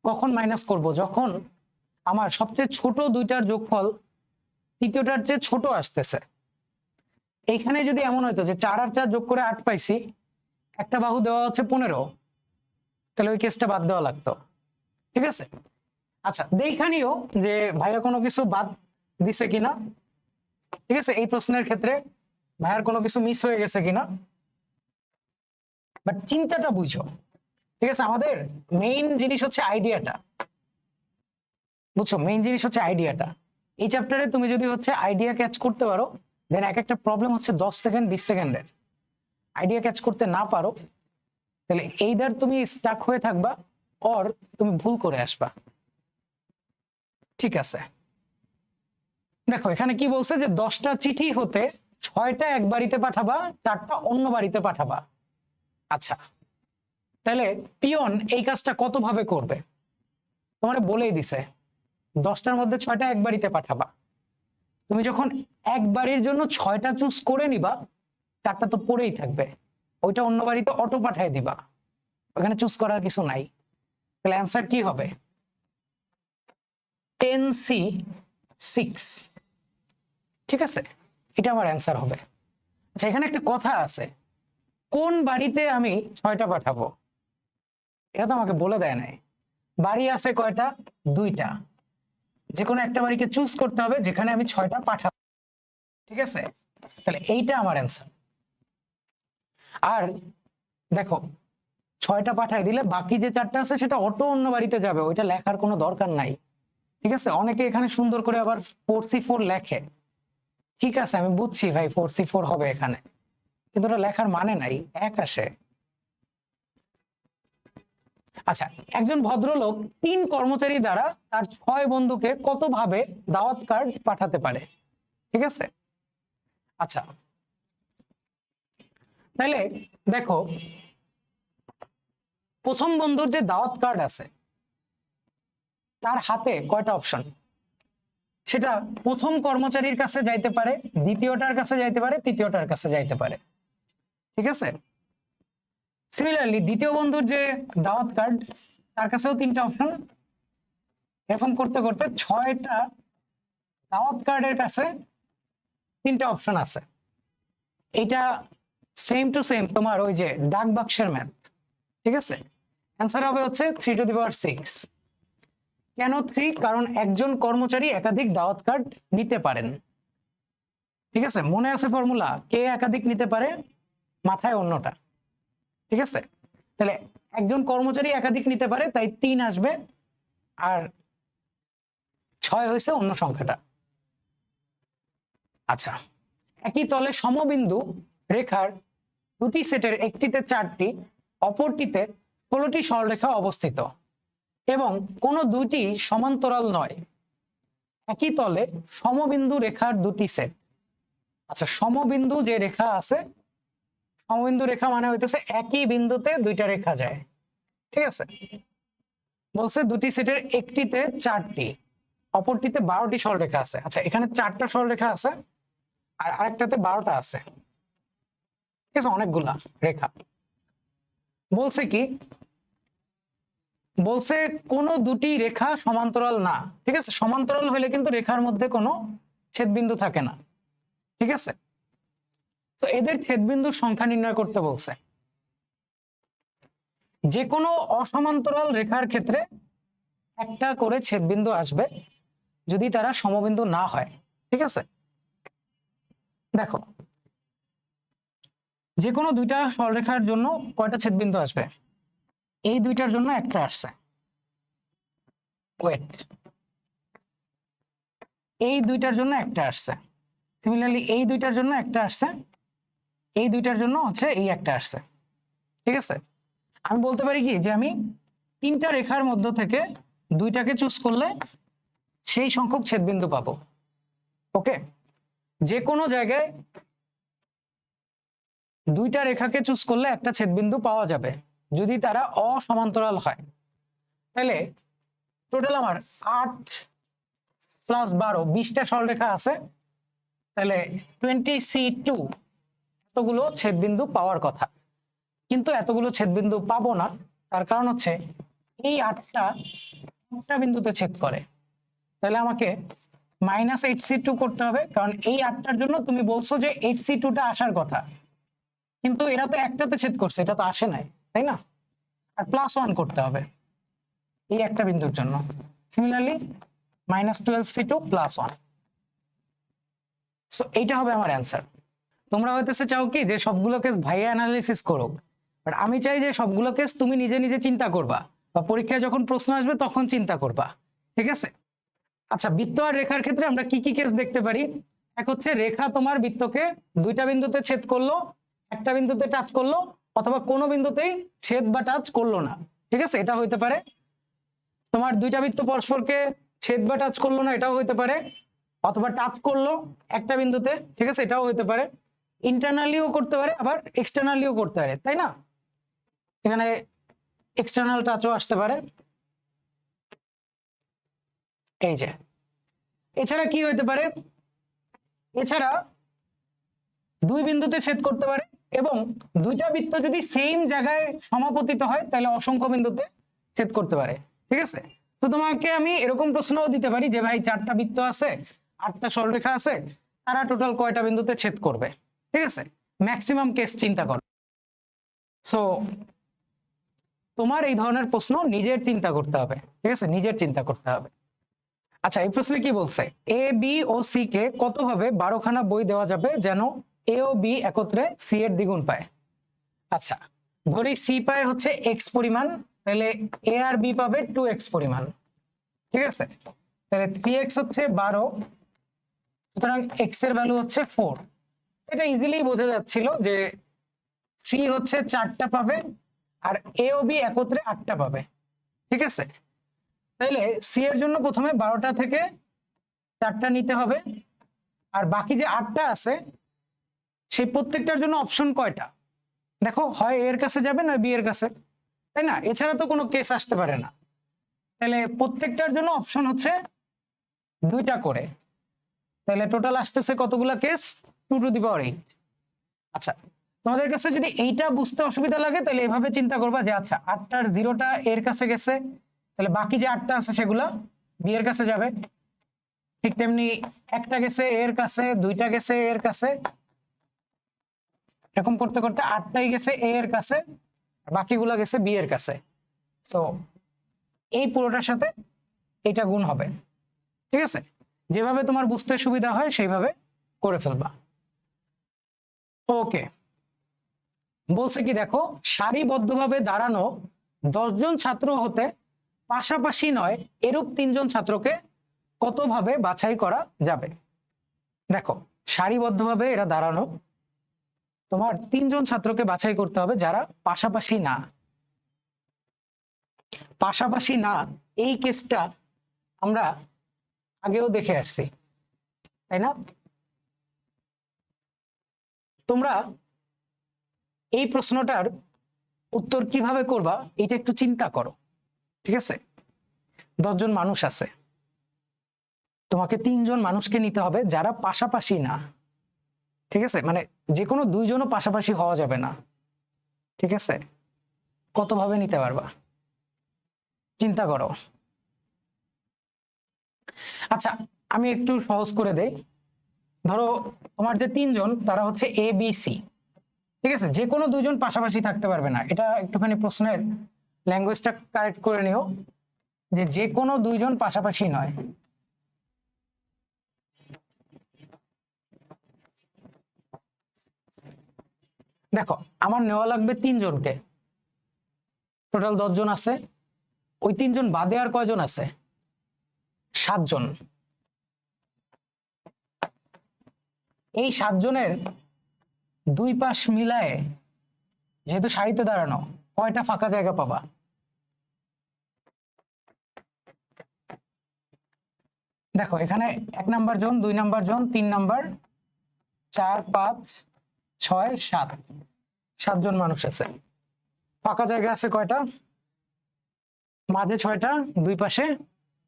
[SPEAKER 1] কখন মাইনাস করব? যখন আমার সবচেয়ে ছোট 2টার যোগফল তৃতীয়টার চেয়ে ছোট আসতেছে। এইখানে যদি এমন হইতো যে 4 আর 4 যোগ করে 8 পাইছি, একটা বাহু দেওয়া হচ্ছে 15, তাহলে ওই কেসটা বাদ দেওয়া লাগতো। ঠিক আছে, আচ্ছা দেখানিও যে ভাইয়া কোনো কিছু বাদ দিছে কিনা। ঠিক আছে, এই প্রশ্নের ক্ষেত্রে ভাইয়ার কোনো কিছু মিস হয়ে গেছে কিনা, বাট চিন্তাটা বুঝো। ঠিক আছে, আমাদের মেইন জিনিস হচ্ছে আইডিয়াটা, বুঝছো? মেইন জিনিস হচ্ছে আইডিয়াটা। এই চ্যাপ্টারে তুমি যদি হচ্ছে আইডিয়া ক্যাচ করতে পারো, দেন এক একটা প্রবলেম হচ্ছে 10 সেকেন্ড 20 সেকেন্ডের। আইডিয়া ক্যাচ করতে না পারো, তাহলে এইদার তুমি স্টাক হয়ে থাকবা অর তুমি ভুল করে আসবা। ঠিক আছে, দেখো এখানে কি বলছে যে 10টা চিঠি হতে 6টা এক বাড়িতে পাঠাবা, 4টা অন্য বাড়িতে পাঠাবা। আচ্ছা, তাহলে পিয়ন এই কাজটা কত ভাবে করবে? তোমার বলেই দিছে 10টার মধ্যে 6টা এক বাড়িতে পাঠাবা। তুমি যখন এক বাড়ির জন্য 6টা চুজ করে নিবা, 4টা তো পড়েই থাকবে, ওইটা অন্য বাড়িতে অটো পাঠিয়ে দিবা, ওখানে চুজ করার কিছু নাই। তাহলে অ্যান্সার কি হবে? 10C6। ঠিক আছে, এটা আমার অ্যান্সার হবে। আচ্ছা, এখানে একটা কথা আছে, কোন বাড়িতে আমি 6টা পাঠাবো এটা তো আমাকে বলে দেয় নাই। বাড়ি আছে কয়টা? 2টা। যে কোনো একটা বাড়িকে চুজ করতে হবে যেখানে আমি 6টা পাঠাবো। ঠিক আছে, তাহলে এইটা আমার অ্যান্সার। আর দেখো, 6টা পাঠাই দিলে বাকি যে 4টা আছে সেটা অটো অন্য বাড়িতে যাবে, ওইটা লেখার কোনো দরকার নাই। ঠিক আছে, অনেকে এখানে সুন্দর করে আবার 4C4 লেখে। ঠিক আছে, আমি বুঝছি ভাই 4C4 হবে এখানে, কিন্তু ওটা লেখার মানে নাই, এক আসে। আচ্ছা, একজন ভদ্রলোক 3 কর্মচারী দ্বারা তার 6 বন্ধুকে কত ভাবে দাওয়াত কার্ড পাঠাতে পারে? ঠিক আছে, আচ্ছা তাহলে দেখো, প্রথম বন্ধুর যে দাওয়াত কার্ড আছে তার হাতে কয়টা অপশন? সেটা প্রথম কর্মচারীর কাছে যাইতে পারে, দ্বিতীয়টার কাছে যাইতে পারে, তৃতীয়টার কাছে যাইতে পারে। ঠিক আছে, সিমিলারলি দ্বিতীয় বন্ধুর যে দাওয়াত কার্ড তার কাছেও 3টা অপশন। এরকম করতে করতে 6টা দাওয়াত কার্ডের কাছে 3টা অপশন আছে। এটা সেম টু সেম তোমার ওই যে ডাক বাক্সের ম্যাথ, ঠিক আছে। অ্যান্সার হবে হচ্ছে 3⁶। কেন 3? কারণ একজন কর্মচারী একাধিক দাওয়াত কার্ড নিতে পারেন, ঠিক আছে। মনে আছে ফর্মুলা, কে একাধিক নিতে পারে, মাথায় অন্যটা, ঠিক আছে। তাহলে একজন কর্মচারী একাধিক নিতে পারে, তাই 3 আসবে, আর 6 হয়েছে অন্য সংখ্যাটা। আচ্ছা, একই তলে সমবিন্দু রেখার দুটি সেটের একটিতে 4টি, অপরটিতে 16টি সরলরেখা অবস্থিত এবং কোনো দুইটি সমান্তরাল নয়। একই তলে সমবিন্দু রেখার দুটি সেট। আচ্ছা, সমবিন্দু যে রেখা আছে, সমবিন্দু রেখা মানে হইতেছে একই বিন্দুতে দুইটা রেখা যায়, ঠিক আছে। বলছে দুটি সেটের একটিতে 4টি, অপরটিতে 12টি সরলরেখা আছে। আচ্ছা, এখানে 4টা সরলরেখা আছে আর আরেকটাতে 12টা আছে, ঠিক আছে, অনেকগুলা রেখা। বলছে কি, বলছে কোনো দুটি রেখা সমান্তরাল না, ঠিক আছে। সমান্তরাল হলে কিন্তু রেখার মধ্যে কোনো ছেদবিন্দু থাকে না, ঠিক আছে। তো এদের ছেদবিন্দুর সংখ্যা নির্ণয় করতে বলছে। যে কোনো অসমান্তরাল রেখার ক্ষেত্রে একটা করে ছেদবিন্দু আসবে যদি তারা সমবিন্দু না হয়, ঠিক আছে। দেখো, যে কোনো দুইটা সরলরেখার জন্য কয়টা ছেদবিন্দু আসবে? এই দুইটার জন্য একটা আসছে, ওয়েট, এই দুইটার জন্য একটা আসছে, সিমিলারলি এই দুইটার জন্য একটা আসছে, এই দুইটার জন্য হচ্ছে এই একটা আসছে, ঠিক আছে। আমি বলতে পারি কি যে আমি 3টা রেখার মধ্য থেকে দুইটাকে চুজ করলে সেই সংখ্যক ছেদবিন্দু পাবো। ওকে, যে কোনো জায়গায় দুইটা রেখাকে চুজ করলে একটা ছেদবিন্দু পাওয়া যাবে যদি তারা অসমান্তরাল হয়। তাহলে টোটাল আমার 8 + 12 20টা সরলরেখা আছে, তাহলে 20C2 এতগুলো ছেদবিন্দু পাওয়ার কথা, কিন্তু এতগুলো ছেদবিন্দু পাবো না। তার কারণ হচ্ছে এই 8টা একটা বিন্দুতে ছেদ করে, তাহলে আমাকে -8C2 করতে হবে, কারণ এই 8টার জন্য তুমি বলছো যে 8C2টা আসার কথা, কিন্তু এরা তো একটাতে ছেদ করছে, এটা তো আসে নাই, তাই না। আর +1 করতে হবে এই একটা বিন্দুর জন্য, সিমিলারলি -12C2 +1। সো এইটা হবে আমার অ্যান্সার। তোমরা হইতেছে চাও কি যে সবগুলো কেস ভাইয়া অ্যানালিসিস করুক, বাট আমি চাই যে সবগুলো কেস তুমি নিজে নিজে চিন্তা করবা, বা পরীক্ষায় যখন প্রশ্ন আসবে তখন চিন্তা করবা, ঠিক আছে। আচ্ছা, বৃত্ত আর রেখার ক্ষেত্রে আমরা কি কি কেস দেখতে পারি? এক হচ্ছে রেখা তোমার বৃত্তকে দুইটা বিন্দুতে ছেদ করলো, একটা বিন্দুতে টাচ করলো, অথবা কোনো বিন্দুতেই ছেদ বা টাচ করলো না, ঠিক আছে, এটা হইতে পারে। তোমার দুইটা বৃত্ত পরস্পরকে ছেদ বা টাচ করলো না, এটাও হইতে পারে। অথবা টাচ করলো একটা বিন্দুতে, ঠিক আছে, এটাও হইতে পারে। ইন্টারনালিও করতে পারে, আবার এক্সটার্নালিও করতে পারে, তাই না। এখানে এক্সটার্নাল টাচও আসতে পারে, এই যে। এছাড়া কি হইতে পারে? এছাড়া দুই বিন্দুতে ছেদ করতে পারে, এবং দুইটা বৃত্ত যদি সেম জায়গায় সমাপতিত হয় তাহলে অসংখ্য বিন্দুতে ছেদ করতে পারে, ঠিক আছে। তো তোমাকে আমি এরকম প্রশ্নও দিতে পারি যে ভাই 4টা বৃত্ত আছে, 8টা সরলরেখা আছে, তারা টোটাল কয়টা বিন্দুতে ছেদ করবে, ঠিক আছে। ম্যাক্সিমাম কেস চিন্তা করো। সো তোমার এই ধরনের প্রশ্ন নিজের চিন্তা করতে হবে, ঠিক আছে, নিজের চিন্তা করতে হবে। আচ্ছা, এই প্রশ্নে কি বলছে? A B O C K কতভাবে 12খানা বই দেওয়া যাবে যেন এ ও বি একত্রে সি এর দ্বিগুণ পায়? আচ্ছা, ধরি সি পায় হচ্ছে এক্স পরিমাণ, তাহলে এ আর বি পাবে 2x পরিমাণ, ঠিক আছে। তাহলে 3x হচ্ছে 12, সুতরাং x এর ভ্যালু হচ্ছে 4। এটা ইজিলি বোঝা যাচ্ছিল যে সি হচ্ছে 4টা পাবে আর এ ও বি একত্রে 8টা পাবে, ঠিক আছে। তাহলে সি এর জন্য প্রথমে 12টা থেকে 4টা নিতে হবে, আর বাকি যে 8টা আছে সেই প্রত্যেকটার জন্য অপশন কয়টা? দেখো, হয় এর কাছে যাবে না বি এর কাছে, তাই না, এছাড়া তো কোনো কেস আসতে পারে না। তাহলে প্রত্যেকটার জন্য অপশন হচ্ছে 2টা করে, তাহলে টোটাল আসতেছে কতগুলা কেস? 2⁸। আচ্ছা, তোমাদের কাছে যদি এইটা বুঝতে অসুবিধা লাগে তাহলে এভাবে চিন্তা করবা যে আচ্ছা 8টার 0টা এর কাছে গেছে, তাহলে বাকি যে 8টা আছে সেগুলা বি এর কাছে যাবে। ঠিক তেমনি একটা গেছে এর কাছে, 2টা গেছে এর কাছে, এরকম করতে করতে 8টাই গেছে এ এর কাছে, বাকিগুলো গেছে বি এর কাছে। সো এই পুরোটার সাথে এটা গুণ হবে। ঠিক আছে, যেভাবে তোমার বুঝতে সুবিধা হয় সেইভাবে করে ফেলবা। ওকে, বলছে কি দেখো, সারিবদ্ধভাবে দাঁড়ানো 10 জন ছাত্র হতে পাশাপাশি নয় এরূপ 3 জন ছাত্রকে কতভাবে বাছাই করা যাবে। দেখো সারিবদ্ধভাবে এরা দাঁড়ানো, তোমার 3 জন ছাত্রকে বাছাই করতে হবে যারা পাশাপাশি না। পাশাপাশি না, এই কেসটা আমরা আগেও দেখে আসছি, তাই না? তোমরা এই প্রশ্নটার উত্তর কিভাবে করবা এটা একটু চিন্তা করো। ঠিক আছে, 10 জন মানুষ আছে, তোমাকে 3 জন মানুষকে নিতে হবে যারা পাশাপাশি না। ঠিক আছে, মানে যে কোনো 2 জনও পাশাপাশি হওয়া যাবে না। ঠিক আছে, কতভাবে নিতে পারবা চিন্তা করো। আচ্ছা, আমি একটু সহজ করে দেই। ধরো তোমার যে 3 জন তারা হচ্ছে এ বি সি। ঠিক আছে, যে কোনো 2 জন পাশাপাশি থাকতে পারবে না, এটা একটুখানি প্রশ্নের ল্যাঙ্গুয়েজটা কারেক্ট করে নিও, যে যে কোনো 2 জন পাশাপাশি নয়। দেখো আমার নেওয়া লাগবে 3 জনকে, টোটাল 10 জন আছে, ওই 3 জন বাদে আর কয়জন আছে? 7 জন। এই 7 জনের 2 পাশ মিলায়ে যেহেতু সারিতে দাঁড়ানো, কয়টা ফাঁকা জায়গা পাবা? দেখো এখানে 1 নাম্বার জন, 2 নাম্বার জন, 3 নাম্বার, 4 5 6 7, 7 জন মানুষ আছে। ফাঁকা জায়গা আছে কয়টা? মাঝে 6টা, 2 পাশে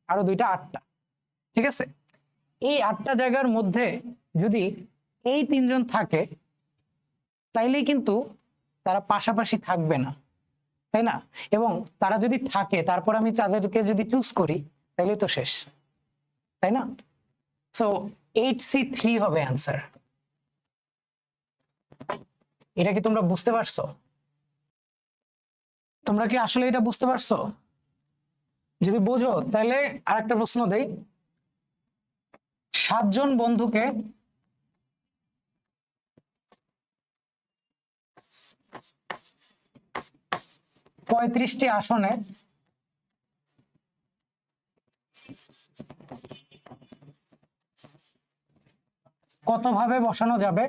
[SPEAKER 1] আরো 2টা, 8টা। ঠিক আছে, এই 8টা জায়গার মধ্যে যদি এই 3 জন থাকে তাইলেই কিন্তু তারা পাশাপাশি থাকবে না, তাই না? এবং তারা যদি থাকে তারপর আমি তাদেরকে যদি চুজ করি তাহলে তো শেষ, তাই না? সো 8C3 হবে অ্যান্সার। এটা কি তোমরা বুঝতে পারছো? তোমরা কি আসলে এটা বুঝতে পারছো? যদি বোঝো তাহলে আরেকটা প্রশ্ন দেই। 7 জন বন্ধুকে 35টি আসনে কতভাবে বসানো যাবে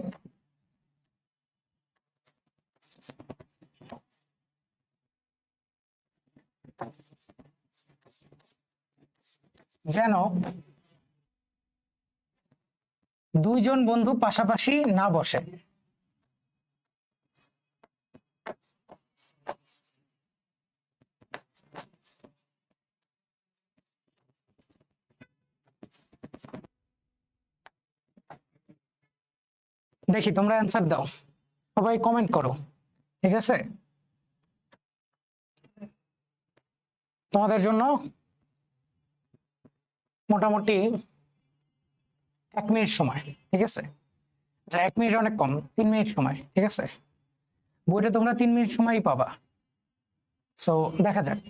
[SPEAKER 1] যেন 2 জন বন্ধু পাশাপাশি না বসে? দেখি তোমরা অ্যান্সার দাও, সবাই কমেন্ট করো। ঠিক আছে, তোমাদের জন্য মোটামুটি 1 মিনিট সময়। ঠিক আছে, যা 1 মিনিট অনেক কম, 3 মিনিট সময়। ঠিক আছে, বইটা তোমরা 3 মিনিট সময়ই পাবা। সো দেখা যাক।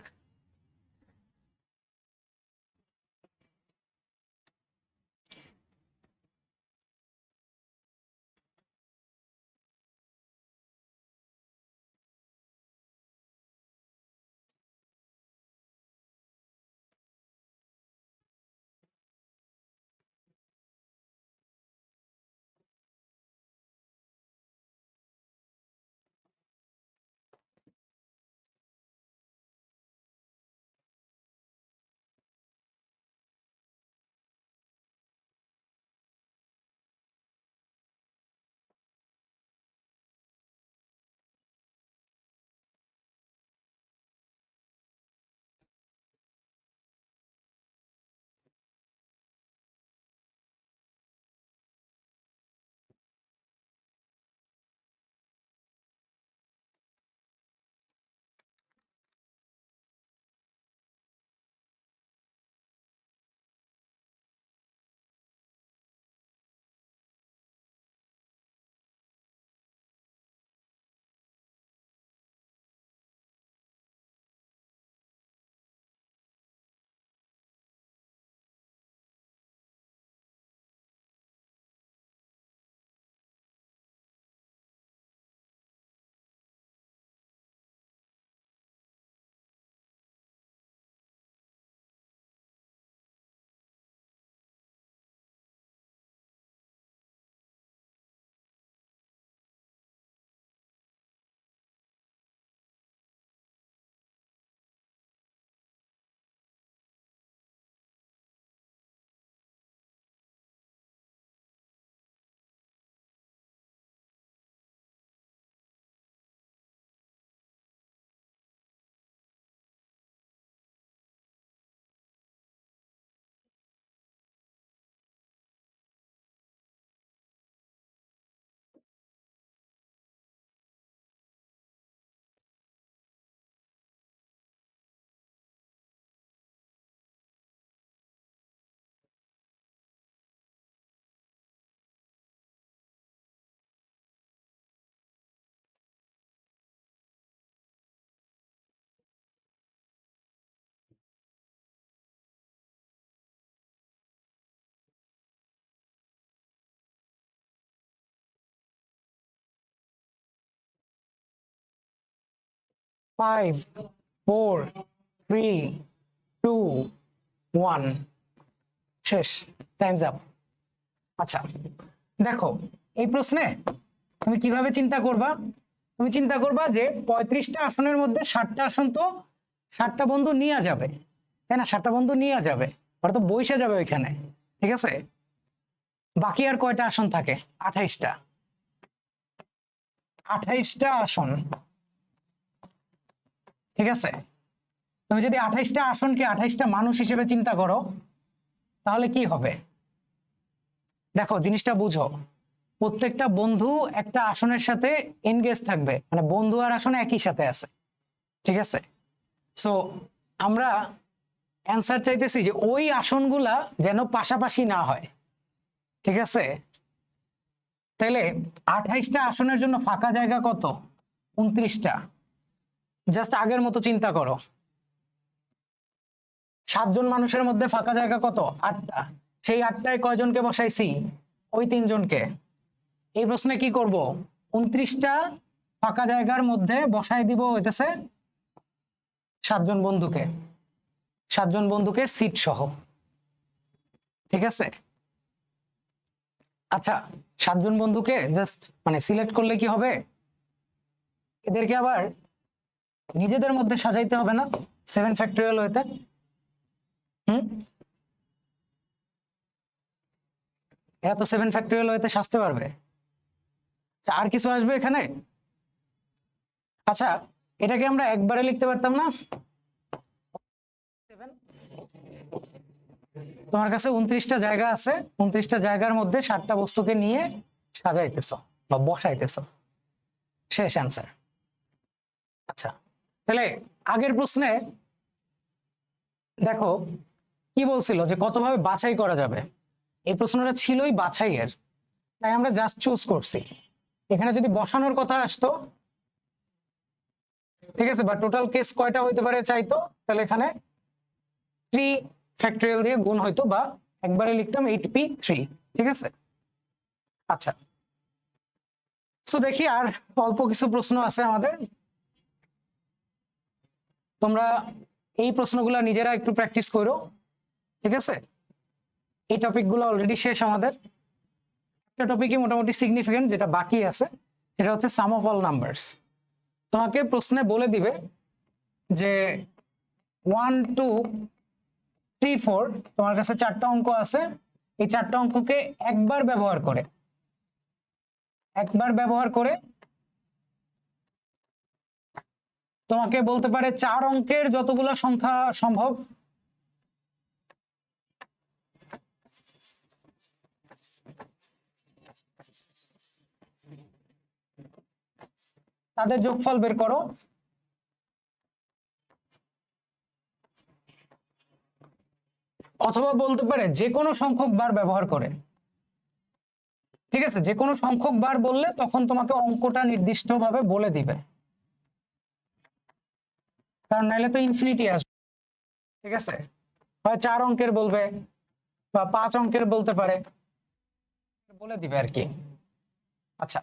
[SPEAKER 1] 5 4 3 2 1 শেষ, টাইমস আপ। আচ্ছা দেখো এই প্রশ্নে তুমি কিভাবে চিন্তা করবা, তুমি চিন্তা করবা যে 35টা আসনের মধ্যে 60টা আসন তো 60টা বন্ধু নিয়ে যাবে, তাই না? 60টা বন্ধু নিয়ে যাবে, ওরা তো বসে যাবে ওইখানে, ঠিক আছে? বাকি আর কয়টা আসন থাকে? 28টা। 28টা আসন, ঠিক আছে? তুমি যদি 28টা আসনকে 28টা মানুষ হিসেবে চিন্তা করো তাহলে কি হবে? দেখো জিনিসটা বুঝো, প্রত্যেকটা বন্ধু একটা আসনের সাথে এনগেজ থাকবে, মানে বন্ধু আর আসন একই সাথে আছে, ঠিক আছে? সো আমরা অ্যান্সার চাইতেছি যে ওই আসনগুলা যেন পাশাপাশি না হয়, ঠিক আছে? তাহলে 28টা আসনের জন্য ফাঁকা জায়গা কত? 29টা। জাস্ট আগের মতো চিন্তা করো, 7জন মানুষের মধ্যে ফাঁকা জায়গা কত? 8টা। সেই 8টায় কয়জনকে বসাইছি? ওই 3জনকে। এই প্রশ্নে কি করব? 29টা ফাঁকা জায়গার মধ্যে বসাই দিব হইতেছে 7জন বন্ধুকে, 7জন বন্ধুকে সিট সহ, ঠিক আছে? আচ্ছা 7জন বন্ধুকে জাস্ট মানে সিলেক্ট করলে কি হবে? এদেরকে আবার নিজেদের মধ্যে সাজাইতে হবে না 7 ফ্যাক্টরিয়াল ওয়েতে? এরা তো 7 ফ্যাক্টরিয়াল ওয়েতে সাজতে পারবে। আচ্ছা আর কিছু আসবে এখানে? আচ্ছা এটাকে আমরা একবারে লিখতে পারতাম না? তোমার কাছে 29টা জায়গা আছে, 29টা জায়গার মধ্যে 7টা বস্তুকে নিয়ে সাজাইতেছ বা বসাইতেছ, শেষ অ্যান্সার। আচ্ছা তাহলে আগের প্রশ্নে দেখো কি বলছিল যে কতভাবে বাছাই করা যাবে, এই প্রশ্নটা ছিলই বাছাইয়ের, তাই আমরা জাস্ট চুজ করছি। এখানে যদি বসানোর কথা আসতো, ঠিক আছে, বা টোটাল কেস কয়টা হইতে পারে চাইতো, তাহলে এখানে 3 ফ্যাক্টরিয়াল দিয়ে গুণ হইতো, বা একবারে লিখতাম 8p3, ঠিক আছে? আচ্ছা সো দেখি আর অল্প কিছু প্রশ্ন আছে আমাদের, তোমরা এই প্রশ্নগুলো নিজেরা একটু প্র্যাকটিস করো, ঠিক আছে? এই টপিকগুলো অলরেডি শেষ আমাদের, একটা টপিকই মোটামুটি সিগনিফিকেন্ট যেটা বাকি আছে সেটা হচ্ছে সাম অফ অল নাম্বারস। তোমাকে প্রশ্নে বলে দিবে যে 1 2 3 4 তোমার কাছে 4টা অঙ্ক আছে, এই 4টা অঙ্ককে একবার ব্যবহার করে তোমাকে বলতে পারে 4 অঙ্কের যতগুলো সংখ্যা সম্ভব তাদের যোগফল বের করো, অথবা বলতে পারে যে কোনো সংখ্যক বার ব্যবহার করে, ঠিক আছে? যে কোনো সংখ্যক বার বললে তখন তোমাকে অঙ্কটা নির্দিষ্টভাবে বলে দিবে, কারণ নাইলে তো ইনফিনিটি আসবে, ঠিক আছে? হয় 4 অঙ্কের বলবে বা 5 অঙ্কের বলতে পারে, বলে দিবে আর কি। আচ্ছা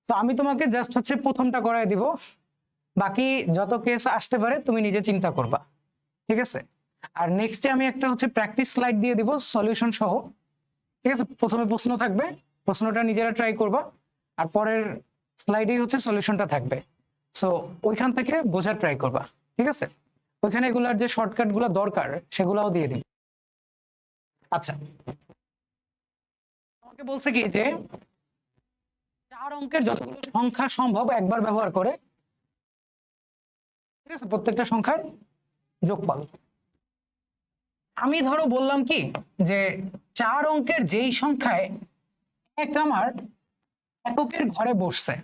[SPEAKER 1] তো আমি তোমাকে জাস্ট হচ্ছে প্রথমটা করাই দিব, বাকি যত কেস আসতে পারে তুমি নিজে চিন্তা করবা, ঠিক আছে? আর নেক্সটে আমি একটা হচ্ছে প্র্যাকটিস স্লাইড দিয়ে দিব সলিউশন সহ, ঠিক আছে? প্রথমে প্রশ্ন থাকবে, প্রশ্নটা নিজেরা ট্রাই করবা, আর পরের স্লাইডেই হচ্ছে সলিউশনটা থাকবে। সো ওইখান থেকে বোঝার ট্রাই করবা, ঠিক আছে? ওইখানে এগুলার যে শর্টকাট গুলো দরকার সেগুলাও দিয়ে দিব। আচ্ছা আমাকে বলছে কি যে 4 অঙ্কের যতগুলো সংখ্যা সম্ভব একবার ব্যবহার করে, ঠিক আছে, প্রত্যেকটা সংখ্যার যোগফল। আমি ধরো বললাম কি যে 4 অঙ্কের যেই সংখ্যায় এক আমার এককের ঘরে বসছে,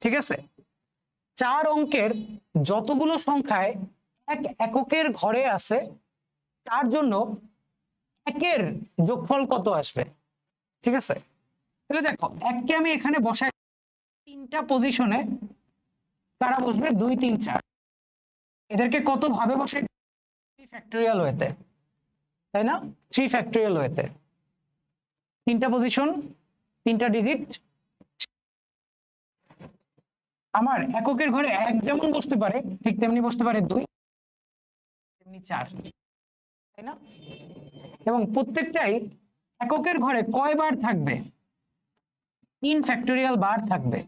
[SPEAKER 1] ঠিক আছে? 4 অঙ্কের যতগুলো সংখ্যায় এক এককের ঘরে আছে তার জন্য একের যোগফল কত আসবে, ঠিক আছে? তাহলে দেখো এককে আমি এখানে বসাই, 3টা পজিশনে কারা বসবে? 2 3 4, এদেরকে কত ভাবে বসাই? 3 ফ্যাক্টরিয়াল ওয়েতে, তাই না? 3 ফ্যাক্টরিয়াল ওয়েতে 3টা পজিশন, 3টা ডিজিট, আমার এককের ঘরে 1 যেমন বসতে পারে ঠিক তেমনি বসতে পারে 2, তেমনি 4, তাই না? এবং প্রত্যেকটাই এককের ঘরে কয় বার থাকবে? 3 ফ্যাক্টোরিয়াল বার থাকবে।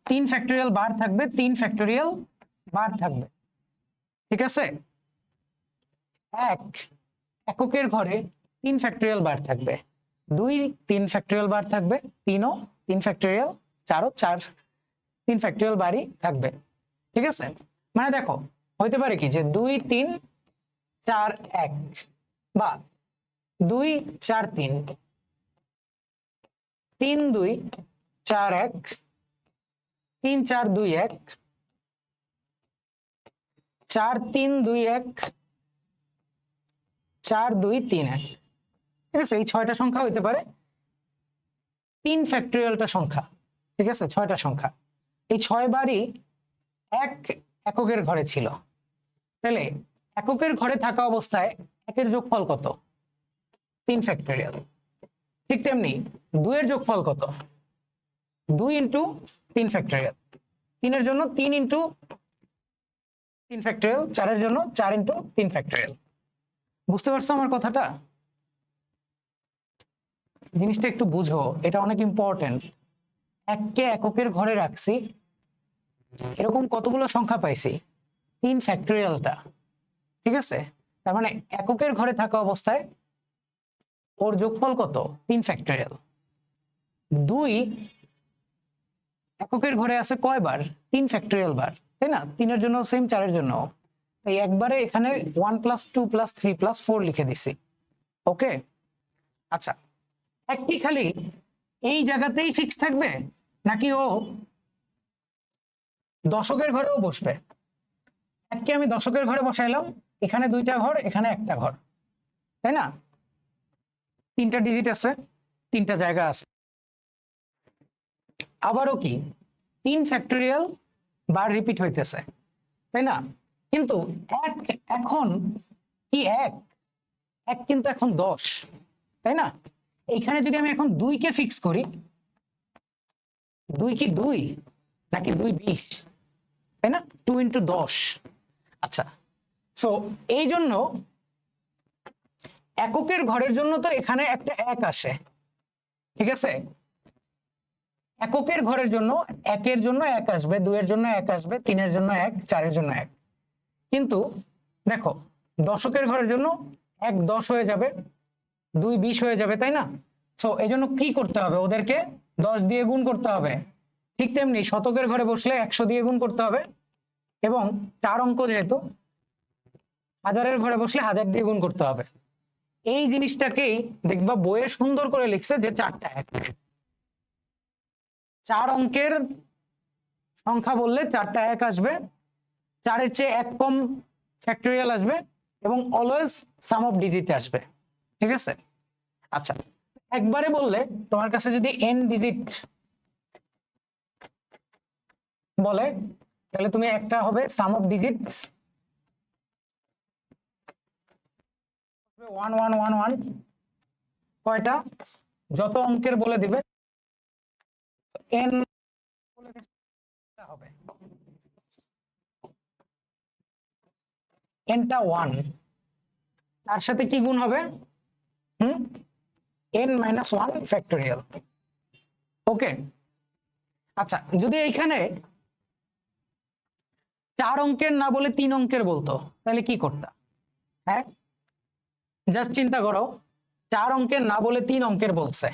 [SPEAKER 1] 3 ফ্যাক্টোরিয়াল বার থাকবে, 3 ফ্যাক্টোরিয়াল বার থাকবে। ঠিক আছে? এককের ঘরে 3 ফ্যাক্টোরিয়াল বার থাকবে, 2 3 ফ্যাক্টোরিয়াল বার থাকবে, 3 ও 3 ফ্যাক্টোরিয়াল, 4 ও 4 3 ফ্যাক্টোরিয়াল বারই থাকবে। ঠিক আছে? মানে দেখো হইতে পারে কি যে 2 3 4 1 বা 2 4 3, 3 2 4 1, 3 4 2 1, 4 3 2 1, 4 2 3 1। ঠিক আছে? এই 6টা সংখ্যা হইতে পারে 3 ফ্যাক্টোরিয়ালটা সংখ্যা। ঠিক আছে? 6টা সংখ্যা, এই 6 বারই এককের ঘরে ছিল। তাহলে এককের ঘরে থাকা অবস্থায় একের যোগফল কত? 3 ফ্যাক্টোরিয়াল। ঠিক তেমনি 2 এর যোগফল কত? 2 ইন্টু 3 ফ্যাক্টোরিয়াল। 3 এর জন্য 3 ইন্টু 3 ফ্যাক্টোরিয়াল, 4 এর জন্য 4 ইন্টু 3 ফ্যাক্টোরিয়াল। বুঝতে পারছো আমার কথাটা? জিনিসটা একটু বুঝো, এটা অনেক ইম্পর্টেন্ট। এককে এককের ঘরে রাখছি, এরকম কতগুলো সংখ্যা পাইছি? 3 ফ্যাক্টোরিয়ালটা। ঠিক আছে? তার মানে এককের ঘরে থাকা অবস্থায় ওর যোগফল কত? 3 ফ্যাক্টোরিয়াল। 2 এককের ঘরে আছে কয়বার? 3 ফ্যাক্টোরিয়াল বার, তাই না? 3 এর জন্য সেম, 4 এর জন্য। তাই একবারে এখানে 1 + 2 + 3 + 4 লিখে দিছি। ওকে, আচ্ছা, একটি খালি এই জায়গাতেই ফিক্স থাকবে নাকি ও দশকের ঘরেও বসবে? এককে আমি দশকের ঘরে বসাইলাম, এখানে 2টা ঘর, এখানে 1টা ঘর, তাই না? 3টা ডিজিট আছে, 3টা জায়গা আছে। আবারও কি 3 ফ্যাক্টোরিয়াল বার রিপিট হইতেছে, তাই না? কিন্তু এক এখন কি এক কিন্তু এখন 10, তাই না? এইখানে যদি আমি এখন 2 কে ফিক্স করি, 2 কি 2 নাকি 2 20, তাই না? 2 × 10। আচ্ছা, সো এই জন্য এককের ঘরের জন্য তো এখানে একটা 1 আসে। ঠিক আছে? এককের ঘরের জন্য 1 এর জন্য 1 আসবে, 2 এর জন্য 1 আসবে, 3 এর জন্য 1, 4 এর জন্য 1। কিন্তু দেখো দশকের ঘরের জন্য 1 10 হয়ে যাবে, 2 20 হয়ে যাবে, তাই না? সো এই জন্য কি করতে হবে? ওদেরকে 10 দিয়ে গুণ করতে হবে। ঠিক তেমনি শতকের ঘরে বসলে 100 দিয়ে গুণ করতে হবে, এবং 4 অঙ্ক যেহেতু, হাজারের ঘরে বসলে 1000 দিয়ে গুণ করতে হবে। এই জিনিসটাকেই দেখবা বইয়ে সুন্দর করে লিখছে যে 4টা 1। 4 অঙ্কের সংখ্যা বললে 4টা 1 আসবে, 4 এর চেয়ে 1 কম ফ্যাক্টোরিয়াল আসবে, এবং অলওয়েজ সাম অফ ডিজিট আসবে। ঠিক আছে? আচ্ছা, একবারে বললে তোমার কাছে যদি n ডিজিট বলে, তাহলে তুমি একটা হবে সাম অফ ডিজিটস 1 1 1 1, কয়টা? যত অঙ্কের বলে দিবে n বলে হবে, nটা 1, তার সাথে কি গুণ হবে? n - 1 factorial. ওকে, আচ্ছা, যদি এইখানে 4 অঙ্কের না বলে 3 অঙ্কের বলতো, তাহলে কি করতা? হ্যাঁ, জাস্ট চিন্তা করো, 4 অঙ্কের না বলে 3 অঙ্কের বলছে,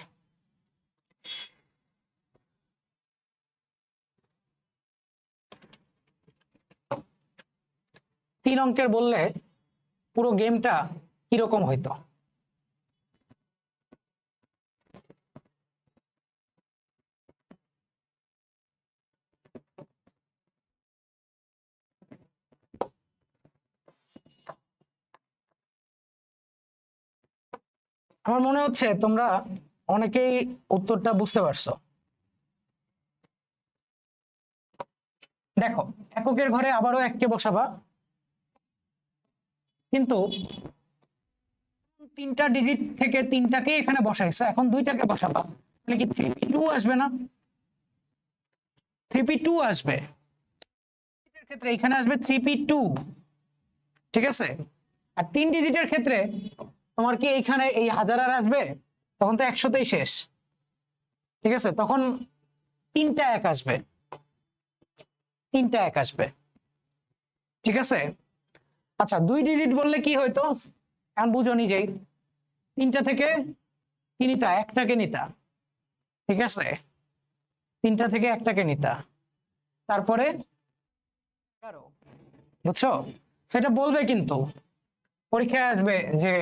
[SPEAKER 1] তিন অঙ্কের বললে পুরো গেমটা কিরকম হইতো? আমার মনে হচ্ছে তোমরা অনেকেই উত্তরটা বুঝতে পারছো। দেখো এককের ঘরে আবারও 1 কে বসাবা, কিন্তু 3টা ডিজিট থেকে 3টাকে এখানে বসাইছো, এখন 2টাকে বসাবা, তাহলে কি 3 2 আসবে না? 3 3p2 আসবে, এর ক্ষেত্রে এখানে আসবে 3p2, ঠিক আছে। আর 3 ডিজিটের ক্ষেত্রে তোমার কি এইখানে এই 1000 আর আসবে? তখন তো 100তেই শেষ, ঠিক আছে। তখন 3টা 1 আসবে, 3টা 1 আসবে, ঠিক আছে। আচ্ছা 2 ডিজিট বললে কি হইতো এখন বুঝো নিজেই, 3টা থেকে কি নিতা, 1টাকে নিতা, ঠিক আছে। 3টা থেকে 1টাকে নিতা, তারপরে 11, বুঝছো। সেটা বলবে কিন্তু পরীক্ষায় আসবে যে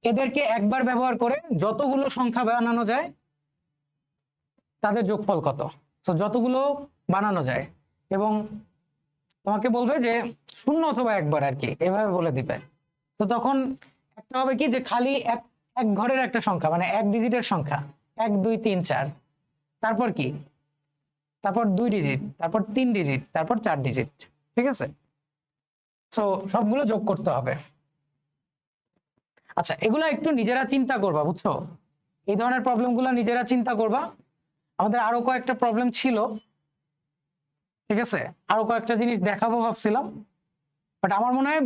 [SPEAKER 1] এদেরকে একবার ব্যবহার করে যতগুলো সংখ্যা বানানো যায় তাদের যোগফল কত, তো যতগুলো বানানো যায়, এবং তোমাকে বলবে যে 0 অথবা 1বার আর কি, এভাবে বলে দিবে। তো তখন একটা হবে কি যে খালি এক এক ঘরের একটা সংখ্যা, মানে 1 ডিজিটের সংখ্যা, 1 2 3 4, তারপর কি, তারপর 2 ডিজিট, তারপর 3 ডিজিট, তারপর 4 ডিজিট, ঠিক আছে। সো সবগুলো যোগ করতে হবে। আচ্ছা এগুলা একটু নিজেরা চিন্তা করবা, বুঝছো, এই ধরনের প্রবলেমগুলো নিজেরা চিন্তা করবা। আমাদের আরো কয়েকটা প্রবলেম ছিল, ঠিক আছে, আরো কয়েকটা জিনিস দেখাবো ভাবছিলাম, বাট আমার মনে হয়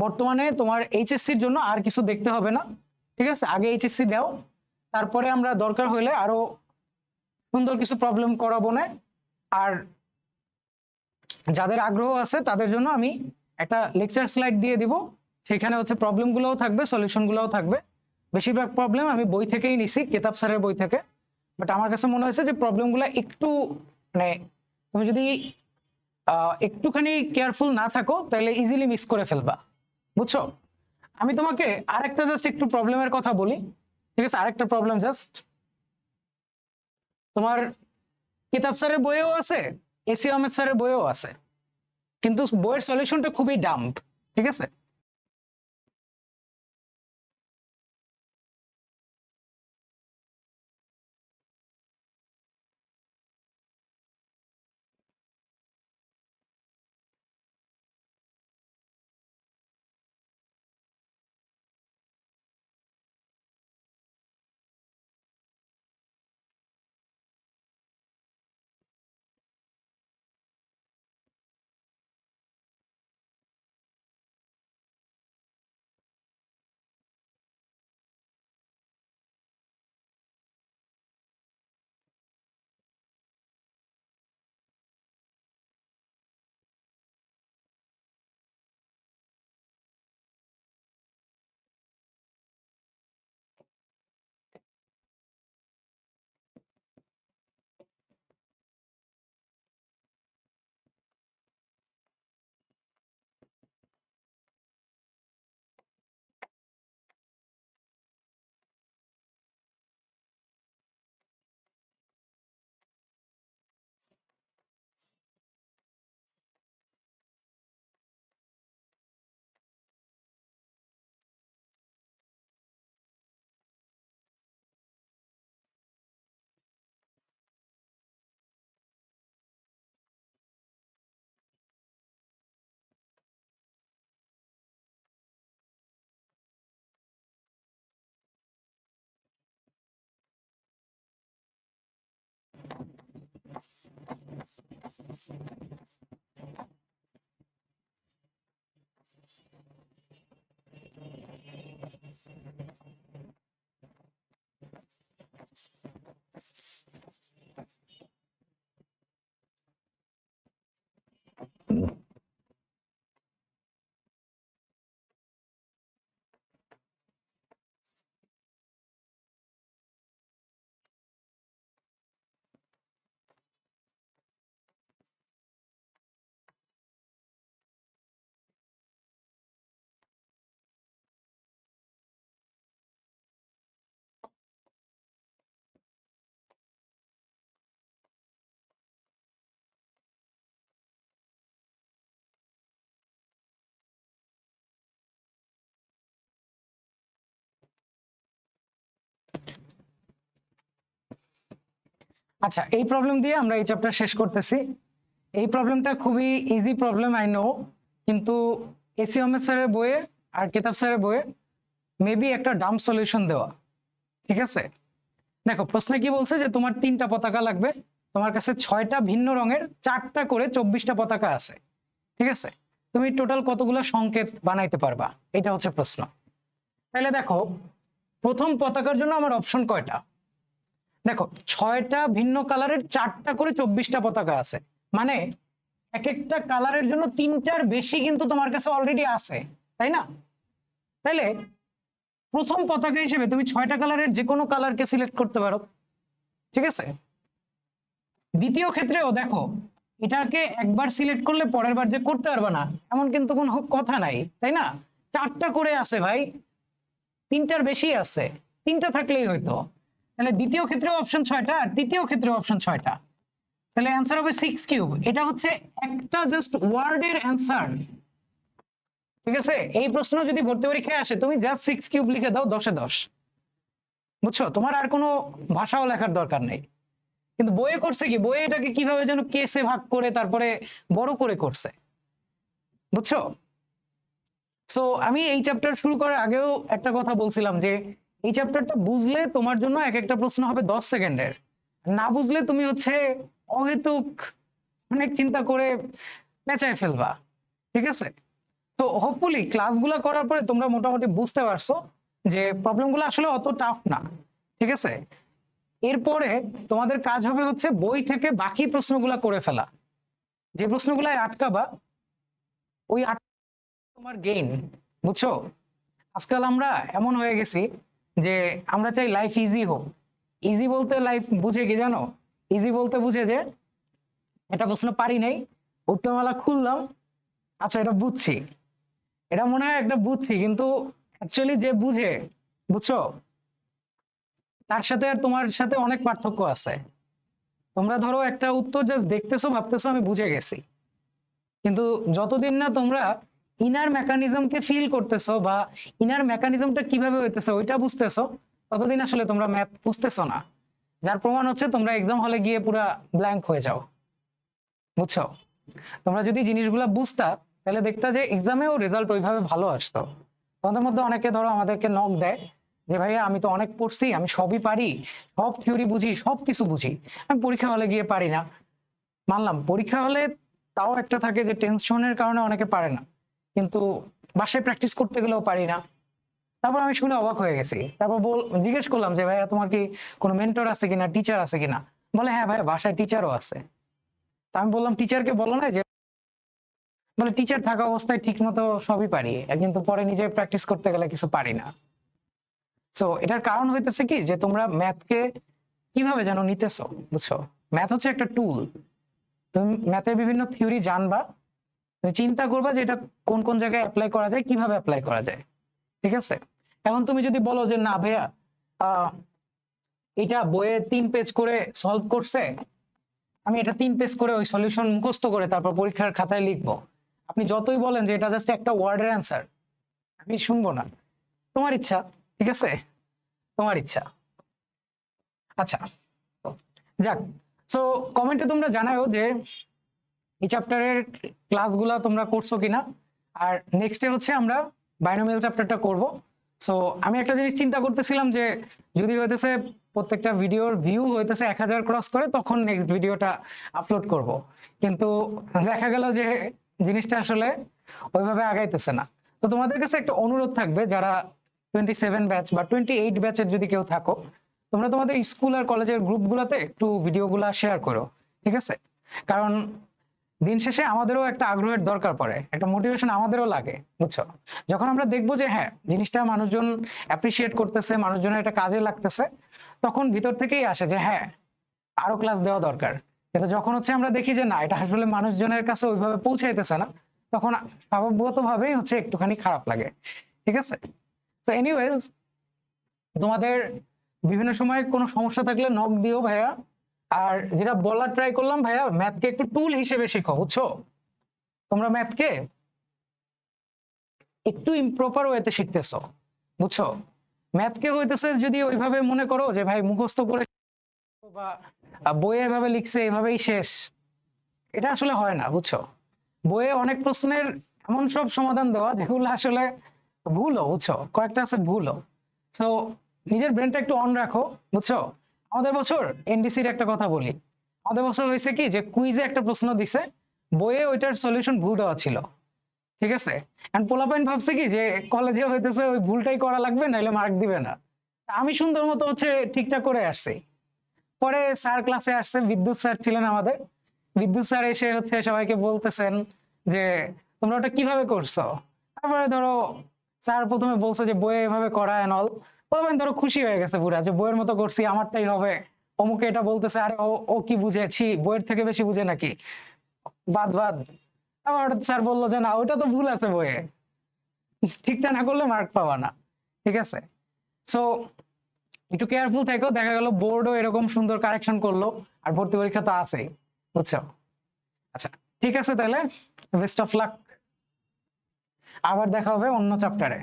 [SPEAKER 1] বর্তমানে তোমার এইচএসসির জন্য আর কিছু দেখতে হবে না, ঠিক আছে। আগে এইচএসসি দাও, তারপরে আমরা দরকার হলে আরো সুন্দর কিছু প্রবলেম করাবো না। আর যাদের আগ্রহ আছে তাদের জন্য আমি একটা লেকচার স্লাইড দিয়ে দিব, সেখানে হচ্ছে প্রবলেমগুলোও থাকবে, সলিউশনগুলোও থাকবে। বেশিরভাগ প্রবলেম আমি বই থেকেই নিছি, কেতাব স্যারের বই থেকে, বাট আমার কাছে মনে হয়েছে যে প্রবলেমগুলো একটু মানে তুমি যদি একটুখানি কেয়ারফুল না থাকো তাহলে ইজিলি মিস করে ফেলবা, বুঝছো। আমি তোমাকে আরেকটা জাস্ট একটু প্রবলেমের কথা বলি, ঠিক আছে। আরেকটা প্রবলেম জাস্ট তোমার কিতাব স্যারের বইয়েও আছে, এসি আহমেদ স্যারের বইয়েও আছে, কিন্তু বইয়ের সলিউশনটা খুবই ডাম্প, ঠিক আছে। আচ্ছা এই প্রবলেম দিয়ে আমরা এই চ্যাপ্টার শেষ করতেছি। এই প্রবলেমটা খুবই ইজি প্রবলেম আই নো, কিন্তু এসি আহমেদ স্যারের বইয়ে আর কিতাব স্যারের বইয়ে মেবি একটা ডাম্প সলিউশন দেওয়া, ঠিক আছে। দেখো প্রশ্নে কি বলছে যে তোমার 3টা পতাকা লাগবে, তোমার কাছে 6টা ভিন্ন রঙের 4টা করে 24টা পতাকা আছে, ঠিক আছে? তুমি টোটাল কতগুলো সংকেত বানাইতে পারবা, এটা হচ্ছে প্রশ্ন। তাহলে দেখো প্রথম পতাকার জন্য আমার অপশন কয়টা? দেখো 6টা ভিন্ন কালারের 4টা করে 24টা পতাকা আছে, মানে এক একটা কালারের জন্য 3টার বেশি কিন্তু তোমার কাছে অলরেডি আছে, তাই না? তাইলে প্রথম পতাকা হিসেবে তুমি 6টা কালারের যে কোনো কালারকে সিলেক্ট করতে পারো, ঠিক আছে? দ্বিতীয় ক্ষেত্রেও দেখো এটাকে একবার সিলেক্ট করলে পরের বার যে করতে পারবে না এমন কিন্তু কোনো কথা নাই, তাই না? 4টা করে আছে ভাই, 3টার বেশি আছে, 3টা থাকলেই হয়তো। তাহলে দ্বিতীয় ক্ষেত্রেও অপশন 6টা আর তৃতীয় ক্ষেত্রেও অপশন 6টা, তাহলে অ্যান্সার হবে 6 কিউব। এটা হচ্ছে একটা জাস্ট ওয়ার্ডের অ্যান্সার, ঠিক আছে? এই প্রশ্ন যদি ভর্তি পরীক্ষায় আসে তুমি জাস্ট 6 কিউব লিখে দাও, 10-এ 10, বুঝছো? তোমার আর কোনো ভাষাও লেখার দরকার নেই। কিন্তু বইয়ে করছে কি, বইয়ে এটাকে কিভাবে যেন কেসে ভাগ করে তারপরে বড় করে করছে, বুঝছো? সো আমি এই চ্যাপ্টার শুরু করার আগেও একটা কথা বলছিলাম যে এই চ্যাপ্টারটা বুঝলে তোমার জন্য এক একটা প্রশ্ন হবে 10 সেকেন্ডের, না বুঝলে তুমি হচ্ছে অহেতুক অনেক চিন্তা করে পেঁচায় ফেলবা, ঠিক আছে? তো হোপফুলি ক্লাসগুলো করার পরে তোমরা মোটামুটি বুঝতে পারছো যে প্রবলেমগুলো আসলে অত টাফ না, ঠিক আছে? এরপরে তোমাদের কাজ হবে হচ্ছে বই থেকে বাকি প্রশ্নগুলো করে ফেলা, যে প্রশ্নগুলাই আটকাবা ওই তোমার গেইন, বুঝছো? আজকাল আমরা এমন হয়ে গেছি যে আমরা চাই লাইফ ইজি হোক। ইজি বলতে লাইফ বুঝে কি জানো? ইজি বলতে বুঝে যে এটা প্রশ্ন পারি নাই, উত্তরমালা খুললাম, আচ্ছা এটা বুঝছি, এটা মনে হয় একটা বুঝছি, কিন্তু অ্যাকচুয়ালি যে বুঝে, বুঝছো, তার সাথে আর তোমার সাথে অনেক পার্থক্য আছে। তোমরা ধরো একটা উত্তর জাস্ট দেখতেছো, ভাবতেছো আমি বুঝে গেছি, কিন্তু যতদিন না তোমরা ইনার মেকানিজমকে ফিল করতেছো বা ইনার মেকানিজমটা কিভাবে হইতেছে ওইটা বুঝতেছো, ততদিন আসলে তোমরা ম্যাথ বুঝতেছো না। যার প্রমাণ হচ্ছে তোমরা এক্সাম হলে গিয়ে পুরা ব্ল্যাঙ্ক হয়ে যাও, বুঝছো? তোমরা যদি জিনিসগুলা বুঝতা তাহলে দেখতা যে এক্সামেও রেজাল্ট ওইভাবে ভালো আসতো। তোমাদের মধ্যে অনেকে ধরো আমাদেরকে নক দেয় যে ভাইয়া আমি তো অনেক পড়ছি, আমি সবই পারি, সব থিওরি বুঝি, সব কিছু বুঝি, আমি পরীক্ষা হলে গিয়ে পারি না। মানলাম পরীক্ষা হলে তাও একটা থাকে যে টেনশনের কারণে অনেকে পারে না, কিন্তু বাসায় প্র্যাকটিস করতে গেলেও পারি না। তারপর আমি শুনে অবাক হয়ে গেছি, তারপর জিজ্ঞেস করলাম যে ভাইয়া তোমার কি কোনো মেন্টর আছে কিনা, টিচার আছে কিনা? বলে হ্যাঁ ভাইয়া বাসায় টিচারও আছে। তা আমি বললাম টিচারকে বলো না যে, বলে টিচার থাকা অবস্থায় ঠিক মতো সবই পারি, কিন্তু পরে নিজে প্র্যাকটিস করতে গেলে কিছু পারি না। সো এটার কারণ হইতেছে কি যে তোমরা ম্যাথকে কিভাবে যেন নিতেছো, বুঝছো? ম্যাথ হচ্ছে একটা টুল, তুমি ম্যাথের বিভিন্ন থিওরি জানবা, তুমি চিন্তা করবা যে এটা কোন কোন জায়গায় অ্যাপ্লাই করা যায়, কিভাবে অ্যাপ্লাই করা যায়, ঠিক আছে? এখন তুমি যদি বলো যে না ভাইয়া এটা বইয়ে 3 পেজ করে সলভ করছে, আমি এটা 3 পেজ করে ওই সলিউশন মুখস্থ করে তারপর পরীক্ষার খাতায় লিখবো, আপনি যতই বলেন যে এটা জাস্ট একটা ওয়ার্ডের অ্যান্সার, আমি শুনবো না। তোমার ইচ্ছা, ঠিক আছে? তোমার ইচ্ছা। আচ্ছা যাক, সো কমেন্টে তোমরা জানাও যে এই চ্যাপ্টারের ক্লাসগুলা তোমরা করছো কিনা। আর নেক্সটে হচ্ছে আমরা বাইনোমিয়াল চ্যাপ্টারটা করব। সো আমি একটা জিনিস চিন্তা করতেছিলাম যে যদি হইতেছে প্রত্যেকটা ভিডিওর ভিউ হইতেছে 1000 ক্রস করে তখন নেক্সট ভিডিওটা আপলোড করব, কিন্তু দেখা গেল যে জিনিসটা আসলে ওইভাবে আগাইতেছে না। তো তোমাদের কাছে একটা অনুরোধ থাকবে, যারা 27 ব্যাচ বা 28 ব্যাচের যদি কেউ থাকো, তোমরা তোমাদের স্কুল আর কলেজের গ্রুপগুলোতে একটু ভিডিওগুলা শেয়ার করো, ঠিক আছে? কারণ দিন শেষে আমাদেরও একটা আগ্রহের দরকার পড়ে, একটা মোটিভেশন আমাদেরও লাগে, বুঝছো? যখন আমরা দেখবো যে হ্যাঁ জিনিসটা মানুষজন অ্যাপ্রিসিয়েট করতেছে, মানুষজনের একটা কাজে লাগতেছে, তখন ভিতর থেকেই আসে যে হ্যাঁ আরো ক্লাস দেওয়া দরকার। কিন্তু যখন হচ্ছে আমরা দেখি যে না এটা আসলে মানুষজনের কাছে ওইভাবে পৌঁছাইতেছে না, তখন স্বভাবগতভাবেই হচ্ছে একটুখানি খারাপ লাগে, ঠিক আছে? তো এনিওয়েজ, তোমাদের বিভিন্ন সময় কোনো সমস্যা থাকলে নক দিও ভাইয়া। আর যেটা বলার ট্রাই করলাম ভাইয়া, ম্যাথকে একটু টুল হিসেবে শিখো, বুঝছো? তোমরা ম্যাথকে একটু ইমপ্রপার ওয়েতে শিখতেছো, বুঝছো? ম্যাথকে হইতেছে যদি ওইভাবে মনে করো যে ভাই মুখস্থ করে বা বইয়ে এভাবে লিখছে এভাবেই শেষ, এটা আসলে হয় না, বুঝছো? বইয়ে অনেক প্রশ্নের এমন সব সমাধান দেওয়া যেগুলো আসলে ভুলও, বুঝছো? কয়েকটা আছে ভুলও। সো নিজের ব্রেনটা একটু অন রাখো, বুঝছো? আমাদের বছর এনডিসির একটা কথা বলি, আমাদের বছর হয়েছে কি যে কুইজে একটা প্রশ্ন দিছে, বইয়ে ওইটার সলিউশন ভুল দেওয়া ছিল, ঠিক আছে। এন্ড পোলাপাইন ভাবছে কি যে কলেজে হইতেছে ওই ভুলটাই করা লাগবে, নাহলে মার্ক দিবে না। তা আমি সুন্দর মতো হচ্ছে ঠিকঠাক করে আসছি। পরে স্যার ক্লাসে আসছে, বিদ্যুৎ স্যার ছিলেন আমাদের। বিদ্যুৎ স্যার এসে হচ্ছে সবাইকে বলতেছেন যে তোমরা ওটা কিভাবে করছো। তারপরে ধরো স্যার প্রথমে বলছে যে বইয়ে এভাবে করা এন্ড অল। পোলাপাইন ধরো খুশি হয়ে গেছে পুরা, যে বইয়ের মতো করছি, আমারটাই হবে। অমুকে এটা বলতেছে, আরে ও ও কি বুঝেছি, বইয়ের থেকে বেশি বুঝে নাকি, বাদ বাদ। আবার স্যার বললো যে না, ওইটা তো ভুল আছে বইয়ে, ঠিকঠাক না করলে মার্ক পাবা না, ঠিক আছে। সো একটু কেয়ারফুল থেকো। দেখা গেল বোর্ডও এরকম সুন্দর কারেকশন করলো, আর ভর্তি পরীক্ষা তো আছেই, বুঝছো। আচ্ছা, ঠিক আছে তাহলে, বেস্ট অফ লাক। আবার দেখা হবে অন্য চ্যাপ্টারে।